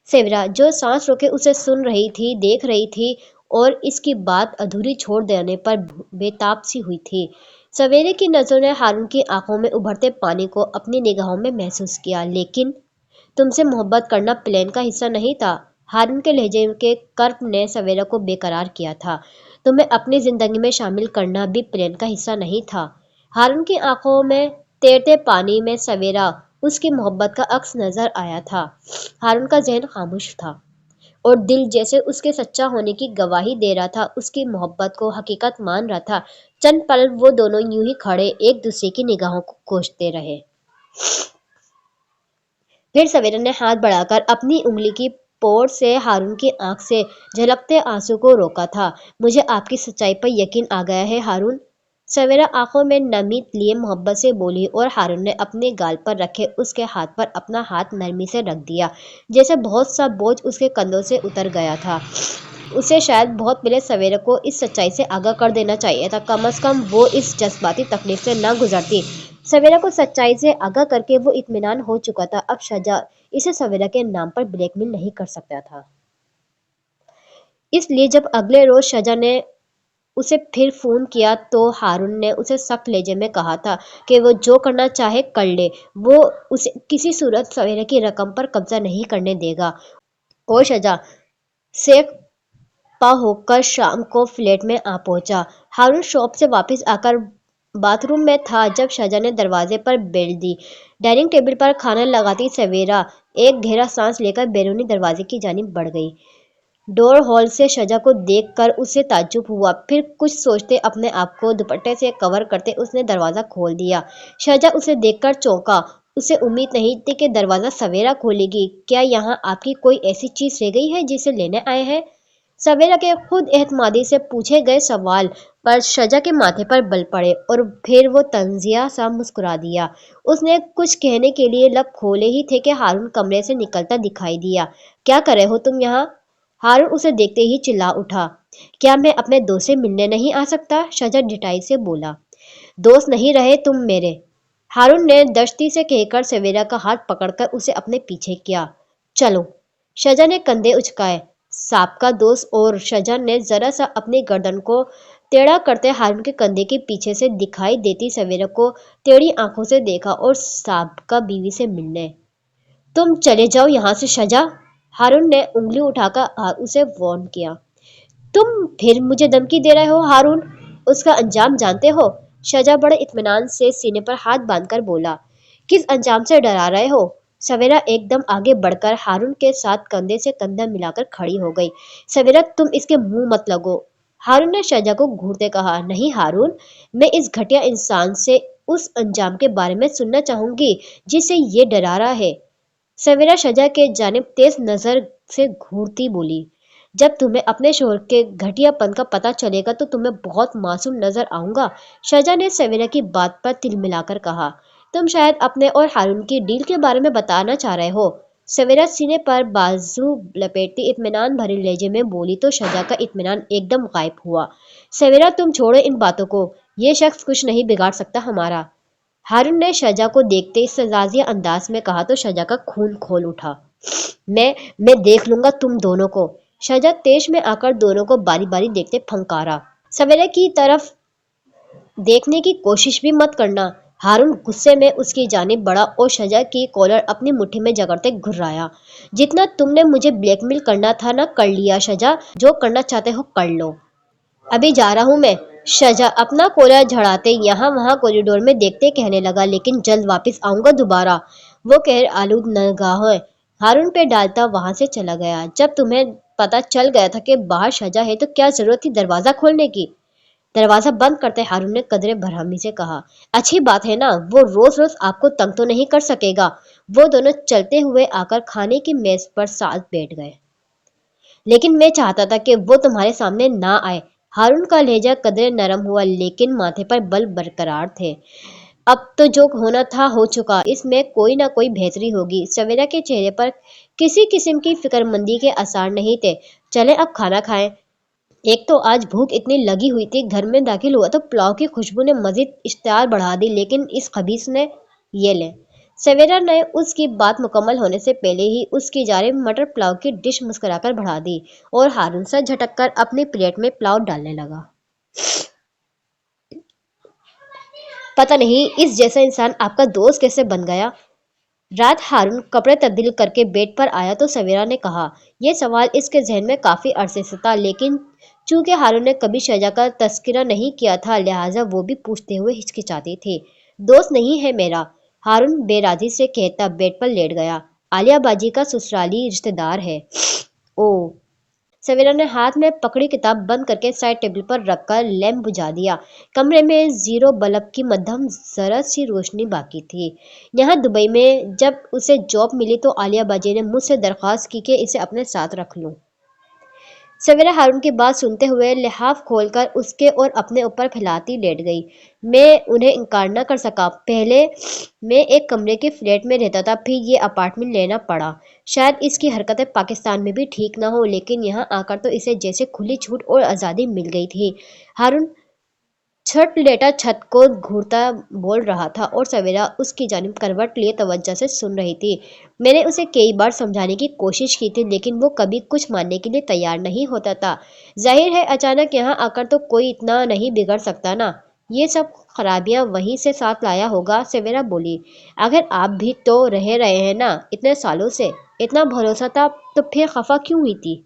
सेवरा जो सांस रोके उसे सुन रही थी, देख रही थी और इसकी बात अधूरी छोड़ देने पर बेताब सी हुई थी। सवेरे की नजरों ने हारून की आंखों में उभरते पानी को अपनी निगाहों में महसूस किया। लेकिन तुमसे मोहब्बत करना प्लान का हिस्सा नहीं था। हारून के लहजे के कर्ब ने सवेरा को बेकरार किया था। तुम्हें अपनी जिंदगी में शामिल करना भी प्लान का हिस्सा नहीं था। हारून की आंखों में तैरते पानी में सवेरा उसकी मोहब्बत का अक्स नजर आया था। हारून का जहन खामोश था और दिल जैसे उसके सच्चा होने की गवाही दे रहा था, उसकी मोहब्बत को हकीकत मान रहा था। चंद पल वो दोनों यूं ही खड़े एक दूसरे की निगाहों को खोजते रहे। फिर सवेरा ने हाथ बढ़ाकर अपनी उंगली की पोर से हारून की आंख से झलकते आंसू को रोका था। मुझे आपकी सच्चाई पर यकीन आ गया है हारून। सवेरा आंखों में नमी लिए मोहब्बत से बोली और हारून ने अपने गाल पर रखे उसके हाथ पर अपना हाथ नरमी से रख दिया, जैसे बहुत सा बोझ उसके कंधों से उतर गया था। उसे शायद बहुत पहले सवेरा को इस सच्चाई से आगाह कर देना चाहिए था, कम से कम वो इस जज्बाती तकलीफ से न गुजरती। सवेरा को सच्चाई से आगाह करके वो इत्मीनान हो चुका था। अब शहजा इसे सवेरा के नाम पर ब्लैकमेल नहीं कर सकता था। इसलिए जब अगले रोज शहजा ने उसे फिर फोन किया तो हारून ने उसे सख्त लहजे में कहा था कि वो जो करना चाहे कर ले, वो उसे किसी सूरत सवेरा की रकम पर कब्जा नहीं करने देगा। और शहजा शेख पा होकर शाम को फ्लैट में आ पहुंचा। हारून शॉप से वापस आकर बाथरूम में था जब शजा ने दरवाजे पर बेल दी। डाइनिंग टेबल पर खाना लगाती सवेरा एक गहरा सांस लेकर बैरूनी दरवाजे की जानिब बढ़ गई। डोर हॉल से शजा को देखकर उसे ताज्जुब हुआ। फिर कुछ सोचते अपने आप को दुपट्टे से कवर करते उसने दरवाजा खोल दिया। शजा उसे देखकर चौंका। उसे उम्मीद नहीं थी कि दरवाजा सवेरा खोलेगी। क्या यहाँ आपकी कोई ऐसी चीज रह गई है जिसे लेने आए हैं? सवेरा के खुद एहतमादी से पूछे गए सवाल पर शजा के माथे पर बल पड़े और फिर वो तंजिया सा मुस्कुरा दिया। उसने कुछ कहने के लिए लब खोले ही थे कि हारून कमरे से निकलता दिखाई दिया। क्या कर रहे हो तुम यहाँ? हारून उसे देखते ही चिल्ला उठा। क्या मैं अपने दोस्त से मिलने नहीं आ सकता? शजा डिटाई से बोला। दोस्त नहीं रहे तुम मेरे, हारून ने दश्ती से कहकर सवेरा का हाथ पकड़कर उसे अपने पीछे किया। चलो। शजा ने कंधे उचकाए। सांप का दोस्त और शजा ने जरा सा अपनी गर्दन को टेढ़ा करते हारून के कंधे के पीछे से दिखाई देती सवेरा को टेढ़ी आंखों से देखा और सांप का बीवी से मिलने। तुम चले जाओ यहाँ से शजा, हारून ने उंगली उठाकर उसे वार्न किया। तुम फिर मुझे धमकी दे रहे हो हारून, उसका अंजाम जानते हो? शजा बड़े इत्मीनान से सीने पर हाथ बांधकर बोला। किस अंजाम से डरा रहे हो? सवेरा एकदम आगे बढ़कर हारून के साथ कंधे से कंधा मिलाकर खड़ी हो गई। सवेरा तुम इसके मुंह मत लगो, हारून ने शजा को घूरते कहा। नहीं हारून, मैं इस घटिया इंसान से उस अंजाम के बारे में सुनना चाहूंगी जिसे ये डरा रहा है। सवेरा शजा के जानिब तेज नजर से घूरती बोली। जब तुम्हें अपने शोहर के घटियापन का पता चलेगा तो तुम्हें बहुत मासूम नजर आऊंगा, शजा ने सवेरा की बात पर तिल मिलाकर कहा। तुम शायद अपने और हारून की डील के बारे में बताना चाह रहे हो, सवेरा सीने पर बाजू लपेटती इत्मीनान भरे लहजे में बोली तो शजा का इत्मीनान एकदम गायब हुआ। सवेरा तुम छोड़ो इन बातों को, ये शख्स कुछ नहीं बिगाड़ सकता हमारा, हारून ने शजा को देखते सजाजिया अंदाज में कहा तो शजा का खून खोल उठा। मैं देख लूंगा तुम दोनों को, शजा तेज में आकर दोनों को बारी बारी देखते फंकारा। सवेरे की तरफ देखने की कोशिश भी मत करना, हारून गुस्से में उसकी जानिब बढ़ा और शजा की कॉलर अपनी मुट्ठी में जकड़ते घुर्राया। जितना तुमने मुझे ब्लैकमेल करना था ना कर लिया शजा, जो करना चाहते हो कर लो। अभी जा रहा हूँ मैं, शजा अपना कोला झड़ाते यहाँ वहाँ कॉरिडोर में देखते कहने लगा, लेकिन जल्द वापस आऊंगा दोबारा, वो कह आलूद निगाहें हारून पे डालता वहां से चला गया। जब तुम्हें पता चल गया था कि बाहर शजा है तो क्या जरूरत थी दरवाजा खोलने की? दरवाजा बंद करते हारून ने कदरे भरहमी से कहा। अच्छी बात है ना, वो रोज रोज आपको तंग तो नहीं कर सकेगा। वो दोनों चलते हुए आकर खाने की मेज पर साथ बैठ गए। लेकिन मैं चाहता था कि वो तुम्हारे सामने ना आए, हारून का लहजा कदरे नरम हुआ लेकिन माथे पर बल बरकरार थे। अब तो जो होना था हो चुका, इसमें कोई ना कोई बेहतरी होगी। सवेरा के चेहरे पर किसी किस्म की फिक्रमंदी के आसार नहीं थे। चले अब खाना खाएं। एक तो आज भूख इतनी लगी हुई थी, घर में दाखिल हुआ तो पुलाव की खुशबू ने मजीद इश्तियार बढ़ा दी, लेकिन इस खबीस ने ये ले। सवेरा ने उसकी बात मुकम्मल होने से पहले ही उसकी जानिब मटर पुलाव की डिश मुस्कुराकर बढ़ा दी और हारून से झटक कर अपनी प्लेट में पुलाव डालने लगा। पता नहीं इस जैसा इंसान आपका दोस्त कैसे बन गया? रात हारून कपड़े तब्दील करके बेड पर आया तो सवेरा ने कहा। यह सवाल इसके जहन में काफी अरसे से था, लेकिन चूंकि हारून ने कभी शजा का तस्करा नहीं किया था लिहाजा वो भी पूछते हुए हिचकिचाती थी। दोस्त नहीं है मेरा, हारून बेराजी से कहता बेड पर लेट गया। आलिया बाजी का ससुराली रिश्तेदार है। ओ, सवेरा ने हाथ में पकड़ी किताब बंद करके साइड टेबल पर रखकर लैंप बुझा दिया। कमरे में जीरो बल्ब की मध्यम जरा सी रोशनी बाकी थी। यहाँ दुबई में जब उसे जॉब मिली तो आलिया बाजी ने मुझसे दरख्वास्त की कि इसे अपने साथ रख लूं। सवेरा हारून की बात सुनते हुए लिहाफ खोलकर उसके और अपने ऊपर फैलाती लेट गई। मैं उन्हें इनकार न कर सका। पहले मैं एक कमरे के फ्लैट में रहता था, फिर ये अपार्टमेंट लेना पड़ा। शायद इसकी हरकतें पाकिस्तान में भी ठीक ना हो, लेकिन यहाँ आकर तो इसे जैसे खुली छूट और आज़ादी मिल गई थी। हारून छत लेटा छत को घूरता बोल रहा था और सवेरा उसकी जानिब करवट लिए तवज्जो से सुन रही थी। मैंने उसे कई बार समझाने की कोशिश की थी, लेकिन वो कभी कुछ मानने के लिए तैयार नहीं होता था। जाहिर है अचानक यहाँ आकर तो कोई इतना नहीं बिगड़ सकता ना, ये सब खराबियां वहीं से साथ लाया होगा, सवेरा बोली। अगर आप भी तो रह रहे हैं ना इतने सालों से, इतना भरोसा था, तो फिर खफा क्यों हुई थी?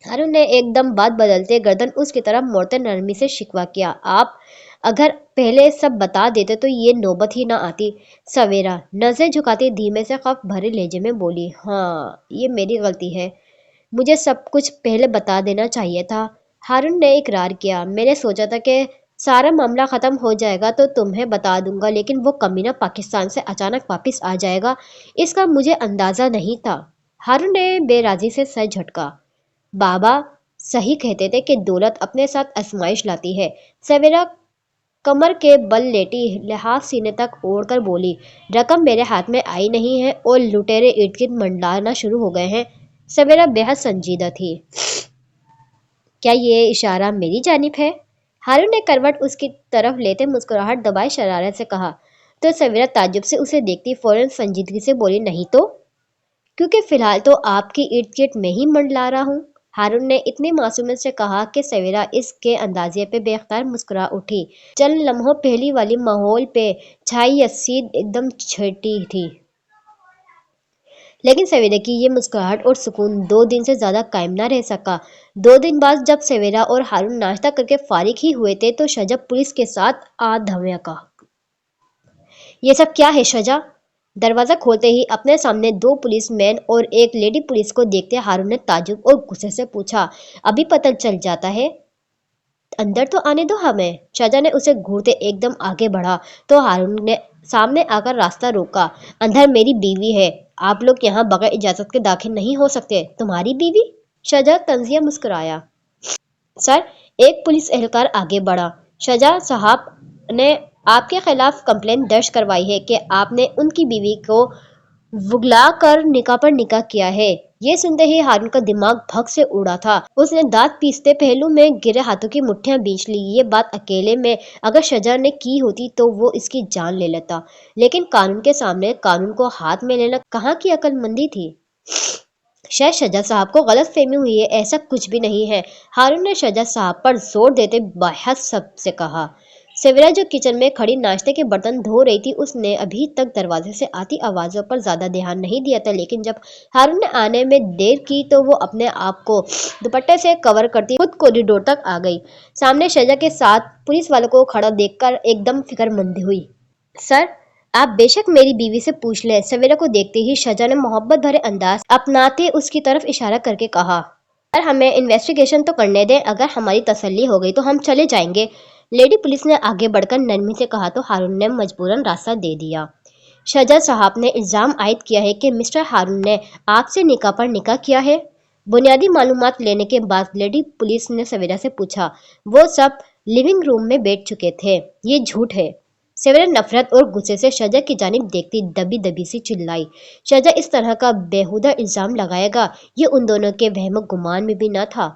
हारून ने एकदम बात बदलते गर्दन उसकी तरफ मोड़ते नरमी से शिकवा किया। आप اگر پہلے سب بتا دیتے تو یہ نوبت ہی نہ آتی۔ سویرا نظریں جھکاتی دھیمے سے خوف بھرے لہجے میں بولی، ہاں یہ میری غلطی ہے، مجھے سب کچھ پہلے بتا دینا چاہیے تھا۔ ہارون نے اقرار کیا، میں نے سوچا تھا کہ سارا معاملہ ختم ہو جائے گا تو تمہیں بتا دوں گا، لیکن وہ کمینہ پاکستان سے اچانک واپس آ جائے گا اس کا مجھے اندازہ نہیں تھا۔ ہارون نے بے رازی سے سر جھٹکا۔ بابا صحیح کہتے تھے کہ دولت اپنے ساتھ آزمائش لاتی ہے۔ سویرا کمر کے بل لیٹی لحاف سینے تک اوڑھ کر بولی، رقم میرے ہاتھ میں آئی نہیں ہے اور لٹیرے ارد گرد منڈلانا شروع ہو گئے ہیں۔ سویرا بے حد سنجیدہ تھی۔ کیا یہ اشارہ میری جانب ہے؟ ہارون نے کروٹ اس کی طرف لیتے مسکراہٹ دبائے شرارت سے کہا، تو سویرا تعجب سے اسے دیکھتی فوراً سنجیدگی سے بولی، نہیں تو؟ کیونکہ فی الحال تو آپ کی ارد گرد میں ہی منڈلا رہا ہوں۔ ہارون نے اتنی معصومیت سے کہا کہ سویرا اس کے اندازے پہ بے اختیار مسکرا اٹھی۔ چند لمحوں پہلی والی ماحول پہ چھائی یسید ایک دم چھٹی تھی، لیکن سویرا کی یہ مسکراہٹ اور سکون 2 دن سے زیادہ قائم نہ رہ سکا۔ 2 دن بعد جب سویرا اور ہارون ناشتہ کر کے فارغ ہی ہوئے تھے تو شجا پولیس کے ساتھ آ دھمکا۔ یہ سب کیا ہے شجا؟ دروازہ کھولتے ہی اپنے سامنے 2 پولیس مین اور ایک لیڈی پولیس کو دیکھتے ہارون نے تعجب اور غصے سے پوچھا، ابھی پتہ چل جاتا ہے؟ اندر تو آنے دو ہمیں۔ شجا نے اسے گھورتے ایک قدم آگے بڑھا تو ہارون نے سامنے آ کر راستہ روکا۔ اندر میری بیوی ہے، آپ لوگ یہاں بغیر اجازت کے داخل نہیں ہو سکتے۔ تمہاری بیوی؟ شجا طنزیہ مسکرایا۔ سر، ایک پولیس اہلکار آگے بڑھا، شجا صاحب نے آپ کے خلاف کمپلین درج کروائی ہے کہ آپ نے ان کی بیوی کو وگلا کر نکاح پر نکاح کیا ہے۔ یہ سنتے ہی ہارون کا دماغ بھگ سے اڑا تھا۔ اس نے دانت پیستے پہلو میں گرے ہاتھوں کی مٹھیاں بیچ لی۔ یہ بات اکیلے میں اگر شجا نے کی ہوتی تو وہ اس کی جان لے لیتا، لیکن قانون کے سامنے قانون کو ہاتھ میں لینا کہاں کی عقل مندی تھی؟ شاید شجا صاحب کو غلط فہمی ہوئی ہے، ایسا کچھ بھی نہیں ہے، ہارون نے شجا صاحب پر زور دیتے بحث سب سے کہا۔ سویرا جو کچن میں کھڑی ناشتے کے برتن دھو رہی تھی، اس نے ابھی تک دروازے سے آتی آوازوں پر زیادہ دھیان نہیں دیا تھا، لیکن جب ہارون نے آنے میں دیر کی تو وہ اپنے آپ کو دوپٹے سے کور کرتی خود کوریڈور تک آ گئی۔ سامنے شجا کے ساتھ پولیس والوں کو کھڑا دیکھ کر ایک دم فکر مند ہوئی۔ سر، آپ بے شک میری بیوی سے پوچھ لیں۔ سویرا کو دیکھتے ہی شجا نے محبت بھرے انداز اپناتے اس کی طرف اشارہ کر کے کہا، سر ہمیں انویسٹیگیشن تو کرنے دیں، اگر ہماری تسلی ہو گئی تو ہم چلے جائیں گے۔ لیڈی پولیس نے آگے بڑھ کر نرمی سے کہا تو ہارون نے مجبوراً راستہ دے دیا۔ شجا صاحب نے الزام عائد کیا ہے کہ مسٹر ہارون نے آپ سے نکاح پر نکاح کیا ہے۔ بنیادی معلومات لینے کے بعد لیڈی پولیس نے سویرا سے پوچھا، وہ سب لیونگ روم میں بیٹھ چکے تھے، یہ جھوٹ ہے۔ سویرا نفرت اور غصے سے شجا کی جانب دیکھتی دبی دبی سی چلائی، شجا اس طرح کا بیہودہ الزام لگائے گا یہ ان دونوں کے وہم و گمان میں بھی نہ تھا۔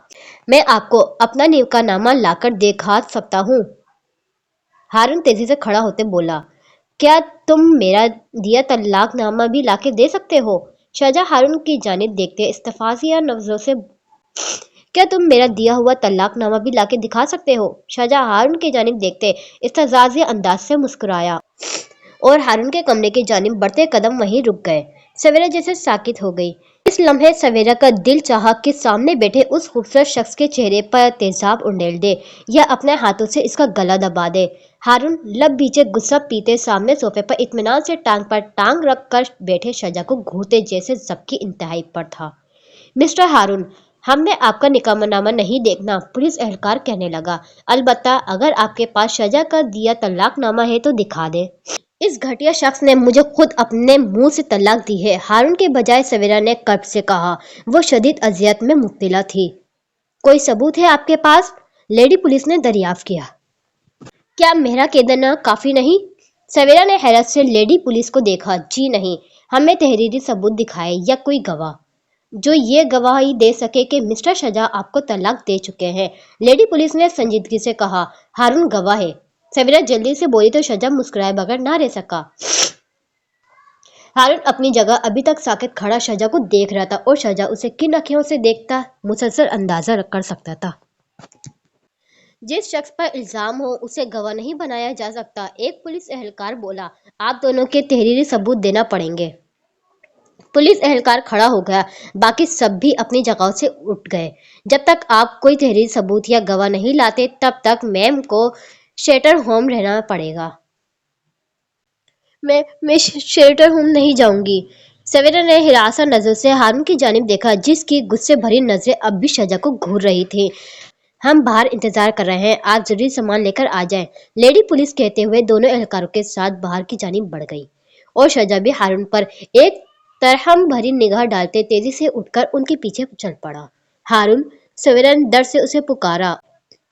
میں آپ کو اپنا نکاح نامہ لا کر دکھا سکتا ہوں۔ ہارون تیزی سے کھڑا ہوتے بولا، کیا تم میرا دیا طلاق نامہ بھی لا کے دے سکتے ہو؟ شجا ہارون کی جانب دیکھتے استفہامیہ نظروں سے، کیا تم میرا دیا ہوا طلاق نامہ بھی لا کے دکھا سکتے ہو؟ شجا ہارون کی جانب دیکھتے استحضاء انداز سے مسکرایا اور ہارون کے کمرے کی جانب بڑھتے قدم وہیں رک گئے۔ سویرا جیسے ساکت ہو گئی۔ اس لمحے سویرا کا دل چاہا کہ سامنے بیٹھے اس خوبصورت شخص کے چہرے پر تیزاب انڈیل دے یا اپنے ہاتھوں سے اس کا گلا دبا دے۔ ہارون لب بیچے غصہ پیتے سامنے صوفے پر اطمینان سے ٹانگ پر ٹانگ رکھ کر بیٹھے شجا کو گھورتے جیسے ضبط کی انتہائی پر تھا۔ مسٹر ہارون، ہم نے آپ کا نکاح نامہ نہیں دیکھنا، پولیس اہلکار کہنے لگا، البتہ اگر آپ کے پاس شجا کا دیا طلاق نامہ ہے تو دکھا دیں۔ اس گھٹیا شخص نے مجھے خود اپنے منہ سے طلاق دی ہے، ہارون کے بجائے سویرا نے کرب سے کہا۔ وہ شدید اذیت میں مبتلا تھی۔ کوئی ثبوت ہے آپ کے پاس؟ لیڈی پولیس نے دریافت کیا۔ کیا میرا کہہ دینا کافی نہیں؟ سویرا نے حیرت سے لیڈی پولیس کو دیکھا۔ جی نہیں، ہمیں تحریری ثبوت دکھائے یا کوئی گواہ جو یہ گواہی دے سکے کہ مسٹر شجا آپ کو طلاق دے چکے ہیں، لیڈی پولیس نے سنجیدگی سے کہا۔ ہارون گواہ ہے، سویرا جلدی سے بولی تو شجا مسکرائے بغیر نہ رہ سکا۔ ہارون اپنی جگہ ابھی تک ساکت کھڑا شجا کو دیکھ رہا تھا اور شجا اسے کن آنکھوں سے دیکھتا مسلسل اندازہ کر سکتا تھا۔ جس شخص پر الزام ہو اسے گواہ نہیں بنایا جا سکتا، ایک پولیس اہلکار بولا۔ آپ دونوں کے تحریری ثبوت دینا پڑیں گے۔ پولیس اہلکار کھڑا ہو گیا، باقی سب بھی اپنی جگہوں سے اٹھ گئے۔ جب تک آپ کوئی تحریری ثبوت یا گواہ نہیں لاتے تب تک میم کو शेल्टर होम रहना पड़ेगा। मैं शेल्टर होम नहीं जाऊंगी। सवेरा ने हिरासा नजर से हारून की जानिब देखा, जिसकी गुस्से भरी नजरें अब भी शजा को घूर रही थी। हम बाहर इंतजार कर रहे हैं, आप जरूरी सामान लेकर आ जाएं। लेडी पुलिस कहते हुए दोनों एहलकारों के साथ बाहर की जानिब बढ़ गई और शजा भी हारून पर एक तरहम भरी निगाह डालते तेजी से उठकर उनके पीछे चल पड़ा। हारून, सवेरा ने दर्द से उसे पुकारा।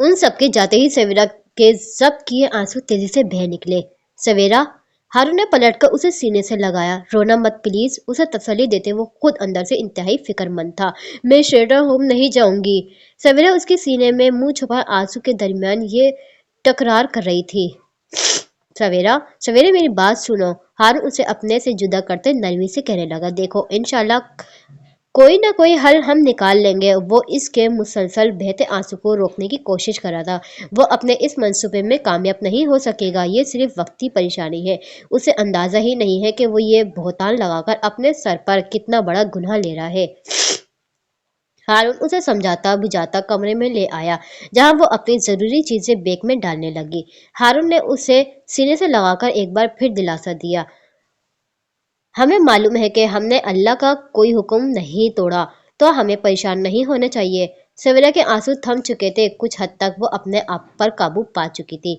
उन सबके जाते ही सवेरा के जब्त किए आंसू तेजी से बह निकले। सवेरा, हारून ने पलटकर उसे सीने से लगाया। रोना मत प्लीज, उसे तसल्ली देते वो खुद अंदर से इंतहाई फिक्रमंद था। मैं शेल्टर होम नहीं जाऊंगी। सवेरा उसके सीने में मुंह छुपा आंसू के दरमियान ये टकरार कर रही थी। सवेरा, सवेरे मेरी बात सुनो। हारून उसे अपने से जुदा करते नरमी से कहने लगा, देखो इंशाल्लाह कोई ना कोई हल हम निकाल लेंगे। वो इसके मुसलसल बहते आंसू को रोकने की कोशिश कर रहा था। वो अपने इस मंसूबे में कामयाब नहीं हो सकेगा, ये सिर्फ वक्ती परेशानी है। उसे अंदाजा ही नहीं है कि वो ये बहतान लगाकर अपने सर पर कितना बड़ा गुनाह ले रहा है। हारून उसे समझाता बुझाता कमरे में ले आया, जहां वो अपनी जरूरी चीजें बैग में डालने लगी। हारून ने उसे सीने से लगाकर एक बार फिर दिलासा दिया, हमें मालूम है कि हमने अल्लाह का कोई हुक्म नहीं तोड़ा, तो हमें परेशान नहीं होना चाहिए। सवेरा के आंसू थम चुके थे, कुछ हद तक वो अपने आप पर काबू पा चुकी थी।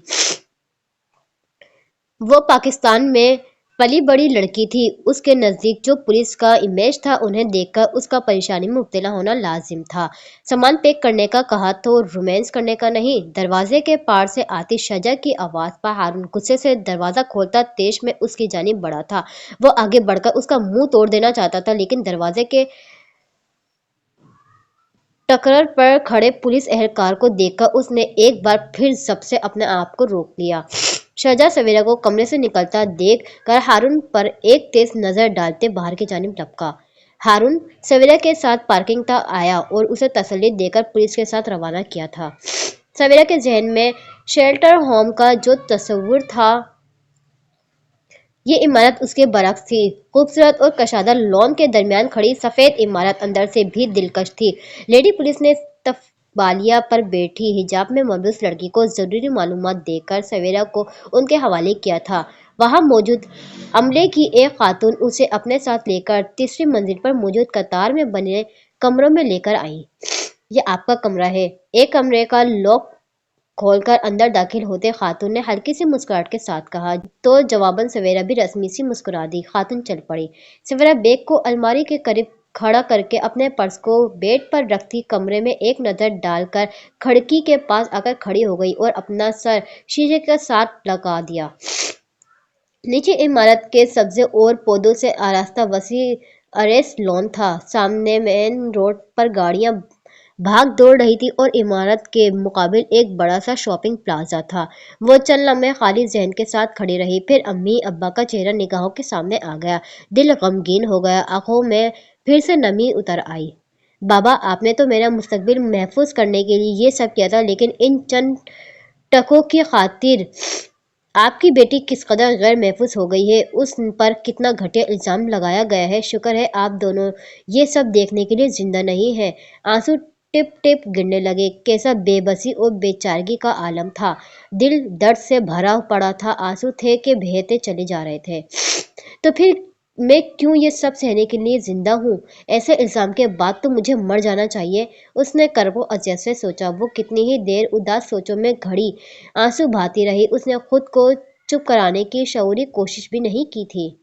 वो पाकिस्तान में पली बड़ी लड़की थी, उसके नज़दीक जो पुलिस का इमेज था उन्हें देखकर उसका परेशानी में मुब्तला होना लाजिम था। सामान पैक करने का कहा तो रोमांस करने का नहीं। दरवाजे के पार से आती शजा की आवाज़ पर हारून गुस्से से दरवाज़ा खोलता तेज में उसकी जानिब बढ़ा था। वो आगे बढ़कर उसका मुंह तोड़ देना चाहता था, लेकिन दरवाजे के टक्कर पर खड़े पुलिस एहलकार को देखकर उसने एक बार फिर सबसे अपने आप को रोक लिया। शजा सवेरा को कमरे से निकलता देख कर हारून पर एक तेज नजर डालते बाहर की जानिब लपका। हारून सवेरा के साथ पार्किंग तक आया और उसे तसल्ली देकर पुलिस के साथ रवाना किया था। सवेरा के जहन में शेल्टर होम का जो तस्वुर था, ये इमारत उसके बरक्स थी। खूबसूरत और कशादार लॉन के दरमियान खड़ी सफेद इमारत अंदर से भी दिलकश थी। लेडी पुलिस ने तफबालिया पर बैठी हिजाब में मलबूस लड़की को जरूरी मालूमात देकर सवेरा को उनके हवाले किया था। वहां मौजूद अमले की एक खातून उसे अपने साथ लेकर तीसरी मंजिल पर मौजूद कतार में बने कमरों में लेकर आई। ये आपका कमरा है। एक कमरे का लॉक खोलकर अंदर दाखिल होते खातून ने हल्की सी मुस्कुराहट के साथ कहा, तो जवाबन सवेरा भी रस्मी सी मुस्कुरा दी। खातून चल पड़ी। सवेरा बैग को अलमारी के करीब खड़ा करके अपने पर्स को बेड पर रखती कमरे में एक नज़र डालकर खिड़की के पास आकर खड़ी हो गई और अपना सर शीशे के साथ लगा दिया। नीचे इमारत के सब्जे और पौधों से आरास्ता वसी अरेस लॉन था। सामने मेन रोड पर गाड़ियां भाग दौड़ रही थी और इमारत के मुकाबिल एक बड़ा सा शॉपिंग प्लाजा था। वो चंद लम्हे खाली जहन के साथ खड़ी रही, फिर अम्मी अब्बा का चेहरा निगाहों के सामने आ गया। दिल गमगीन हो गया, आंखों में फिर से नमी उतर आई। बाबा, आपने तो मेरा मुस्तकबिल महफूज करने के लिए ये सब किया था, लेकिन इन चंद टकों की खातिर आपकी बेटी किस कदर गैर महफूज हो गई है, उस पर कितना घटिया इल्ज़ाम लगाया गया है। शुक्र है आप दोनों ये सब देखने के लिए जिंदा नहीं हैं। आंसू टिप टिप गिरने लगे। कैसा बेबसी और बेचारगी का आलम था। दिल दर्द से भरा पड़ा था। आंसू थे कि बहते चले जा रहे थे। तो फिर मैं क्यों ये सब सहने के लिए जिंदा हूँ? ऐसे इल्ज़ाम के बाद तो मुझे मर जाना चाहिए। उसने करबो अजय से सोचा। वो कितनी ही देर उदास सोचों में घड़ी आंसू बहाती रही। उसने खुद को चुप कराने की शऊरी कोशिश भी नहीं की थी।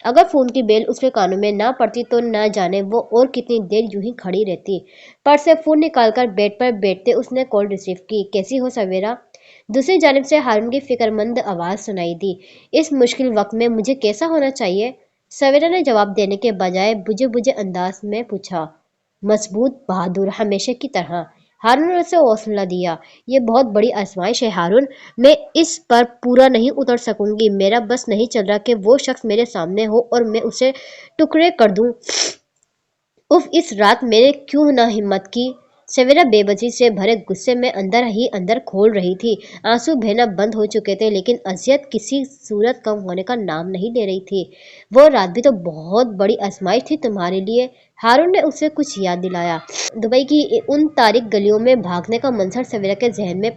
अगर फोन की बेल उसके कानों में ना पड़ती तो न जाने वो और कितनी देर यूं ही खड़ी रहती। पर्स से फोन निकालकर बेड पर बैठते उसने कॉल रिसीव की। कैसी हो सवेरा? दूसरी जानिब से हारून की फिक्रमंद आवाज सुनाई दी। इस मुश्किल वक्त में मुझे कैसा होना चाहिए? सवेरा ने जवाब देने के बजाय बुझे बुझे अंदाज में पूछा। मजबूत, बहादुर, हमेशा की तरह। हारून ने उसे हौसला दिया। ये बहुत बड़ी आजमाइश है हारून, मैं इस पर पूरा नहीं उतर सकूंगी। मेरा बस नहीं चल रहा कि वो शख्स मेरे सामने हो और मैं उसे टुकड़े कर दूं। उफ, इस रात मैंने क्यों ना हिम्मत की। सवेरा बेबसी से भरे गुस्से में अंदर ही अंदर खोल रही थी। आंसू बहना बंद हो चुके थे, लेकिन अजियत किसी सूरत कम होने का नाम नहीं ले रही थी। वो रात भी तो बहुत बड़ी आजमाइश थी तुम्हारे लिए। हारून ने उसे कुछ याद दिलाया। दुबई की उन तारीख गलियों में भागने का मंजर सवेरा के जहन में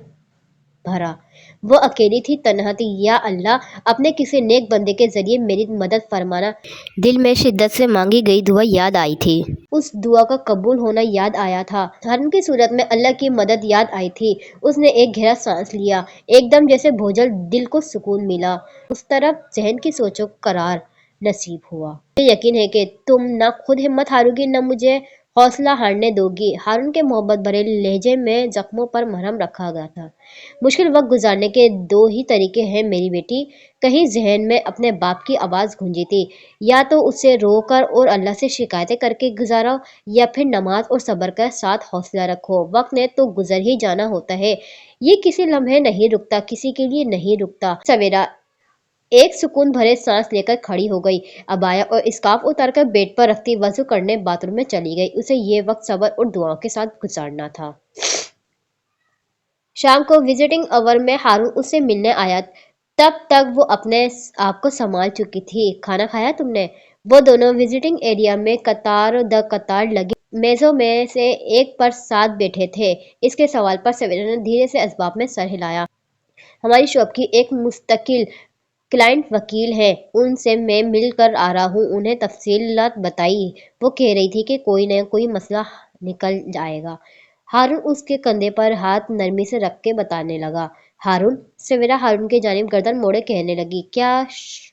भरा। वो अकेली थी, तन्हा थी। या अल्लाह, अपने किसी नेक बंदे के जरिए मेरी मदद फरमाना। दिल में शिद्दत से मांगी गई दुआ याद आई थी। उस दुआ का कबूल होना याद आया था। हारून की सूरत में अल्लाह की मदद याद आई थी। उसने एक गहरा सांस लिया। एकदम जैसे भोजल दिल को सुकून मिला। उस तरफ जहन की सोचों को करार नसीब हुआ। मुझे यकीन है कि तुम न खुद हिम्मत हारोगी न मुझे हौसला हारने दोगी। हारून के मोहब्बत भरे लहजे में जख्मों पर मरहम रखा गया था। मुश्किल वक्त गुजारने के दो ही तरीके हैं मेरी बेटी। कहीं जहन में अपने बाप की आवाज़ गूंजी थी, या तो उससे रोकर और अल्लाह से शिकायतें करके गुजारो, या फिर नमाज और सब्र के साथ हौसला रखो। वक्त ने तो गुजर ही जाना होता है, ये किसी लम्हे नहीं रुकता, किसी के लिए नहीं रुकता। सवेरा एक सुकून भरे सांस लेकर खड़ी हो गई। अबाया और स्कार्फ उतारकर बेड पर रखती वजू करने बाथरूम में चली गई। उसे ये वक्त सब्र और दुआओं के साथ गुजारना था। शाम को विजिटिंग आवर में हारून उससे मिलने आया। तब तक वो अपने आप को संभाल चुकी थी। खाना खाया तुमने? वो दोनों विजिटिंग एरिया में कतार द कतार लगी मेजों में से एक पर साथ बैठे थे। इसके सवाल पर सवेरा ने धीरे से असबाब में सर हिलाया। हमारी शॉप की एक मुस्तकिल क्लाइंट वकील है, उनसे मैं मिल कर आ रहा हूँ। उन्हें तफसीलात बताई। वो कह रही थी कि कोई न कोई मसला निकल जाएगा। हारून उसके कंधे पर हाथ नरमी से रख के बताने लगा। हारून, सवेरा हारून की जानिब गर्दन मोड़े कहने लगी, क्या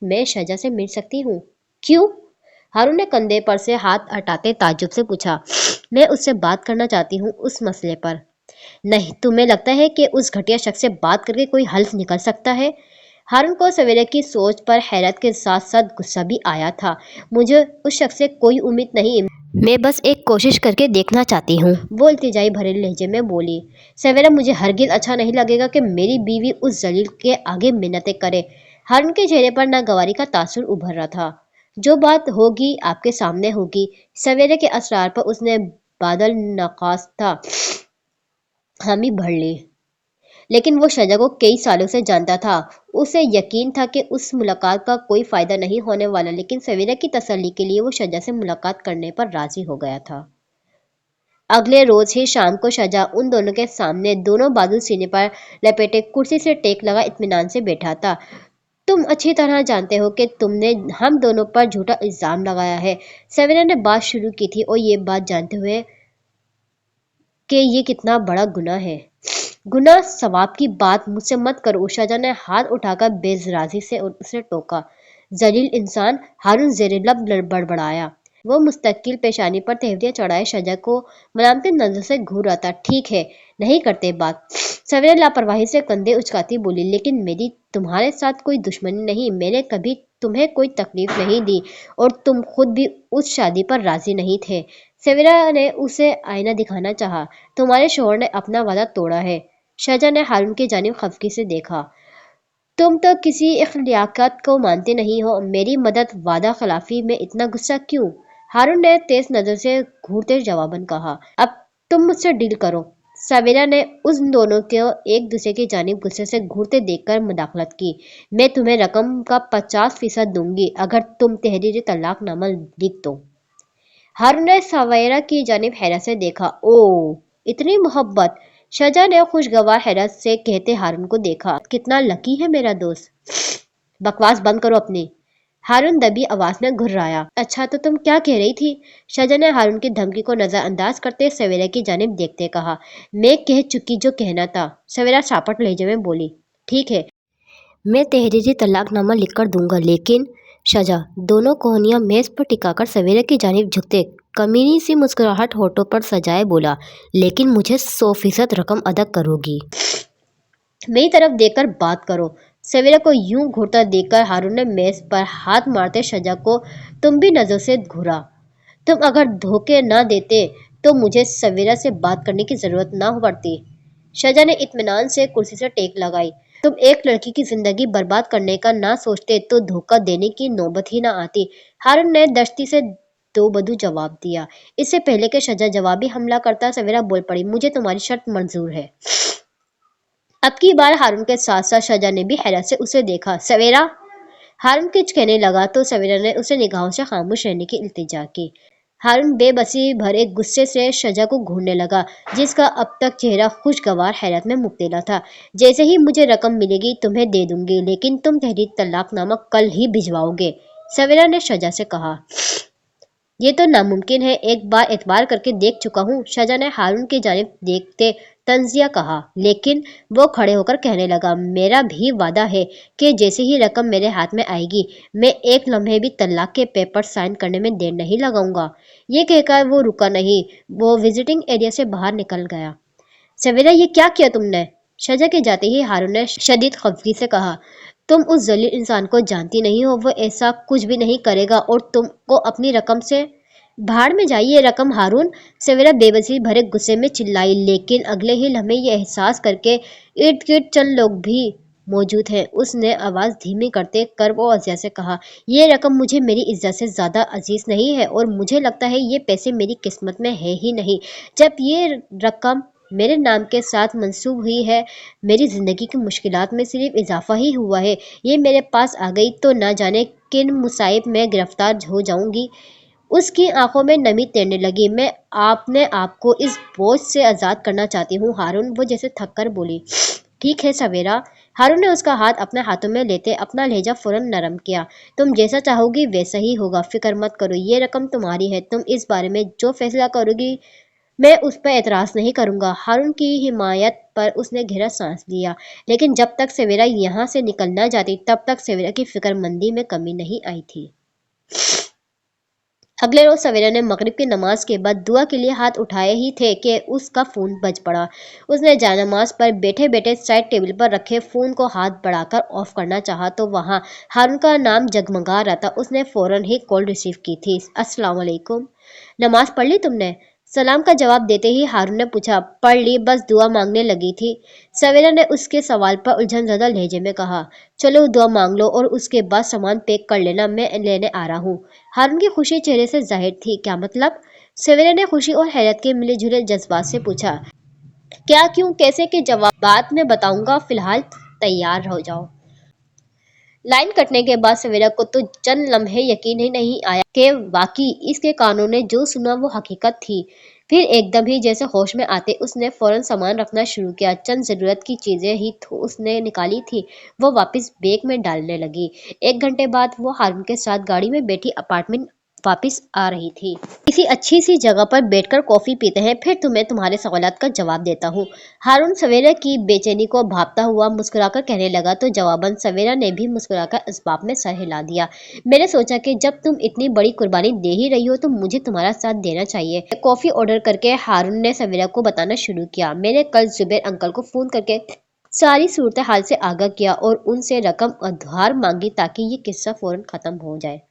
मैं शजा से मिल सकती हूँ? क्यों? हारून ने कंधे पर से हाथ हटाते ताज्जुब से पूछा। मैं उससे बात करना चाहती हूँ, उस मसले पर। नहीं, तुम्हें लगता है कि उस घटिया शख्स से बात करके कोई हल निकल सकता है? हारून को सवेरे की सोच पर हैरत के साथ साथ गुस्सा भी आया था। मुझे उस शख्स से कोई उम्मीद नहीं, मैं बस एक कोशिश करके देखना चाहती हूँ, वो इल्तिजाई भरे लहजे में बोली। सवेरा, मुझे हरगिज अच्छा नहीं लगेगा कि मेरी बीवी उस जलील के आगे मिन्नतें करे। हारून के चेहरे पर नागवारी का तासुर उभर रहा था। जो बात होगी आपके सामने होगी। सवेरे के असरार पर उसने बादल नकाश था हामी भर ली। लेकिन वो शजा को कई सालों से जानता था। उसे यकीन था कि उस मुलाकात का कोई फायदा नहीं होने वाला, लेकिन सवेरा की तसल्ली के लिए वो शजा से मुलाकात करने पर राजी हो गया था। अगले रोज ही शाम को शजा उन दोनों के सामने दोनों बाजू सीने पर लपेटे कुर्सी से टेक लगा इत्मीनान से बैठा था। तुम अच्छी तरह जानते हो कि तुमने हम दोनों पर झूठा इल्जाम लगाया है। सवेरा ने बात शुरू की थी, और ये बात जानते हुए कि ये कितना बड़ा गुनाह है। गुनाह सवाब की बात मुझसे मत करो। शजा ने हाथ उठाकर बेजराजी से उसे टोका। जलील इंसान, हारून ज़ेरे-लब बड़बड़ाया। वो मुस्तकिल पेशानी पर तहदियाँ चढ़ाए शजा को मलामती नजर से घूर रहा था। ठीक है, नहीं करते बात। सवेरे लापरवाही से कंधे उचकाती बोली, लेकिन मेरी तुम्हारे साथ कोई दुश्मनी नहीं। मैंने कभी तुम्हें कोई तकलीफ नहीं दी, और तुम खुद भी उस शादी पर राजी नहीं थे। सवेरा ने उसे आईना दिखाना चाहा। तुम्हारे शोहर ने अपना वादा तोड़ा है। शजा ने हारून की जानिब खफगी से देखा। तुम तो किसी इख्तियारत को मानते नहीं हो। मेरी मदद वादा खिलाफी में इतना गुस्सा क्यों? हारून ने तेज नजर से घूरते जवाबन कहा। अब तुम मुझसे डील करो। सवेरा ने उन दोनों को एक दूसरे की जानिब गुस्से से घूरते देखकर मुदाखलत की। मैं तुम्हें रकम का 50% दूंगी अगर तुम तहरीर तलाकनामा लिख दो। हारून ने सवेरा की जानिब हैरत से देखा। ओ, इतनी मोहब्बत? शजा ने खुशगवार हैरत से कहते हारून को देखा। कितना लकी है मेरा दोस्त। बकवास बंद करो अपनी। हारून दबी आवाज में घुर्राया। अच्छा, तो तुम क्या कह रही थी? शजा ने हारून की धमकी को नजरअंदाज करते सवेरा की जानिब देखते कहा। मैं कह चुकी जो कहना था, सवेरा सापट लहजे में बोली। ठीक है, मैं तहरीरी तलाकनामा लिखकर दूंगा, लेकिन शजा, दोनों कोहनियां मेज पर टिकाकर सवेरे की जानिब झुकते कमीनी सी मुस्कुराहट होठों पर सजाए बोला, लेकिन मुझे 100% रकम अदा करोगी। मेरी तरफ देखकर बात करो। सवेरा को यूं घूरता देखकर हारून ने मेज पर हाथ मारते शजा को तुम भी नजर से घूरा। तुम अगर धोखे न देते तो मुझे सवेरा से बात करने की जरूरत न पड़ती। शजा ने इत्मीनान से कुर्सी से टेक लगाई। तुम एक लड़की की जिंदगी बर्बाद करने का ना सोचते तो धोखा देने की नौबत ही ना आती। हारून ने दश्ती से दो बदू जवाब दिया। इससे पहले कि शजा जवाबी हमला करता, सवेरा बोल पड़ी, मुझे तुम्हारी शर्त मंजूर है। अब की बार हारून के साथ साथ शजा ने भी हैरत से उसे देखा। सवेरा, हारून कुछ कहने लगा तो सवेरा ने उसे निगाहों से खामोश रहने की इल्तिजा की। हारून बेबसी भरे गुस्से से शजा को घूरने लगा, जिसका अब तक चेहरा खुशगवार हैरत में मुब्तला था। जैसे ही मुझे रकम मिलेगी तुम्हें दे दूंगी, लेकिन तुम तहरीर तलाकनामा कल ही भिजवाओगे, सवेरा ने शजा से कहा। ये तो नामुमकिन है, एक बार एतबार करके देख चुका हूँ, शजा ने हारून की जानिब देखते तंजिया कहा। लेकिन वो खड़े होकर कहने लगा, मेरा भी वादा है कि जैसे ही रकम मेरे हाथ में आएगी मैं एक लम्हे भी तलाक के पेपर साइन करने में देर नहीं लगाऊंगा। ये कहकर वो रुका नहीं, वो विजिटिंग एरिया से बाहर निकल गया। सवेरा, ये क्या किया तुमने? शजा के जाते ही हारून ने शदीद खफगी से कहा। तुम उस जलील इंसान को जानती नहीं हो, वो ऐसा कुछ भी नहीं करेगा और तुमको अपनी रकम से भाड़ में जाइए रकम हारून, सवेरा बेबसी भरे गुस्से में चिल्लाई, लेकिन अगले ही लम्हे ये एहसास करके इर्द गिर्द चंद लोग भी मौजूद हैं। उसने आवाज धीमी करते कर वो अजिया से कहा, ये रकम मुझे मेरी इज्जत से ज्यादा अजीज नहीं है और मुझे लगता है ये पैसे मेरी किस्मत में है ही नहीं। जब ये रकम मेरे नाम के साथ मंसूब हुई है, मेरी जिंदगी की मुश्किलात में सिर्फ इजाफा ही हुआ है। ये मेरे पास आ गई तो न जाने किन मुसाइब में गिरफ्तार हो जाऊंगी। उसकी आंखों में नमी तैरने लगी। मैं आपने आपको इस बोझ से आजाद करना चाहती हूँ हारून, वो जैसे थक कर बोली। ठीक है सवेरा, हारून ने उसका हाथ अपने हाथों में लेते अपना लहजा फौरन नरम किया। तुम जैसा चाहोगी वैसा ही होगा, फिक्र मत करो, ये रकम तुम्हारी है, तुम इस बारे में जो फैसला करोगी मैं उस पर एतराज नहीं करूंगा। हारून की हिमायत पर उसने गहरा सांस लिया, लेकिन जब तक सवेरा यहाँ से निकल न जाती तब तक सवेरा की फिक्रमंदी में कमी नहीं आई थी। अगले रोज सवेरा ने मगरिब की नमाज के बाद दुआ के लिए हाथ उठाए ही थे कि उसका फोन बज पड़ा। उसने जायनमाज पर बैठे बैठे साइड टेबल पर रखे फोन को हाथ बढ़ाकर ऑफ करना चाहा तो वहां हारून का नाम जगमगा रहा था। उसने फौरन ही कॉल रिसीव की थी। अस्सलाम वालेकुम, नमाज पढ़ ली तुमने? सलाम का जवाब देते ही हारून ने पूछा। पढ़ ली, बस दुआ मांगने लगी थी, सवेरा ने उसके सवाल पर उलझन ज़्यादा लहजे में कहा। चलो दुआ मांग लो और उसके बाद सामान पैक कर लेना, मैं लेने आ रहा हूँ। हारून की खुशी चेहरे से जाहिर थी। क्या मतलब? सवेरा ने खुशी और हैरत के मिले जुले जज्बात से पूछा। क्या, क्यों, कैसे के जवाब बाद में बताऊंगा, फिलहाल तैयार हो जाओ। लाइन कटने के बाद सवेरा को तो चंद लम्हे यकीन ही नहीं आया कि वाकई इसके कानों ने जो सुना वो हकीकत थी। फिर एकदम ही जैसे होश में आते उसने फौरन सामान रखना शुरू किया। चंद जरूरत की चीजें ही तो उसने निकाली थी, वो वापस बैग में डालने लगी। 1 घंटे बाद वो हारून के साथ गाड़ी में बैठी अपार्टमेंट वापस आ रही थी। किसी अच्छी सी जगह पर बैठकर कॉफी पीते हैं, फिर तुम्हें तुम्हारे सवालात का जवाब देता हूँ, हारून सवेरा की बेचैनी को भांपता हुआ मुस्कुराकर कहने लगा। तो जवाबन सवेरा ने भी मुस्कुराकर इसबाब में सर हिला दिया। मैंने सोचा कि जब तुम इतनी बड़ी कुर्बानी दे ही रही हो तो मुझे तुम्हारा साथ देना चाहिए। कॉफी ऑर्डर करके हारून ने सवेरा को बताना शुरू किया। मैंने कल जुबैर अंकल को फोन करके सारी सूरत हाल से आगाह किया और उनसे रकम उधार मांगी ताकि ये किस्सा फौरन खत्म हो जाए।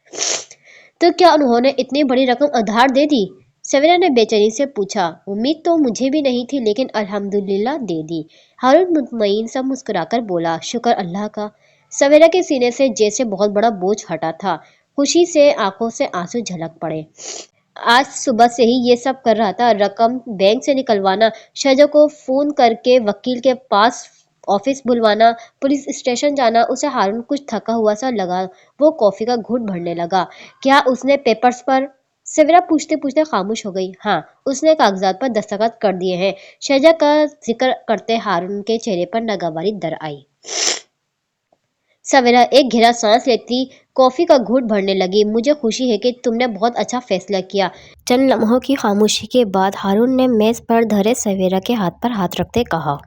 तो क्या उन्होंने इतनी बड़ी रकम उधार दे दी? सवेरा ने बेचैनी से पूछा। उम्मीद तो मुझे भी नहीं थी, लेकिन अल्हम्दुलिल्लाह दे दी, हारून मुतमईन सा मुस्कुराकर बोला। शुक्र अल्लाह का। सवेरा के सीने से जैसे बहुत बड़ा बोझ हटा था। खुशी से आंखों से आंसू झलक पड़े। आज सुबह से ही ये सब कर रहा था, रकम बैंक से निकलवाना, शजा को फोन करके वकील के पास ऑफिस बुलवाना, पुलिस स्टेशन जाना। उसे हारून कुछ थका हुआ सा लगा। वो कॉफी का घूंट भरने लगा। क्या उसने पेपर्स पर? सवेरा पूछते पूछते खामोश हो गई। हाँ, उसने कागजात पर दस्तखत कर दिए हैं, शजा का जिक्र करते हारून के चेहरे पर नागवारी दर आई। सवेरा एक गहरा सांस लेती कॉफी का घूंट भरने लगी। मुझे खुशी है कि तुमने बहुत अच्छा फैसला किया। चंद लम्हों की खामोशी के बाद हारून ने मेज पर धरे सवेरा के हाथ पर हाथ रखते कहा।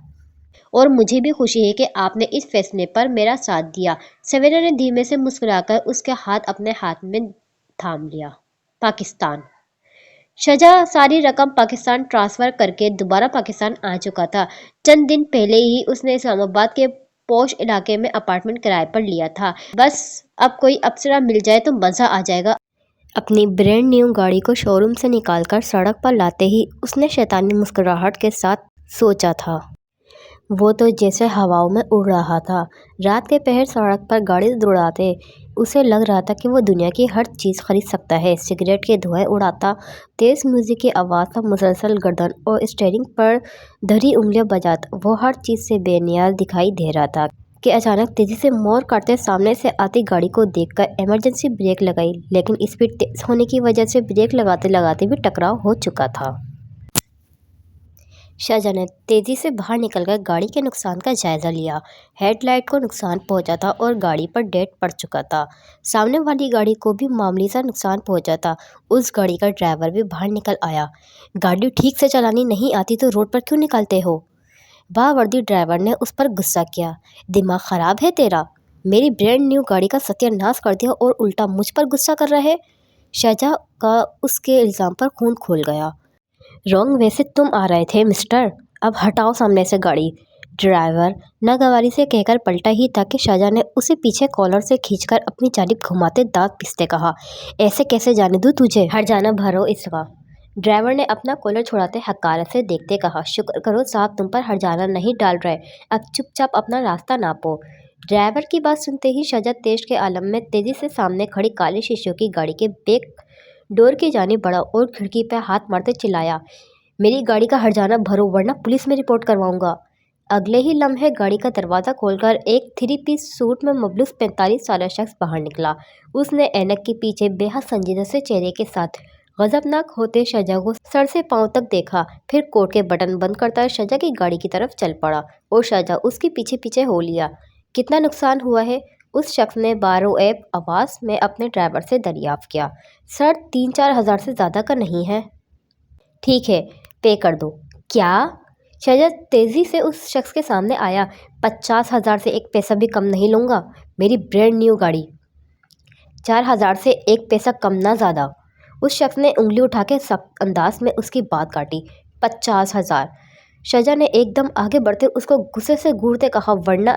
और मुझे भी खुशी है कि आपने इस फैसले पर मेरा साथ दिया। सवेरा ने धीमे से मुस्कुराकर उसके हाथ अपने हाथ में थाम लिया। पाकिस्तान। शजा सारी रकम पाकिस्तान ट्रांसफर करके दोबारा पाकिस्तान आ चुका था। चंद दिन पहले ही उसने इस्लामाबाद के पॉश इलाके में अपार्टमेंट किराए पर लिया था। बस अब कोई अप्सरा मिल जाए तो मजा आ जाएगा। अपनी ब्रांड न्यू गाड़ी को शोरूम से निकालकर सड़क पर लाते ही उसने शैतानी मुस्कुराहट के साथ सोचा था। वो तो जैसे हवाओं में उड़ रहा था। रात के पहर सड़क पर गाड़ी दौड़ाते उसे लग रहा था कि वो दुनिया की हर चीज़ खरीद सकता है। सिगरेट के धुएं उड़ाता, तेज़ म्यूजिक की आवाज़ पर मुसलसल गर्दन और स्टीयरिंग पर धरी उंगलियां बजाता वो हर चीज़ से बेनियाज दिखाई दे रहा था। کہ اچانک تیزی سے موڑ کاٹتے سامنے سے آتی گاڑی کو دیکھ کر ایمرجنسی بریک لگائی، لیکن اسپیڈ تیز ہونے کی وجہ سے بریک لگاتے لگاتے بھی ٹکراؤ ہو چکا تھا۔ شاہجہاں نے تیزی سے باہر نکل کر گاڑی کے نقصان کا جائزہ لیا۔ ہیڈ لائٹ کو نقصان پہنچا تھا اور گاڑی پر ڈینٹ پڑ چکا تھا۔ سامنے والی گاڑی کو بھی معمولی سا نقصان پہنچا تھا۔ اس گاڑی کا ڈرائیور بھی باہر نکل آیا۔ گاڑی ٹھیک سے چلانی نہیں آتی تو روڈ پر کیوں نکالتے ہو؟ باوردی ڈرائیور نے اس پر غصہ کیا۔ دماغ خراب ہے تیرا؟ میری برینڈ نیو گاڑی کا ستیہ ناش کر دیا اور الٹا مجھ پر غصہ کر رہے؟ شاہجہاں کا اس کے الزام پر خون کھول گیا۔ رانگ وے سے تم آ رہے تھے مسٹر، اب ہٹاؤ سامنے سے گاڑی۔ ڈرائیور ناگواری سے کہہ کر پلٹا ہی تھا کہ شاہجہاں نے اسے پیچھے کالر سے کھینچ کر اپنی جانب گھماتے دانت پیستے کہا، ایسے کیسے جانے دوں تجھے؟ ہٹ جانا بھرو اس کا۔ ڈرائیور نے اپنا کالر چھڑاتے حقارت سے دیکھتے کہا، شکر کرو صاحب تم پر ہٹ جانا نہیں ڈال رہے، اب چپ چاپ اپنا راستہ ناپو۔ ڈرائیور کی بات سنتے ہی شاہجہاں تیش کے عالم میں تیزی سے سامنے کھڑی کالے شیشوں کی گاڑی کے بیک ڈور کی جانب بڑھا اور کھڑکی پہ ہاتھ مارتے چلایا، میری گاڑی کا ہٹ جانا بھرو ورنہ پولیس میں رپورٹ کرواؤں گا۔ اگلے ہی لمحے گاڑی کا دروازہ کھول کر ایک 3 پیس سوٹ میں ملبوس 45 سالہ شخص باہر نکلا۔ اس نے اینک کے پیچھے بے حد سنجیدہ سے چہرے کے ساتھ غضبناک ہوتے شاہجہاں کو سر سے پاؤں تک دیکھا، پھر کوٹ کے بٹن بند کرتا شاہجہاں کی گاڑی کی طرف چل پڑا اور شاہجہاں اس کے پیچھے پیچھے ہو لیا۔ کتنا نقصان ہوا ہے؟ اس شخص نے باروعیب آواز میں اپنے ڈرائیور سے دریافت کیا۔ سر 3-4 ہزار سے زیادہ کا نہیں ہے۔ ٹھیک ہے پے کر دو۔ کیا؟ شاہجہاں تیزی سے اس شخص کے سامنے آیا، 50,000 سے ایک پیسہ بھی کم نہیں لوں گا، میری برینڈ نیو گاڑی۔ 4,000 سے ایک پیسہ کم نہ زیادہ۔ اس شخص نے انگلی اٹھا کے سخت انداز میں اس کی بات کاٹی۔ 50,000۔ شاہجہاں نے ایک دم آگے بڑھتے اس کو غصے سے گھورتے کہا، ورنہ؟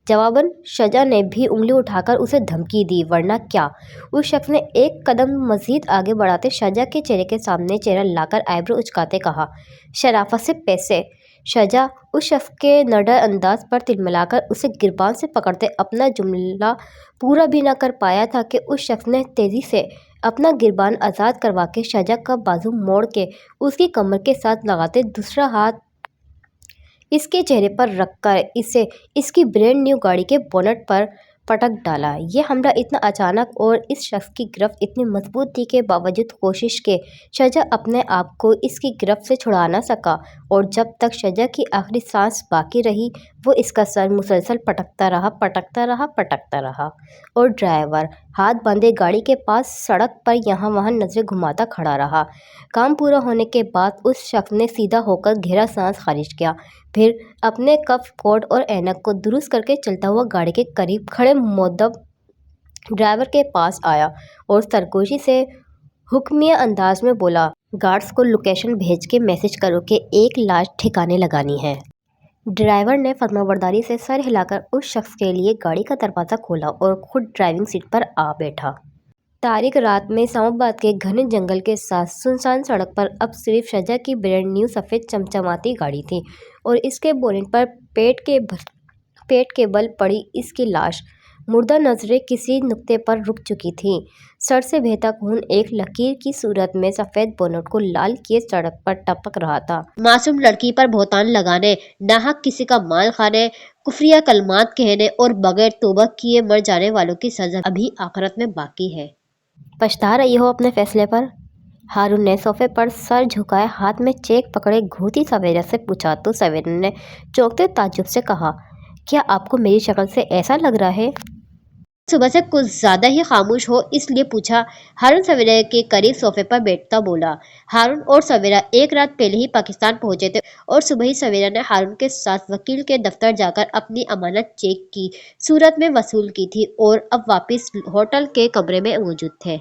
جواباً شاہجہاں نے بھی انگلی اٹھا کر اسے دھمکی دی، ورنہ کیا؟ اس شخص نے ایک قدم مزید آگے بڑھاتے شاہجہاں کے چہرے کے سامنے چہرہ لا کر آئیبرو اچکاتے کہا، شرافت سے پیسے۔ شاہجہاں اس شخص کے نڈر انداز پر تلملا کر اسے گریبان سے پکڑتے اپنا جملہ پورا بھی نہ کر پایا تھا کہ اس شخص نے تیزی سے اپنا گریبان آزاد کروا کے شاہجہاں کا بازو موڑ کے اس کی کمر کے ساتھ لگاتے دوسرا ہاتھ اس کے چہرے پر رکھ کر اسے اس کی برینڈ نیو گاڑی کے بونٹ پر پٹک ڈالا۔ یہ حملہ اتنا اچانک اور اس شخص کی گرفت اتنی مضبوط تھی کہ باوجود کوشش کے شاہجہاں اپنے آپ کو اس کی گرفت سے چھڑا نہ سکا، اور جب تک شاہجہاں کی آخری سانس باقی رہی وہ اس کا سر مسلسل پٹکتا رہا پٹکتا رہا پٹکتا رہا، اور ڈرائیور ہاتھ باندھے گاڑی کے پاس سڑک پر یہاں وہاں نظریں گھماتا کھڑا رہا۔ کام پورا ہونے کے بعد اس شخص نے سیدھا ہو کر گہرا سانس خارج کیا، پھر اپنے کف کوٹ اور اینک کو درست کر کے چلتا ہوا گاڑی کے قریب کھڑے مؤدب ڈرائیور کے پاس آیا اور سرگوشی سے حکمیہ انداز میں بولا، گارڈز کو لوکیشن بھیج کے میسج کرو کہ ایک لاش ٹھکانے لگانی ہے۔ ڈرائیور نے فرمانبرداری سے سر ہلا کر اس شخص کے لیے گاڑی کا دروازہ کھولا اور خود ڈرائیونگ سیٹ پر آ بیٹھا۔ تاریک رات میں اسلام آباد کے گھنے جنگل کے ساتھ سنسان سڑک پر اب صرف شاہجہاں کی برینڈ نیو سفید چمچماتی گاڑی تھی اور اس کے بونٹ پر پیٹ کے بل پڑی اس کی لاش۔ مردہ نظریں کسی نقطے پر رک چکی تھیں۔ سر سے بہتا خون ایک لکیر کی صورت میں سفید بونٹ کو لال کیے سڑک پر ٹپک رہا تھا۔ معصوم لڑکی پر بہتان لگانے، ناحق کسی کا مال کھانے، کفریہ کلمات کہنے اور بغیر توبہ کیے مر جانے والوں کی سزا ابھی آخرت میں باقی ہے۔ پچھتا رہی ہو اپنے فیصلے پر؟ ہارون نے صوفے پر سر جھکائے ہاتھ میں چیک پکڑے گھورتی سویرا سے پوچھا تو سویرا نے چونکتے تعجب سے کہا، کیا آپ کو میری شکل سے ایسا لگ رہا ہے؟ صبح سے کچھ زیادہ ہی خاموش ہو اس لیے پوچھا۔ ہارون سویرا کے قریب صوفے پر بیٹھتا بولا۔ ہارون اور سویرا ایک رات پہلے ہی پاکستان پہنچے تھے اور صبح ہی سویرا نے ہارون کے ساتھ وکیل کے دفتر جا کر اپنی امانت چیک کی صورت میں وصول کی تھی اور اب واپس ہوٹل کے کمرے میں موجود تھے۔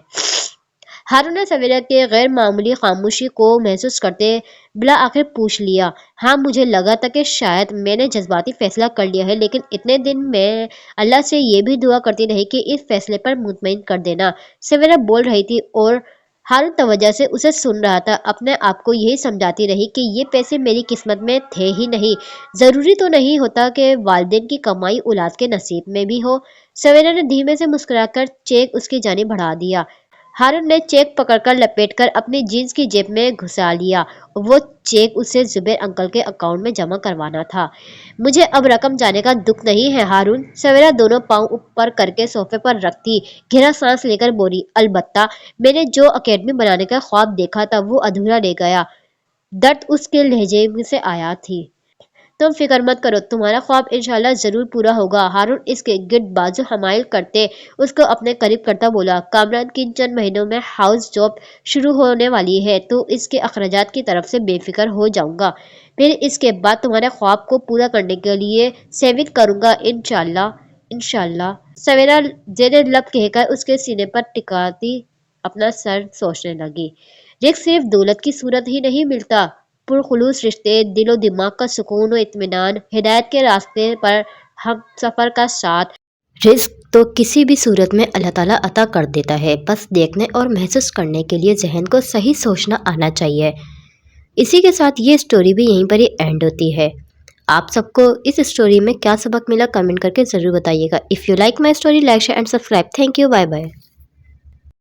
ہارون نے سویرا کے غیر معمولی خاموشی کو محسوس کرتے بلاآخر پوچھ لیا، ہاں مجھے لگا تھا کہ شاید میں نے جذباتی فیصلہ کر لیا ہے، لیکن اتنے دن میں اللہ سے یہ بھی دعا کرتی رہی کہ اس فیصلے پر مطمئن کر دینا۔ سویرا بول رہی تھی اور ہارون توجہ سے اسے سن رہا تھا، اپنے آپ کو یہی سمجھاتی رہی کہ یہ پیسے میری قسمت میں تھے ہی نہیں، ضروری تو نہیں ہوتا کہ والدین کی کمائی اولاد کے نصیب میں بھی ہو۔ سویرا نے دھیمے سے مسکرا کر چیک اس کی جانب بڑھا دیا۔ हारून ने चेक पकड़कर लपेटकर अपनी जीन्स की जेब में घुसा लिया। वो चेक उसे जुबैर अंकल के अकाउंट में जमा करवाना था। मुझे अब रकम जाने का दुख नहीं है हारून। सवेरा दोनों पांव ऊपर करके सोफे पर रखती गहरा सांस लेकर बोली, अलबत्ता मैंने जो अकेडमी बनाने का ख्वाब देखा था वो अधूरा रह गया। दर्द उसके लहजे में से आया थी। तुम फिक्र मत करो, तुम्हारा ख्वाब इंशाल्लाह जरूर पूरा होगा। हारून इसके गिर्द बाजू हमाइल करते उसको अपने करीब करता बोला, कामरान की चंद महीनों में हाउस जॉब शुरू होने वाली है तो इसके अखराजात की तरफ से बेफिक्र हो जाऊंगा। फिर इसके बाद तुम्हारे ख्वाब को पूरा करने के लिए सेविंग करूंगा इंशाल्लाह इंशाल्लाह। सवेरा जेरे लब कहकर उसके सीने पर टिकाती अपना सर सोचने लगी। रिस्क सिर्फ दौलत की सूरत ही नहीं मिलता, पुरखुलूस रिश्ते, दिलो दिमाग का सुकून और इत्मीनान, हिदायत के रास्ते पर हम सफ़र का साथ। रिस्क तो किसी भी सूरत में अल्लाह ताला अता कर देता है, बस देखने और महसूस करने के लिए जहन को सही सोचना आना चाहिए। इसी के साथ ये स्टोरी भी यहीं पर ही एंड होती है। आप सबको इस स्टोरी में क्या सबक मिला कमेंट करके ज़रूर बताइएगा। If you like my story like share and subscribe. Thank you, bye bye.